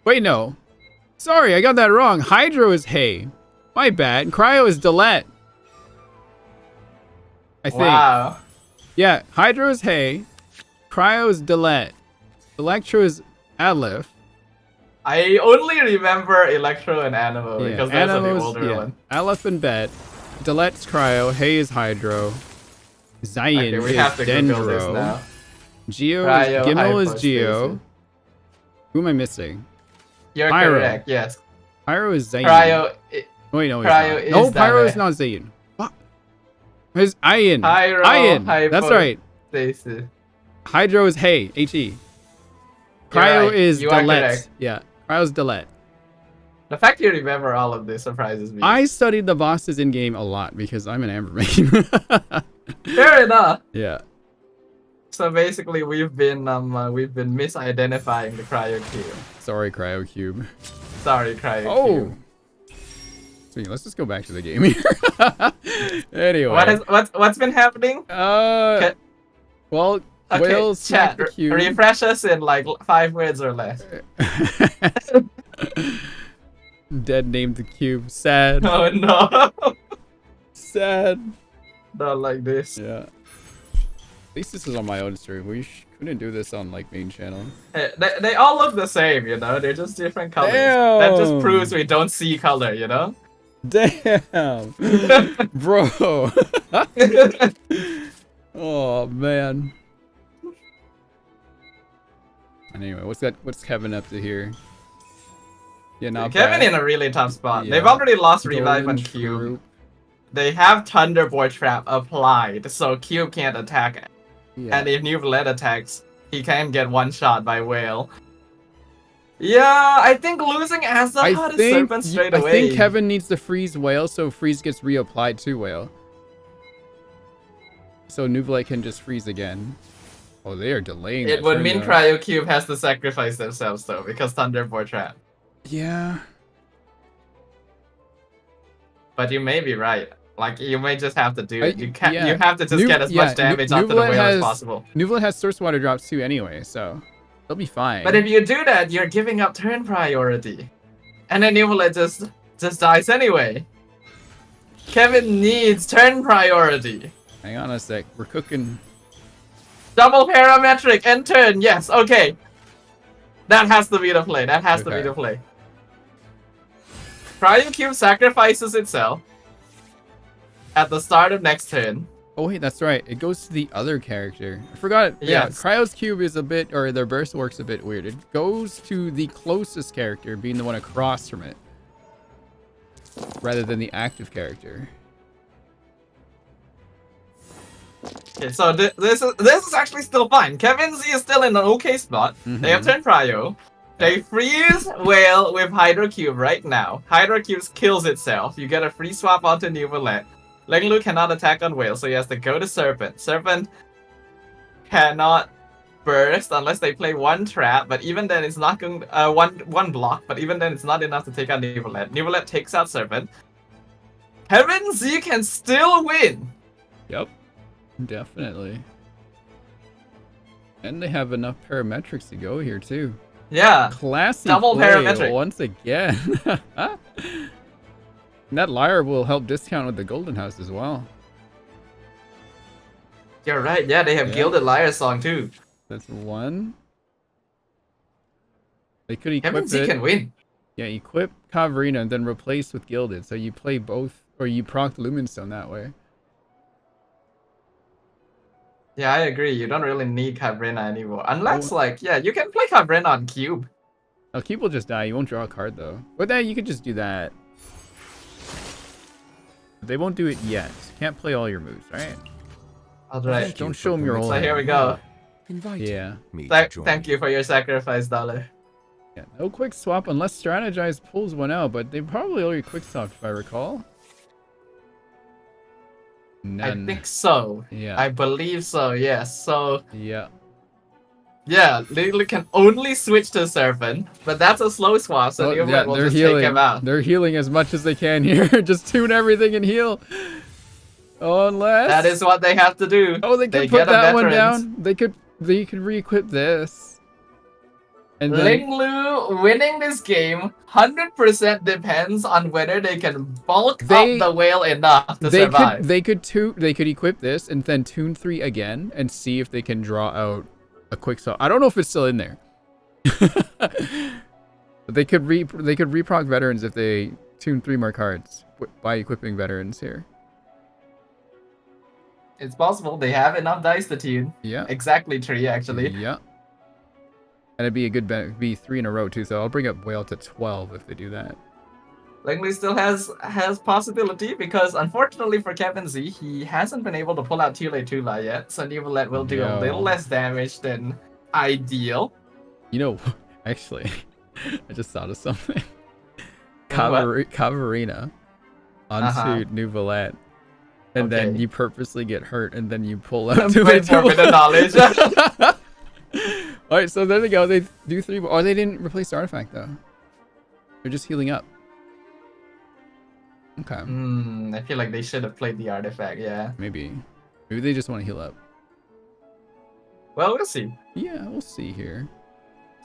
Wait, no. Sorry, I got that wrong. Hydro is Hey. My bad. Cryo is Delet. I think. Wow. Yeah, Hydro is Hey. Cryo is Delet. Electro is Aleph. I only remember Electro and Animo because those are the Animo's- older one. Aleph and Bet. Delet's Cryo. Hey is Hydro. Zion Okay, we is have to Google this Dendro. now. Geo Cryo is Gimel is hypostasis. Geo. Who am I missing? You're Pyro. correct, yes. Pyro is Zayn. Cryo, Wait, no, Cryo he's is not. No, Pyro is Dame. not Zayn. Fuck. It's Ian. Pyro, Ian. That's right. hypostasis. Hydro is Hey. H-E. You're Cryo right. is You are Delet. correct. Yeah. Cryo's Delet. The fact you remember all of this surprises me. I studied the bosses in game a lot because I'm an Amber main. Fair enough. Yeah. So basically, we've been misidentifying the Cryo Cube. Sorry, Cryo Cube. Sorry, Cryo Oh. Cube. Sweet, let's just go back to the game here. Anyway. What's been happening? Well, Okay, Whales smacked chat. the cube. Refresh us in like 5 words or less. Dead named the cube. Sad. Oh no. Sad. Not like this. Yeah. At least this is on my own stream. We couldn't do this on like main channel. Hey, they all look the same, you know? They're just different colors. That just Damn. proves we don't see color, you know? Damn. Bro. Oh man. Anyway, what's Kevin up to here? Yeah, not Kevin bad. in a really tough spot. Yeah. They've already lost Revive Golden on Cube. Troop. They have Thunderbolt Trap applied, so Cube can't attack. Yeah. And if Nuvelet attacks, he can get one shot by Whale. Yeah, I think losing Azaghad is Serpent straight away. I think Kevin needs to freeze Whale so freeze gets reapplied to Whale. So Nuvelet can just freeze again. Oh, they are delaying It that would turn, mean though. Cryo Cube has to sacrifice themselves though, because Thunderbolt Trap. Yeah. But you may be right. Like you may just have to do it. You can't. yeah. You have to just get as much damage onto the Nuvelet Whale as has- possible. Nuvelet has Source Water drops too anyway, so they'll be fine. But if you do that, you're giving up turn priority, and then Nuvelet just dies anyway. Kevin needs turn priority. Hang on a sec, we're cooking. Double parametric and turn. Yes. Okay. That has to be the play. That has to be Okay. the play. Cryo Cube sacrifices itself at the start of next turn. Oh wait, that's right. It goes to the other character. I forgot. Yeah, Yes. Cryo's cube is a bit, or their burst works a bit weird. It goes to the closest character, being the one across from it, rather than the active character. Okay, so this is actually still fine. KEVINZ is still in an okay spot. They have turned Cryo. They freeze Whale with Hydro Cube right now. Hydro Cube kills itself. You get a free swap onto Nuvelet. LINGLUU cannot attack on Whale, so he has to go to Serpent. Serpent cannot burst unless they play one trap, but even then it's not going one block, but even then it's not enough to take out Nuvelet. Nuvelet takes out Serpent. KEVINZ can still win. Yep, definitely. And they have enough parametrics to go here too. Yeah. Classy Double play parametric. once again. And that lyre will help discount with the golden house as well. You're right. Yeah, they have Yeah. Gilded Lyre song too. That's one. They could equip KEVINZ it. can win. Yeah, equip Caverina and then replace with Gilded. So you play both, or you proc Lumenstone that way. Yeah, I agree. You don't really need Caverina anymore. Unless, like, yeah, you can play Caverina on Cube. Oh, Cube will just die. You won't draw a card though. But then you could just do that. They won't do it yet. Can't play all your moves, right? Alright. Don't show them your whole So here we hand. go. Yeah. Thank you for your sacrifice, dollar. Yeah. No quick swap unless Strategize pulls one out, but they probably already quick swapped if I recall. None. I think so. Yeah. I believe so, yes. So, Yeah. yeah, LINGLUU can only switch to Serpent, but that's a slow swap, so Oh, the yeah, will they're just healing. take him out. They're healing as much as they can here. Just tune everything and heal. Oh, unless That is what they have to do. Oh, they could put that one down. They could re-equip this. And then LINGLUU winning this game 100% depends on whether they can bulk They- up the whale enough to survive. they could equip this and then tune 3 again and see if they can draw out a quick swap. I don't know if it's still in there. But they could reproc veterans if they tune 3 more cards by equipping veterans here. It's possible they have enough dice to tune. Yeah. Exactly 3 actually. Yeah. And it'd be a good bet. Be 3 in a row too. So I'll bring up whale to 12 if they do that. LINGLUU still has possibility because unfortunately for KEVINZ, he hasn't been able to pull out Tula yet. So Neuvillette will do a little less damage than ideal. You know, actually, I just thought of something. What? Caverina onto Neuvillette. And then you purposely get hurt, and then you pull out Play for a bit of knowledge. Alright, so there they go. They do 3. Oh, they didn't replace the artifact, though. They're just healing up. Okay. I feel like they should have played the artifact, yeah. Maybe. Maybe they just want to heal up. Well, we'll see. Yeah, we'll see here.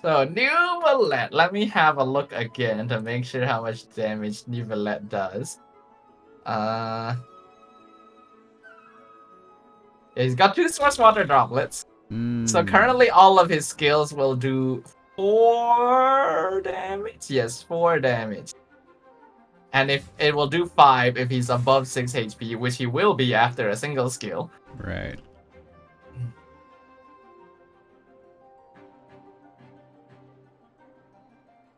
So, Neuvillette. Let me have a look again to make sure how much damage Neuvillette does. Yeah, he's got 2 source water droplets. So currently all of his skills will do 4 damage. Yes, 4 damage. And if it will do 5 if he's above 6 HP, which he will be after a single skill. Right.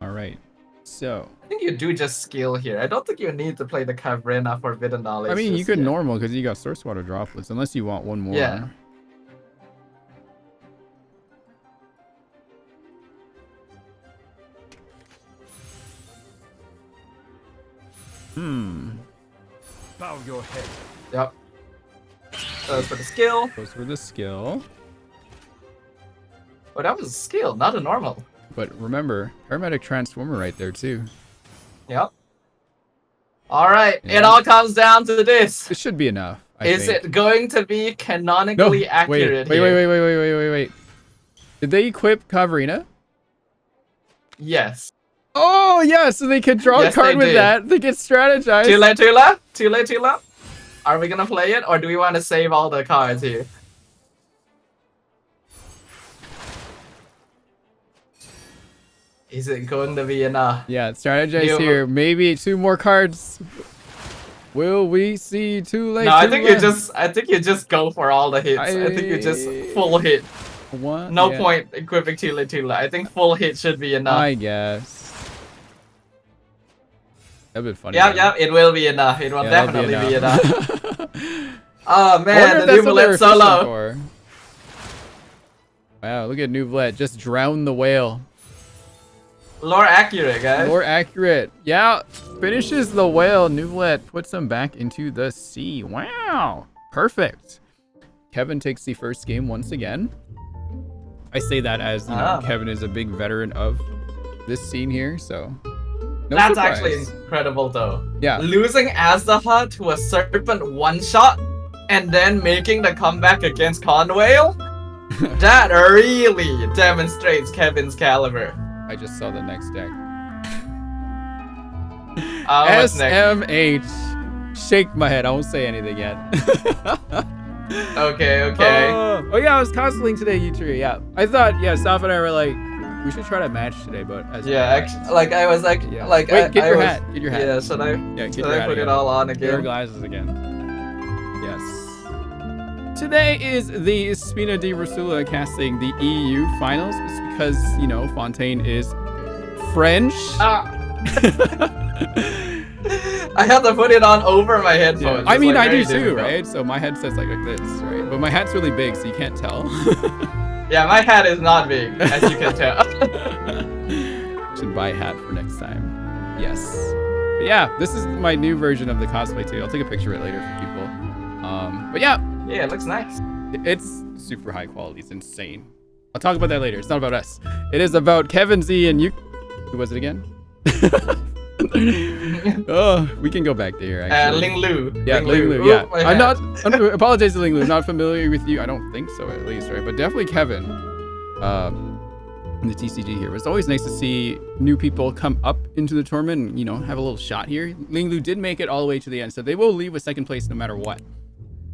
Alright. So. I think you do just skill here. I don't think you need to play the Caverina Forbidden Knowledge. I mean, you just could yet. normal because you got source water droplets, unless you want one more. Yeah. Bow your head. Yep. So that's for the skill. Goes for the skill. Oh, that was a skill, not a normal. But remember, Paramedic Transformer right there too. Yep. Alright, Yeah. it all comes down to this. This should be enough. I Is think. it going to be canonically accurate wait, here? wait. Did they equip Caverina? Yes. Oh, yeah, so they could draw Yes, a card they with did. that. They get strategized. Tula? Are we gonna play it, or do we want to save all the cards here? Is it going to be enough? Yeah, strategize here. Maybe 2 more cards. Will we see too late? No, I think you just go for all the hits. I think you just full hit. One. No yeah, point equipping Tula. I think full hit should be enough. I guess. That'd be funny. Yeah, it will be enough. It will Yeah, that'll definitely be be enough. Oh I wonder man, if the that's what they were Neuvillette so fishing low. for. Wow, look at Neuvillette. Just drown the whale. Lore accurate, guys. More accurate. Yeah, finishes the whale. Neuvillette puts him back into the sea. Wow, perfect. Kevin takes the first game once again. I say that as, you know, Kevin is a big veteran of this scene here, so No That's surprise. actually incredible though. Yeah. Losing Azdaha to a Serpent one-shot and then making the comeback against Conwhale? That really demonstrates Kevin's caliber. I just saw the next deck. What's next? SMH. Shake my head. I won't say anything yet. Okay. Oh yeah, I was cosplaying today, you yeah. I thought, yeah, Saf and I were like, we should try to match today, but as Yeah, actually, like I was like, yeah. like Wait, get I your was, hat. Get your hat. Yeah, should I? Yeah, get Should your I hat put again. it all on Get your again? glasses again. Yes. Today is the Spina di Rosula casting the EU finals. It's because, you know, Fontaine is French. I have to put it on over my headphones. I mean, It's, like, I do very too, difficult. right? So my headset's like this, right? But my hat's really big, so you can't tell. Yeah, my hat is not big, as you can tell. Should buy a hat for next time. Yes. But yeah, this is my new version of the cosplay too. I'll take a picture of it later for people. But yeah, Yeah, it looks nice. it's super high quality. It's insane. I'll talk about that later. It's not about us. It is about KEVINZ and Who was it again? Oh, we can go back there. Actually. LINGLUU. Yeah, LINGLUU. Oop, Yeah, my I'm hat. not. Apologize to LINGLUU. Not familiar with you. I don't think so, at least, right? But definitely Kevin. In the TCG here. But it's always nice to see new people come up into the tournament and, you know, have a little shot here. LINGLUU did make it all the way to the end, so they will leave with second place no matter what.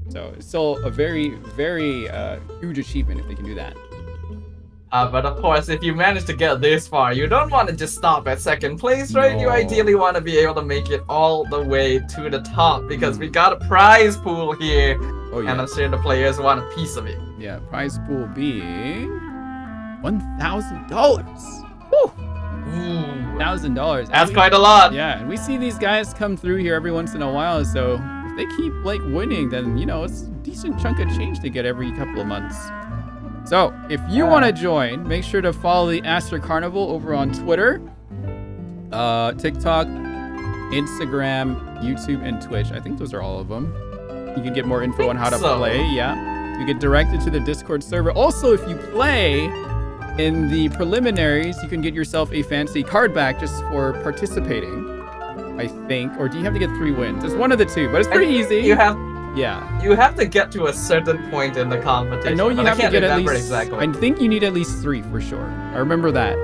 So it's still a very, very huge achievement if they can do that. But of course, if you manage to get this far, you don't want to just stop at second place, right? You No. ideally want to be able to make it all the way to the top because we got a prize pool here, Oh yeah. and I'm sure the players want a piece of it. Yeah, prize pool being $1,000. Woo! Ooh, $1,000. that's quite a lot. Yeah, and we see these guys come through here every once in a while, so if they keep like winning, then, you know, it's a decent chunk of change to get every couple of months. So if you want to join, make sure to follow the Aster Carnival over on Twitter, TikTok, Instagram, YouTube, and Twitch. I think those are all of them. You can get more info on how to play. Yeah, you get directed to the Discord server. Also, if you play in the preliminaries, you can get yourself a fancy card back just for participating, I think. Or do you have to get 3 wins? It's one of the two, but it's pretty easy. You have to get to a certain point in the competition. I know you but have I can't to get at remember least. exactly. I think you need at least 3 for sure. I remember that.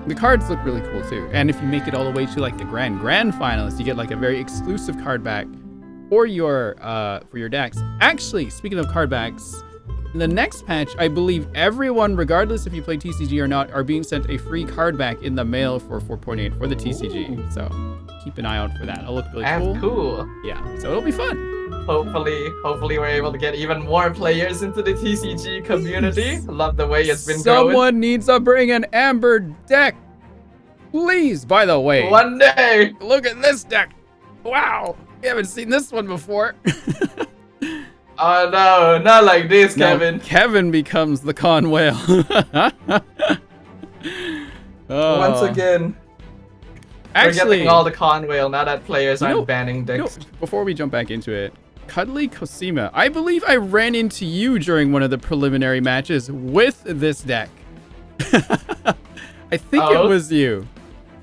The cards look really cool too. And if you make it all the way to like the grand finalists, you get like a very exclusive card back for your decks. Actually, speaking of card backs, in the next patch, I believe everyone, regardless if you play TCG or not, are being sent a free card back in the mail for 4.8 for the TCG. Ooh. So keep an eye out for that. It'll look really That's cool. Yeah, so it'll be fun. Hopefully we're able to get even more players into the TCG community. Love the way it's been Someone growing. needs to bring an amber deck. Please, by the way. One day. Look at this deck. Wow. We haven't seen this one before. Oh no, not like this, Kevin. Kevin becomes the con whale. Oh. Once again, we're getting all the Conwhale now that players aren't banning decks. Before we jump back into it, Cuddly Cosima, I believe I ran into you during one of the preliminary matches with this deck. I think it was you.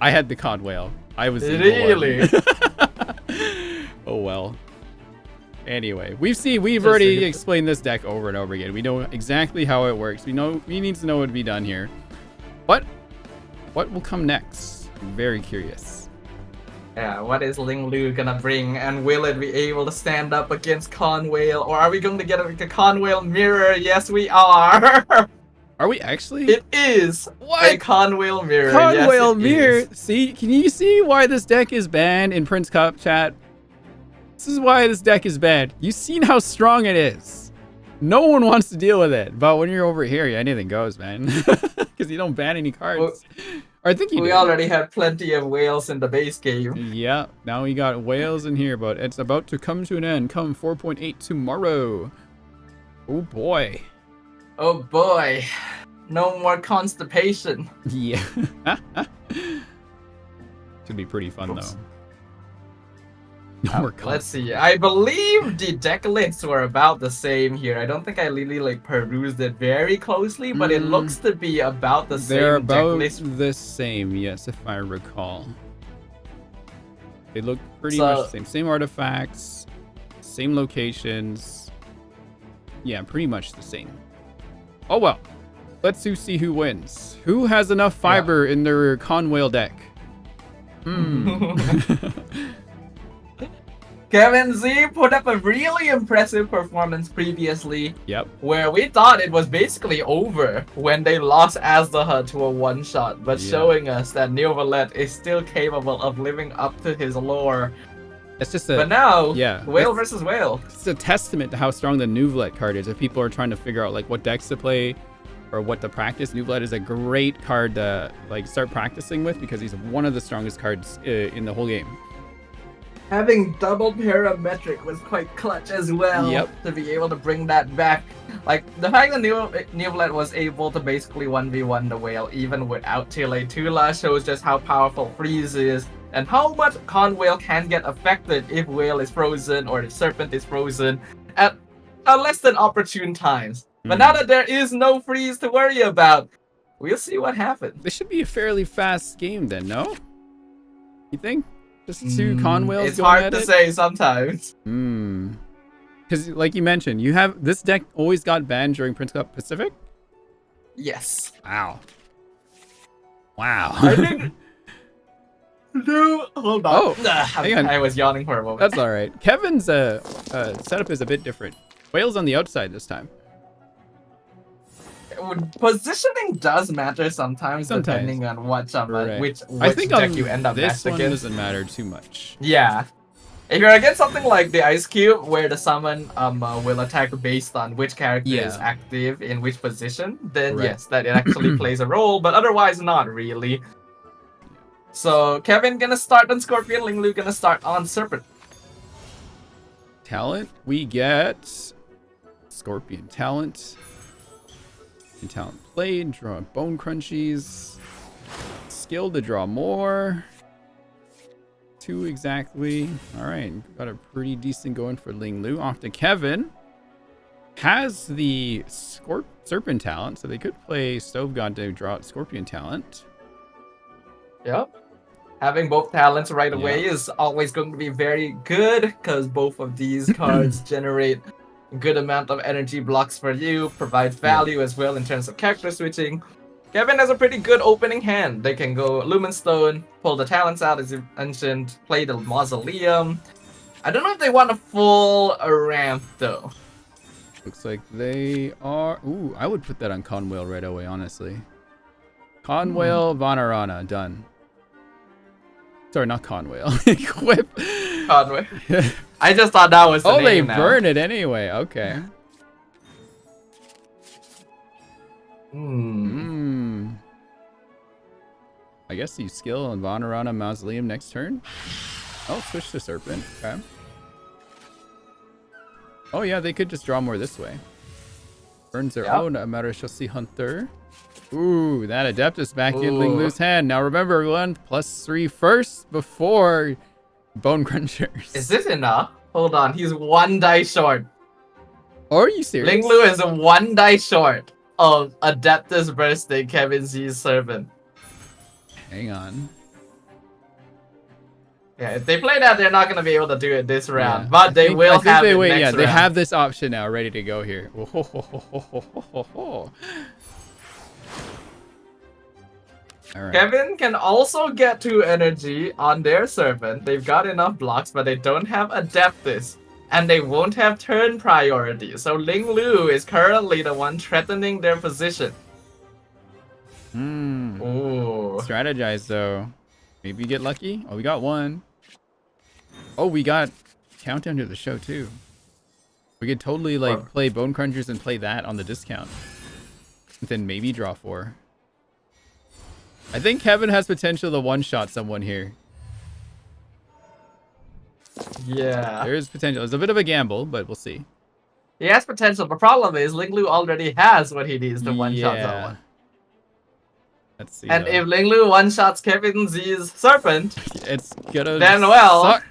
I had the Conwhale. I was Really? Oh well. Anyway, we've already explained this deck over and over again. We know exactly how it works. We need to know what to be done here. But what will come next? I'm very curious. Yeah, what is LINGLUU gonna bring, and will it be able to stand up against Conwhale, or are we going to get a Conwhale mirror? Yes, we are. Are we actually? It is a Conwhale mirror. Conwhale yes, mirror. is. See, can you see why this deck is banned in Prince Cup chat? This is why this deck is banned. You've seen how strong it is. No one wants to deal with it, but when you're over here, anything goes, man. Because you don't ban any cards. Well, or I think you we do. already had plenty of whales in the base game. Yeah, now we got whales in here, but it's about to come to an end. Come 4.8 tomorrow. Oh boy. Oh boy. No more constipation. Yeah. Should be pretty fun though. No more Let's see. I believe the deck lists were about the same here. I don't think I really like perused it very closely, but it looks to be about the They're same deck about list. the same, yes, if I recall. They look pretty much the same. Same artifacts, same locations. Yeah, pretty much the same. Oh well. Let's see who wins. Who has enough fiber in their Conwhale deck? KEVINZ put up a really impressive performance previously. Yep. Where we thought it was basically over when they lost Azdaha to a one-shot, but showing us that Neovalet is still capable of living up to his lore. It's just a, but now, yeah, whale versus whale. It's a testament to how strong the Neuvlet card is. If people are trying to figure out like what decks to play or what to practice, Neuvlet is a great card to like start practicing with because he's one of the strongest cards in the whole game. Having double parametric was quite clutch as well to be able to bring that back. Like, the fact that Neuvlet was able to basically 1v1 the whale even without Tile Tula shows just how powerful Freeze is and how much Conwhale can get affected if whale is frozen or if serpent is frozen at less than opportune times. But now that there is no freeze to worry about, we'll see what happens. This should be a fairly fast game then, no? You think? Just two Conwhales. It's hard to say sometimes. Because, like you mentioned, you have this deck always got banned during Prince Cup Pacific. Yes. Wow. Wow. I think. No, hold on. Oh, hang on. I was yawning for a moment. That's all right. Kevin's setup is a bit different. Whale's on the outside this time. Positioning does matter sometimes depending on what which deck you end up this one against. Doesn't matter too much. Yeah. If you're against something like the Ice Cube, where the summon will attack based on which character is active in which position, then yes, that it actually plays a role, but otherwise not really. So Kevin gonna start on Scorpion, LINGLUU gonna start on Serpent. Talent, we get Scorpion talent. Talent played, draw bone crunchies. Skill to draw more. 2 exactly. Alright, got a pretty decent going for LINGLUU. Off to Kevin. Has the Serpent talent, so they could play Stove God to draw Scorpion talent. Yep. Having both talents right away is always going to be very good, because both of these cards generate good amount of energy blocks for you, provide value as well in terms of character switching. Kevin has a pretty good opening hand. They can go Lumenstone, pull the talents out as you mentioned, play the Mausoleum. I don't know if they want a full ramp though. Looks like they are... Ooh, I would put that on Conwhale right away, honestly. Conwhale, Vanarana, done. Sorry, not Conwhale. Equip. Conwhale. I just thought that was the name they burn it anyway. Okay. I guess you skill on Vanarana Mausoleum next turn. Oh, switch to Serpent. Okay. Oh yeah, they could just draw more this way. Burns their own. Amarashosi Hunter. Ooh, that Adeptus back in LINGLUU's hand. Now remember, everyone, +3 first before Bone Crunchers. Is this enough? Hold on, he's 1 die short. Are you serious? LINGLUU is 1 die short of Adeptus bursting KEVINZ's Servant. Hang on. Yeah, if they play that, they're not going to be able to do it this round, but they will have it next round. They have this option now ready to go here. All right. Kevin can also get 2 energy on their Servant. They've got enough blocks, but they don't have Adeptus. And they won't have turn priority. So LINGLUU is currently the one threatening their position. Ooh. Strategize, though. Maybe get lucky. Oh, we got 1. Oh, we got Countdown to the Show, too. We could totally, like, play Bone Crunchers and play that on the discount. And then maybe draw 4. I think Kevin has potential to one-shot someone here. Yeah. There is potential. It's a bit of a gamble, but we'll see. He has potential. The problem is LINGLUU already has what he needs to one-shot someone. Let's see. And if LINGLUU one-shots KEVINZ's Serpent, it's gonna then well, suck.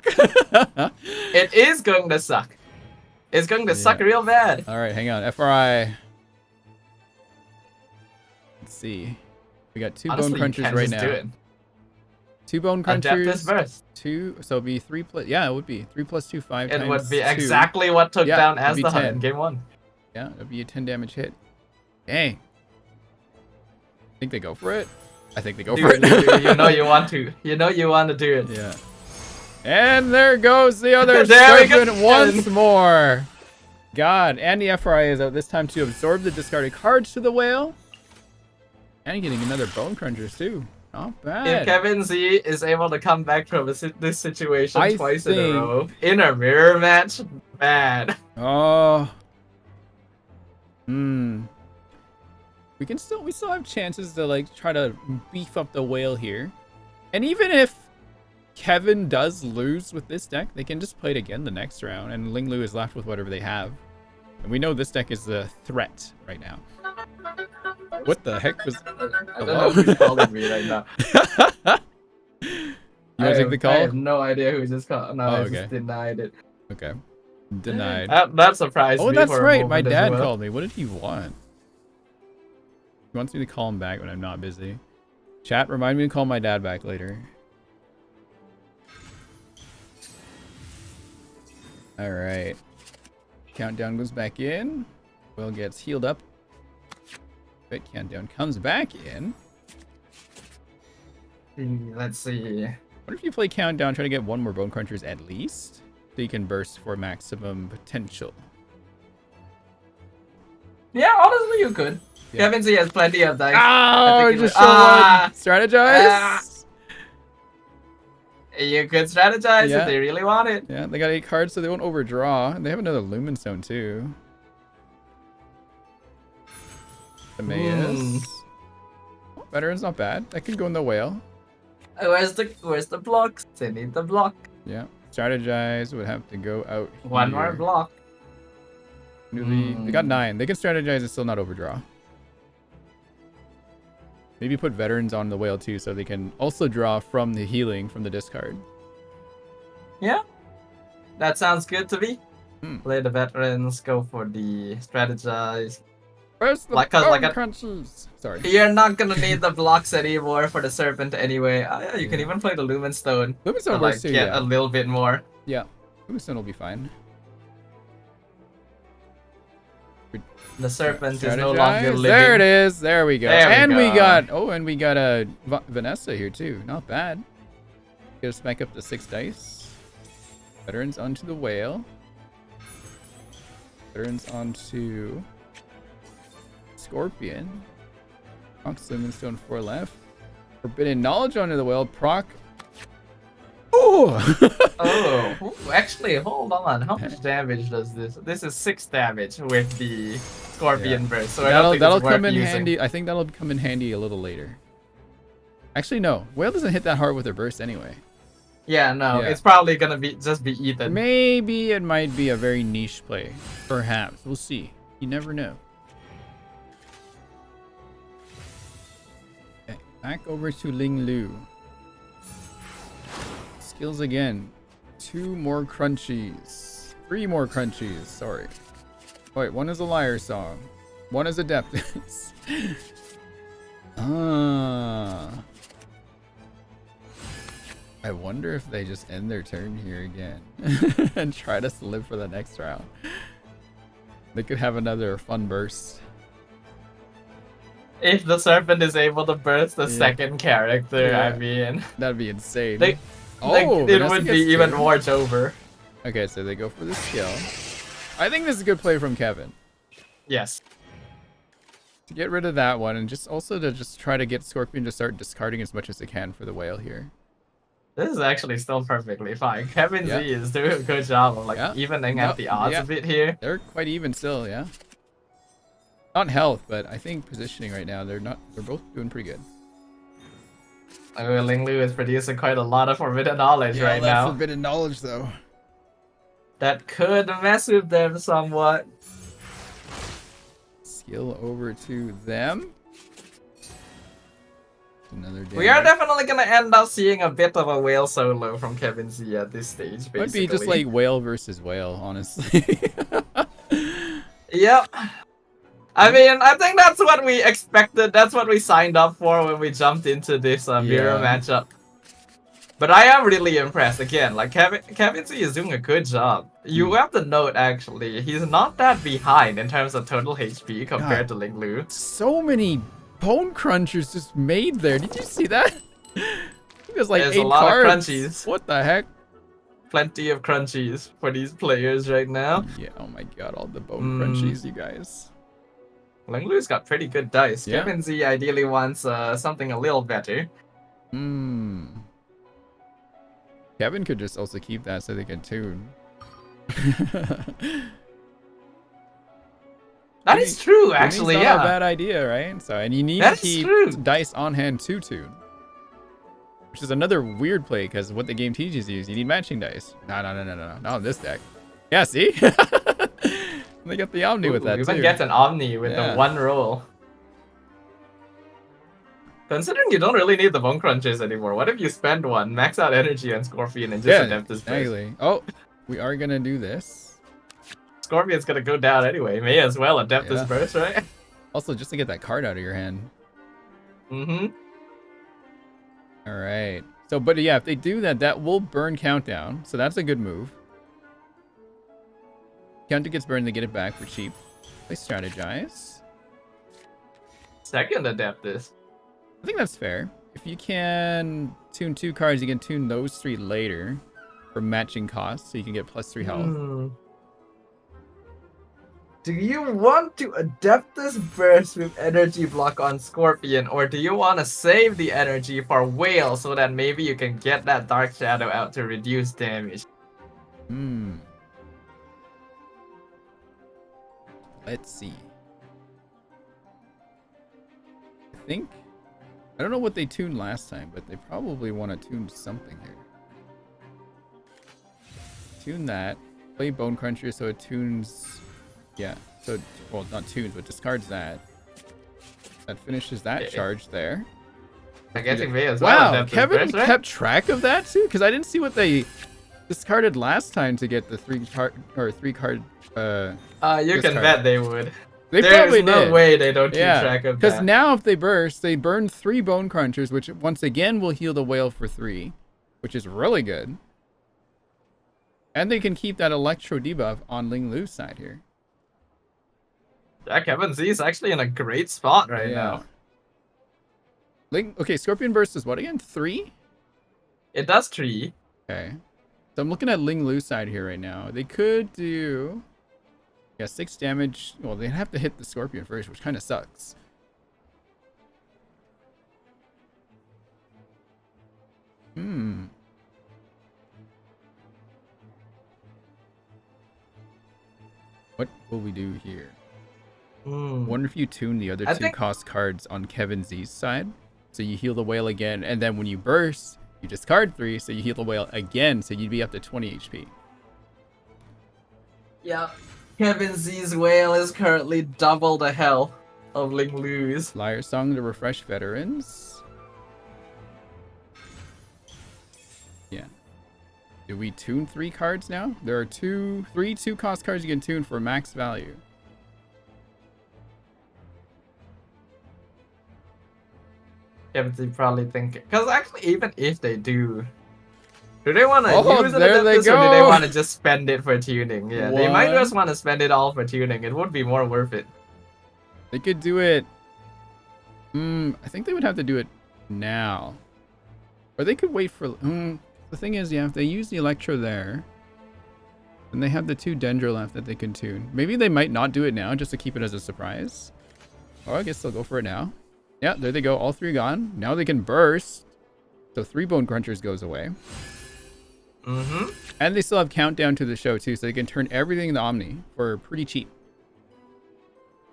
it is going to suck. It's going to suck real bad. All right, hang on. FRI. Let's see. We got two Honestly, bone crunchers right now. 2 bone crunchers. Burst. 2. So it'd be 3 plus. Yeah, it would be 3 plus 2, 5 It times would be 2. exactly what took down it'd as be the Hunt 10. in game 1. Yeah, it'd be a 10 damage hit. Dang. Think they go for it? I think they go for it. You know you want to. You know you want to do it. Yeah. And there goes the other There we serpent go. once more. God, and the FRI is out this time to absorb the discarded cards to the whale. And getting another bone crunchers too. Not bad. If KEVINZ is able to come back from this situation twice in a think- row in a mirror match, bad. Oh. We still have chances to like try to beef up the whale here. And even if Kevin does lose with this deck, they can just play it again the next round and LINGLUU is left with whatever they have. And we know this deck is a threat right now. What the heck was... I don't know who's calling me right now. You want to take the call? I have no idea who just called. No, I okay. just denied it. Okay. Denied. That surprised me. Oh, that's for a right. My moment as dad well. called me. What did he want? He wants me to call him back when I'm not busy. Chat, remind me to call my dad back later. Alright. Countdown goes back in. Will gets healed up. But countdown comes back in. Let's see. What if you play countdown, try to get 1 more bone crunchers at least? So you can burst for maximum potential. Yeah, honestly, you could. Yeah. KEVINZ has plenty of dice. Oh, just show one. Strategize. You could strategize Yeah. if they really want it. Yeah, they got 8 cards, so they won't overdraw. And they have another Lumen Stone too. Emmaus. Oh, Veteran's not bad. That could go in the whale. Where's the blocks? They need the block. Yeah. Strategize would have to go out here. 1 more block. They got 9. They can strategize and still not overdraw. Maybe put veterans on the whale too, so they can also draw from the healing from the discard. Yeah, that sounds good to me. Hmm. Play the veterans, go for the strategize. Where's the crunchies? Sorry. You're not gonna need the blocks anymore for the serpent anyway. You can even play the Lumen Stone. Lumen Stone to, works too, get yeah. a little bit more. Yeah. Lumen Stone will be fine. The serpent is no Strategize. longer living. There it is. There we go. There we and go. we got a Vanessa here too. Not bad. Get us back up to 6 dice. Veterans onto the whale. Veterans onto Scorpion. Proc Lumen Stone 4 left. Forbidden Knowledge onto the whale. Proc. Oh! Oh, actually, hold on. How much damage does this? This is 6 damage with the Scorpion burst. So I don't think that'll it's worth come in using. handy. I think that'll come in handy a little later. Actually, no. Whale doesn't hit that hard with her burst anyway. Yeah, no, Yeah. it's probably gonna be just be Ethan. Maybe it might be a very niche play. Perhaps. We'll see. You never know. Okay, back over to LINGLUU. Skills again. 2 more crunchies. 3 more crunchies. Sorry. Wait, 1 is a liar song. 1 is Adeptus. I wonder if they just end their turn here again and try to live for the next round. They could have another fun burst. If the serpent is able to burst the second character, Yeah. I mean, That'd be insane. it Vanessa would be gets even two. more over. Okay, so they go for the skill. I think this is a good play from Kevin. Yes. To get rid of that one and just also to just try to get Scorpion to start discarding as much as they can for the whale here. This is actually still perfectly fine. KEVINZ Yeah. is doing a good job of like evening out the odds a bit here. They're quite even still, yeah. Not health, but I think positioning right now, they're both doing pretty good. LINGLUU is producing quite a lot of forbidden knowledge right now. Forbidden knowledge though. That could mess with them somewhat. Skill over to them. Another We are damage. definitely gonna end up seeing a bit of a whale solo from KEVINZ at this stage, basically. Might be just like whale versus whale, honestly. Yep. I mean, I think that's what we expected. That's what we signed up for when we jumped into this mirror matchup. But I am really impressed. Again, like KEVINZ is doing a good job. You have to note, actually, he's not that behind in terms of total HP compared to LINGLUU. So many bone crunchers just made there. Did you see that? There's like There's 8 a lot cards. of crunchies. What the heck? Plenty of crunchies for these players right now. Yeah, oh my god, all the bone crunchies, you guys. LINGLUU's got pretty good dice. Yeah. KEVINZ ideally wants something a little better. Kevin could just also keep that so they can tune. That is true, actually, Tuning's yeah. not a bad idea, right? So, and you need That's to keep true. dice on hand to tune. Which is another weird play, because what the game teaches you is you need matching dice. No, not on this deck. Yeah, see? They got the Omni with that, even too. get an Omni with the one roll. Considering you don't really need the bone crunches anymore, what if you spend one, max out energy on Scorpion, and just attempt this burst? Exactly. Oh, we are gonna do this. Scorpion's gonna go down anyway. May as well attempt this burst, right? Also, just to get that card out of your hand. All right. So, but yeah, if they do that, that will burn Countdown. So that's a good move. Countdown gets burned, they get it back for cheap. They strategize. Second Adeptus. I think that's fair. If you can tune 2 cards, you can tune those 3 later for matching costs, so you can get +3 health. Do you want to Adeptus burst with energy block on Scorpion, or do you want to save the energy for Whale so that maybe you can get that Dark Shadow out to reduce damage? Let's see. I don't know what they tuned last time, but they probably want to tune something here. Tune that. Play Bone Cruncher so it tunes... Yeah, so, well, not tunes, but discards that. That finishes that charge there. I guess it may as well. Wow, Kevin kept track of that too? Because I didn't see what they discarded last time to get the 3 card... you can bet they would. There's no way they don't keep track of that. Because now if they burst, they burn 3 Bone Crunchers, which once again will heal the whale for 3, which is really good. And they can keep that Electro debuff on LINGLUU's side here. Yeah, KEVINZ is actually in a great spot right now. Okay, Scorpion Burst is what again? 3? It does 3. Okay. So I'm looking at LINGLUU's side here right now. They could do... Yeah, 6 damage. Well, they'd have to hit the Scorpion first, which kind of sucks. What will we do here? Wonder if you tune the other 2 cost cards on KEVINZ's side. So you heal the whale again, and then when you burst, you discard 3, so you heal the whale again, so you'd be up to 20 HP. Yeah. KEVINZ's whale is currently double the health of LINGLUU's. Liar Song to refresh veterans. Yeah. Do we tune 3 cards now? There are 3 2-cost cards you can tune for max value. KEVINZ probably think, because actually even if they do they want to use it there they or do go. they want to just spend it for tuning? Yeah, they might just want to spend it all for tuning. It would be more worth it. They could do it. I think they would have to do it now, or they could wait for. The thing is, yeah, if they use the Electro there, then they have the 2 Dendro left that they can tune. Maybe they might not do it now just to keep it as a surprise. Oh, I guess they'll go for it now. Yeah, there they go. All 3 gone. Now they can burst. So 3 Bone Crunchers goes away. And they still have Countdown to the show too, so they can turn everything into Omni for pretty cheap.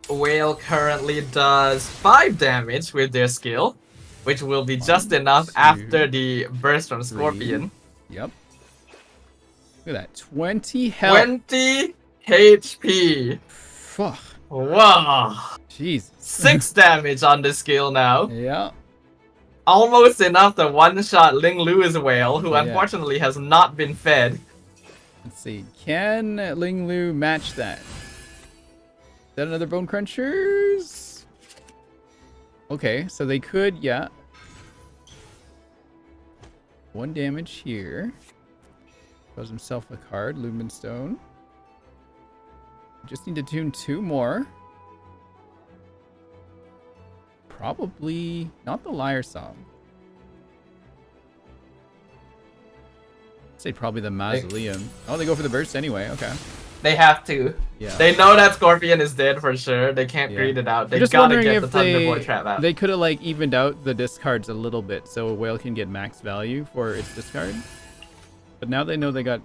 Whale currently does 5 damage with their skill, which will be just enough after the burst from Scorpion. Yep. Look at that. 20 health. 20 HP. Fuck. Wow. Jeez. 6 damage on the skill now. Yeah. almost enough to one-shot Lingluu's whale, who Yeah. unfortunately has not been fed. Let's see. Can LINGLUU match that? Is that another Bone Crunchers? Okay, so they could, yeah. 1 damage here. Draws himself a card, Lumen Stone. Just need to tune 2 more. Probably not the Lyre Song. I'd say probably the Mausoleum. Oh, they go for the burst anyway. Okay. They have to. Yeah. They know that Scorpion is dead for sure. They can't Yeah. greed it out. They I'm just gotta wondering get the if they Thunderbolt trap out. they could have like evened out the discards a little bit so a whale can get max value for its discard. But now they know they got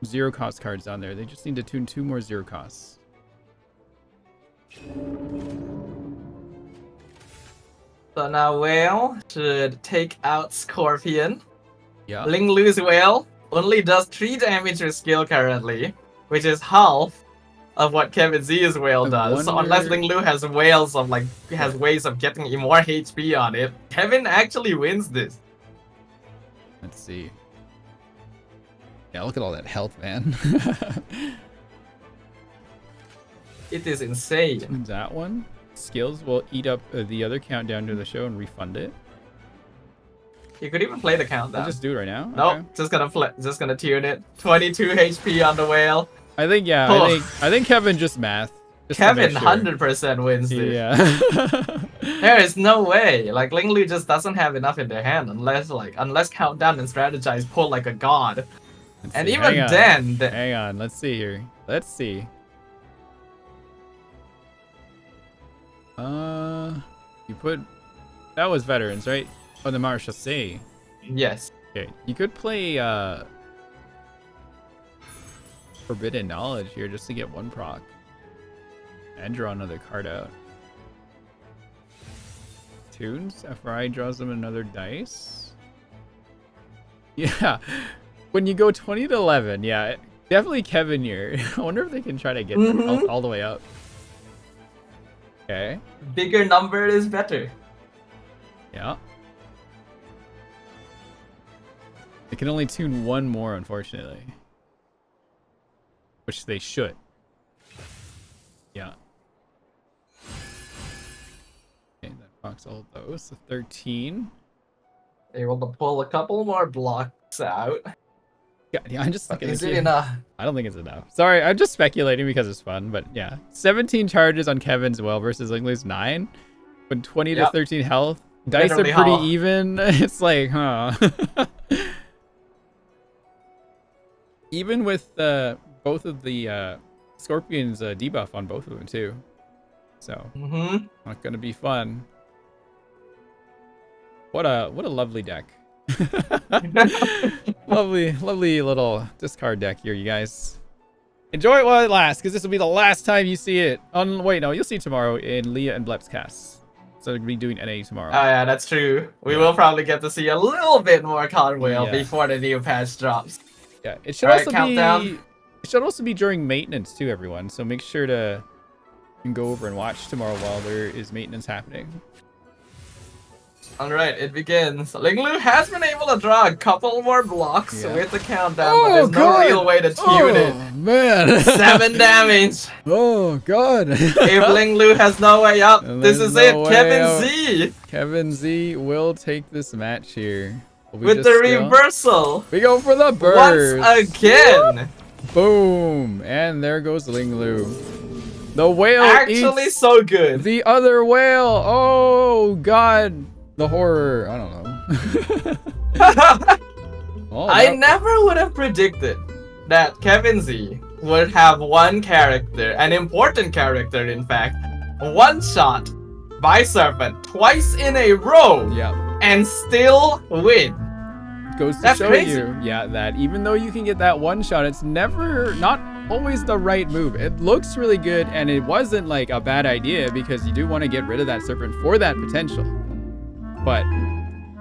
0 cost cards on there. They just need to tune 2 more 0 costs. So now Whale should take out Scorpion. Yeah. Lingluu's Whale only does 3 damage with skill currently, which is half of what KEVINZ's Whale I does. So unless wonder- Lingluu has whales of like has ways of getting more HP on it, Kevin actually wins this. Let's see. Yeah, look at all that health, man. It is insane. That one. Skills will eat up the other countdown to the show and refund it. You could even play the I'll countdown. just do it right now. Nope, Okay. just gonna tune it. 22 HP on the Whale. I think yeah. Oh. I think Kevin just math. Just to Kevin make sure. 100% wins this. Yeah. There is no way. Like Lingluu just doesn't have enough in their hand unless countdown and strategize pull like a god. Let's And see, even hang on. then, Hang on, let's see here. Let's see. You put that was veterans, right? Oh, the Marshal. yes. Okay, you could play Forbidden Knowledge here just to get 1 proc and draw another card out. Tunes. FRI draws them another dice. Yeah. When you go 20 to 11, yeah, definitely Kevin here. I wonder if they can try to get their health all the way up. Okay. Bigger number is better. Yeah. They can only tune 1 more, unfortunately. Which they should. Yeah. Okay, that box all those. So 13. Able to pull a couple more blocks out. Yeah, I'm just But thinking is it enough? I don't think it's enough. Sorry, I'm just speculating because it's fun, but yeah. 17 charges on Kevin's well versus Lingluu's 9. With 20 to 13 health. Dice Literally are pretty how- even. It's like, huh. Even with both of the Scorpions debuff on both of them too. So, not gonna be fun. What a lovely deck. lovely little discard deck here, you guys. Enjoy it while it lasts, because this will be the last time you see it. Wait, no, you'll see it tomorrow in Leah and Blep's cast. So we'll be doing NA tomorrow. Oh yeah, that's true. We will probably get to see a little bit more Conwhale Yeah. before the new patch drops. Yeah, it should Alright, also countdown. be. It should also be during maintenance too, everyone. So make sure to you can go over and watch tomorrow while there is maintenance happening. Alright, it begins. Lingluu has been able to draw a couple more blocks Yeah. with the countdown, but there's no real way to tune it. Man. 7 damage. Oh god. If Lingluu has no way up, And this there's is no it. way Kevin out. Z Kevin Z will take this match here. Will we with just the still- reversal. We go for the burst. Once again. Boom. And there goes Lingluu. The whale Actually eats so good. the other whale. Oh god. The horror. I don't know. Oh, I that- never would have predicted that Kevin Z would have one character, an important character in fact, one shot by Serpent twice in a row Yeah. and still win. Goes to That's show crazy. you, yeah, that even though you can get that one shot, it's not always the right move. It looks really good, and it wasn't like a bad idea because you do want to get rid of that serpent for that potential. But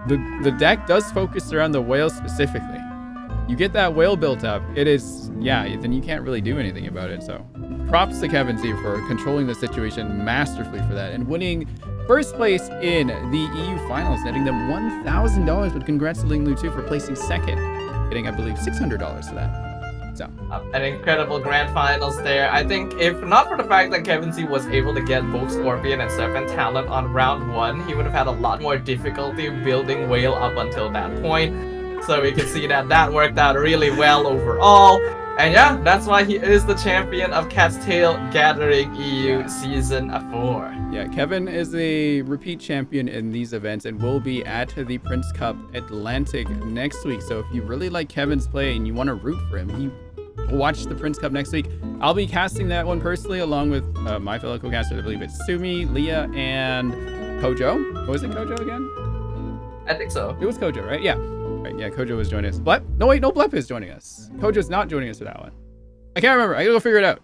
the deck does focus around the whale specifically. You get that whale built up, it is, yeah, then you can't really do anything about it. So props to KEVINZ for controlling the situation masterfully for that and winning first place in the EU finals, netting them $1,000. But congrats to LINGLUU too for placing second, getting I believe $600 for that. So an incredible grand finals there. I think if not for the fact that KEVINZ was able to get both Scorpion and Serpent talent on round 1, he would have had a lot more difficulty building Whale up until that point. So we can see that that worked out really well overall. And yeah, that's why he is the champion of Cat's Tail Gathering EU Season 4. Yeah, Kevin is a repeat champion in these events and will be at the Prince Cup Atlantic next week. So if you really like Kevin's play and you want to root for him, watch the Prince Cup next week. I'll be casting that one personally along with my fellow co-casters. I believe it's Sumi, Leah, and Kojo. What was it, Kojo again? I think so. It was Kojo, right? Yeah. Right, yeah, Kojo was joining us. Blep? No, wait, no, Blep is joining us. Kojo's not joining us for that one. I can't remember. I gotta go figure it out.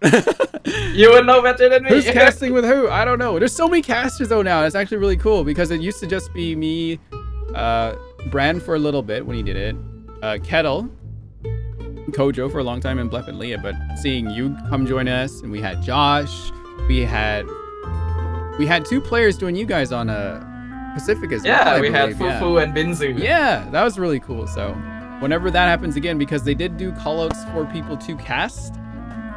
You would know better than me. Who's casting with who? I don't know. There's so many casters though now. It's actually really cool because it used to just be me, Bran for a little bit when he did it, Kettle, Kojo for a long time, and Blep and Leah. But seeing you come join us, and we had Josh, we had 2 players doing you guys on Pacific as well. Yeah, we had Fufu and Binzu. Yeah, that was really cool. So whenever that happens again, because they did do callouts for people to cast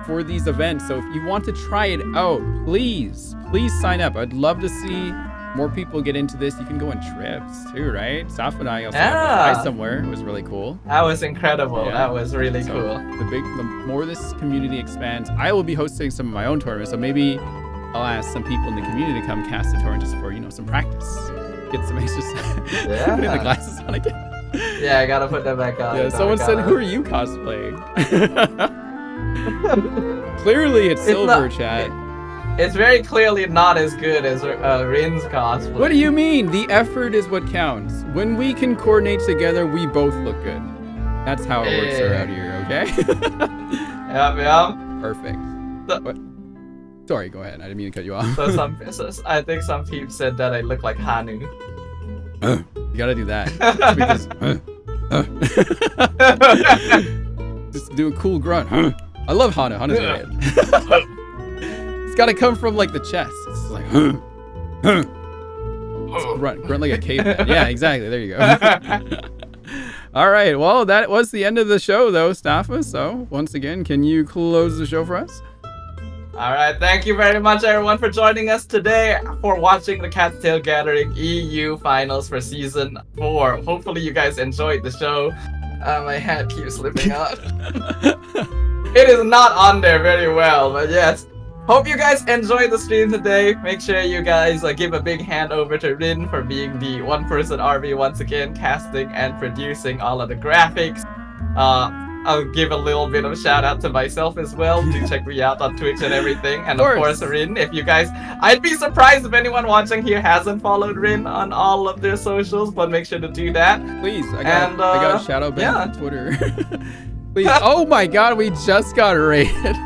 for these events. So if you want to try it out, please sign up. I'd love to see more people get into this. You can go on trips too, right? Saf and I also got to fly somewhere. It was really cool. That was incredible. Yeah. That was really cool. The more this community expands, I will be hosting some of my own tournaments. So maybe I'll ask some people in the community to come cast a tournament just for, some practice. Get some exercise. Yeah. Putting the glasses on again. Yeah, I gotta put that back on. Yeah, someone said, who are you cosplaying? Clearly it's Silver, chat. It's very clearly not as good as Rin's cosplay. What do you mean? The effort is what counts. When we can coordinate together, we both look good. That's how it works around here, okay? Yep. Perfect. What? Sorry, go ahead. I didn't mean to cut you off. I think some people said that I look like Hanu. You gotta do that. Just do a cool grunt. I love Hanu. Hanu's great. It's gotta come from like the chest. It's like grunt like a caveman. Yeah, exactly. There you go. All right. Well, that was the end of the show, though, Staffa. So once again, can you close the show for us? All right, thank you very much, everyone, for joining us today for watching the Cat's Tail Gathering EU Finals for Season 4. Hopefully, you guys enjoyed the show. My hat keeps slipping out. It is not on there very well, but yes. Hope you guys enjoyed the stream today. Make sure you guys give a big hand over to Rin for being the one-person RV once again, casting and producing all of the graphics. I'll give a little bit of a shout out to myself as well. Do check me out on Twitch and everything. And of course, Rin, if you guys... I'd be surprised if anyone watching here hasn't followed Rin on all of their socials, but make sure to do that. Please, I got a shout out back on Twitter. Please. Oh my god, we just got raided.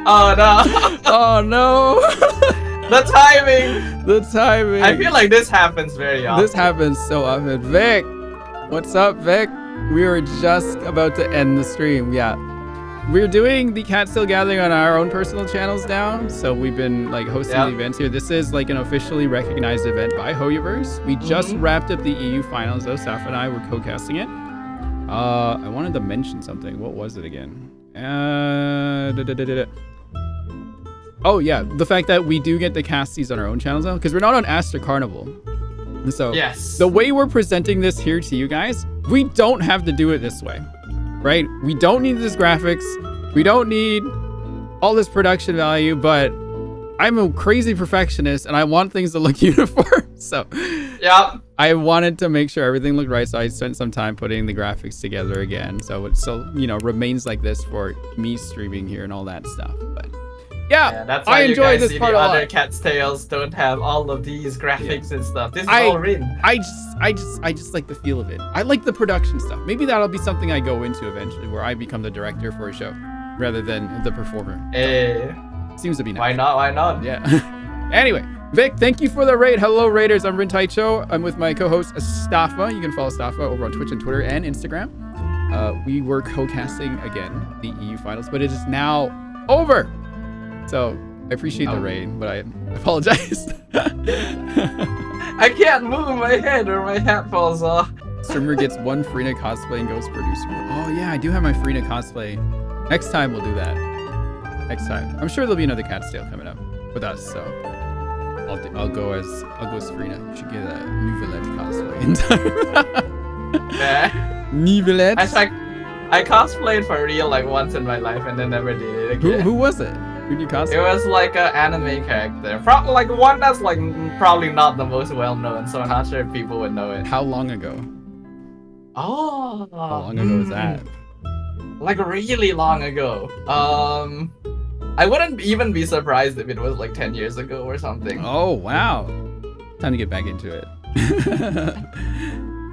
Oh no. Oh no. The timing. The timing. I feel like this happens very often. This happens so often. Vic, what's up, Vic? We were just about to end the stream. Yeah, we're doing the Cat's Tail Gathering on our own personal channels now. So we've been hosting the events here. This is an officially recognized event by Hoyoverse. We just wrapped up the EU finals though. Saf and I were co-casting it. I wanted to mention something. What was it again? Oh yeah, the fact that we do get to cast these on our own channels now, because we're not on Aster Carnival. So the way we're presenting this here to you guys, we don't have to do it this way, right? We don't need this graphics. We don't need all this production value, but I'm a crazy perfectionist and I want things to look uniform. So I wanted to make sure everything looked right. So I spent some time putting the graphics together again. So it still, remains like this for me streaming here and all that stuff. But yeah, that's why I enjoyed this see part the a lot. Other Cat's Tails don't have all of these graphics and stuff. This is all Rin. I just like the feel of it. I like the production stuff. Maybe that'll be something I go into eventually, where I become the director for a show rather than the performer. Seems to be nice. Why not? Why not? Yeah. Anyway, Vic, thank you for the raid. Hello, Raiders. I'm rintaichou. I'm with my co-host Staffa. You can follow Staffa over on Twitch and Twitter and Instagram. We were co-casting again the EU finals, but it is now over. So I appreciate the raid, but I apologize. I can't move my head or my hat falls off. Streamer gets 1 Frina cosplay and goes producer. Oh yeah, I do have my Frina cosplay. Next time we'll do that. Next time. I'm sure there'll be another Cat's Tale coming up with us, so I'll go as Frina. You should get a Nivelette cosplay in time. Nivelette. I cosplayed for real like once in my life and then never did it again. Who was it? Who did you cosplay? It was like an anime character. Like one that's like probably not the most well known, so I'm not sure if people would know it. How long ago? Oh. How long ago was that? Like really long ago. I wouldn't even be surprised if it was like 10 years ago or something. Oh wow. Time to get back into it.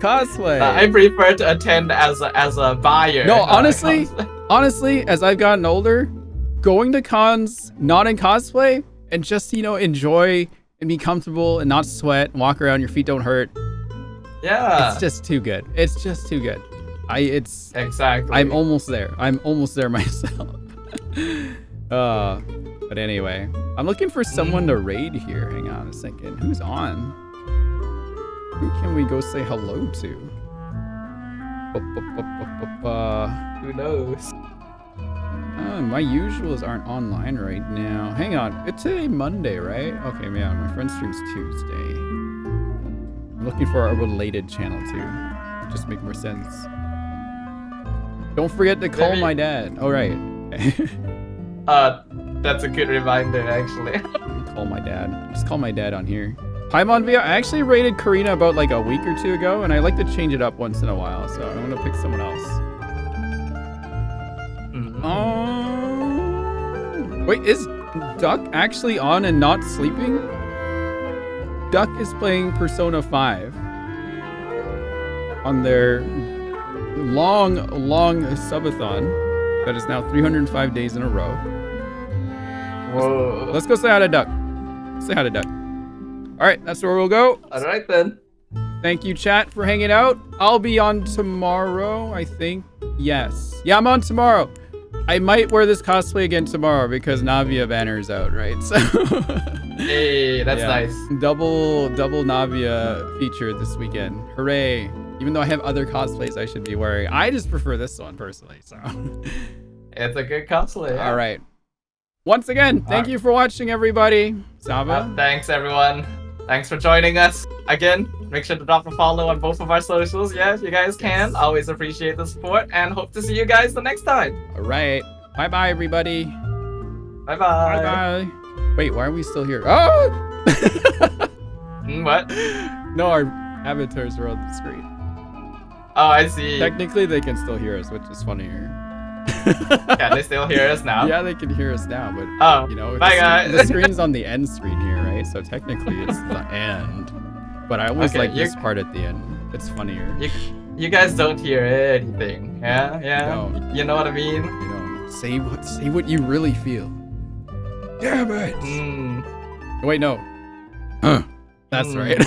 Cosplay. I prefer to attend as a buyer. No, honestly, as I've gotten older, going to cons not in cosplay and just, you know, enjoy and be comfortable and not sweat and walk around, your feet don't hurt. Yeah. It's just too good. It's just too good. Exactly. I'm almost there. I'm almost there myself. But anyway, I'm looking for someone to raid here. Hang on a second. Who's on? Who can we go say hello to? Who knows? My usuals aren't online right now. Hang on. It's today Monday, right? Okay, yeah, my friend streams Tuesday. I'm looking for a related channel too. Just make more sense. Don't forget to call my dad. Oh, right. That's a good reminder, actually. Call my dad. Just call my dad on here. Paimon Via, I actually raided Karina about like a week or 2 ago, and I like to change it up once in a while, so I'm gonna pick someone else. Wait, is Duck actually on and not sleeping? Duck is playing Persona 5 on their long subathon that is now 305 days in a row. Whoa. Let's go say hi to Duck. Say hi to Duck. All right, that's where we'll go. All right then. Thank you, chat, for hanging out. I'll be on tomorrow, I think. Yes. Yeah, I'm on tomorrow. I might wear this cosplay again tomorrow because Navia banner is out, right? So hey, that's nice. Double Navia feature this weekend. Hooray. Even though I have other cosplays I should be wearing. I just prefer this one personally, so. It's a good cosplay. Yeah. All right. Once again, thank you for watching, everybody. Sava. Thanks, everyone. Thanks for joining us. Again, make sure to drop a follow on both of our socials. Yeah, if you guys can. Always appreciate the support and hope to see you guys the next time. All right. Bye-bye, everybody. Bye-bye. Bye-bye. Wait, why are we still here? Oh! What? No, our avatars are on the screen. Oh, I see. Technically, they can still hear us, which is funnier. Can they still hear us now? Yeah, they can hear us now, but you know, bye guys. The screen's on the end screen here, right? So technically, it's the end. But I always like this part at the end. It's funnier. You guys don't hear anything. Yeah, yeah. You know what I mean? You know, say what you really feel. Damn it. Wait, no. That's right.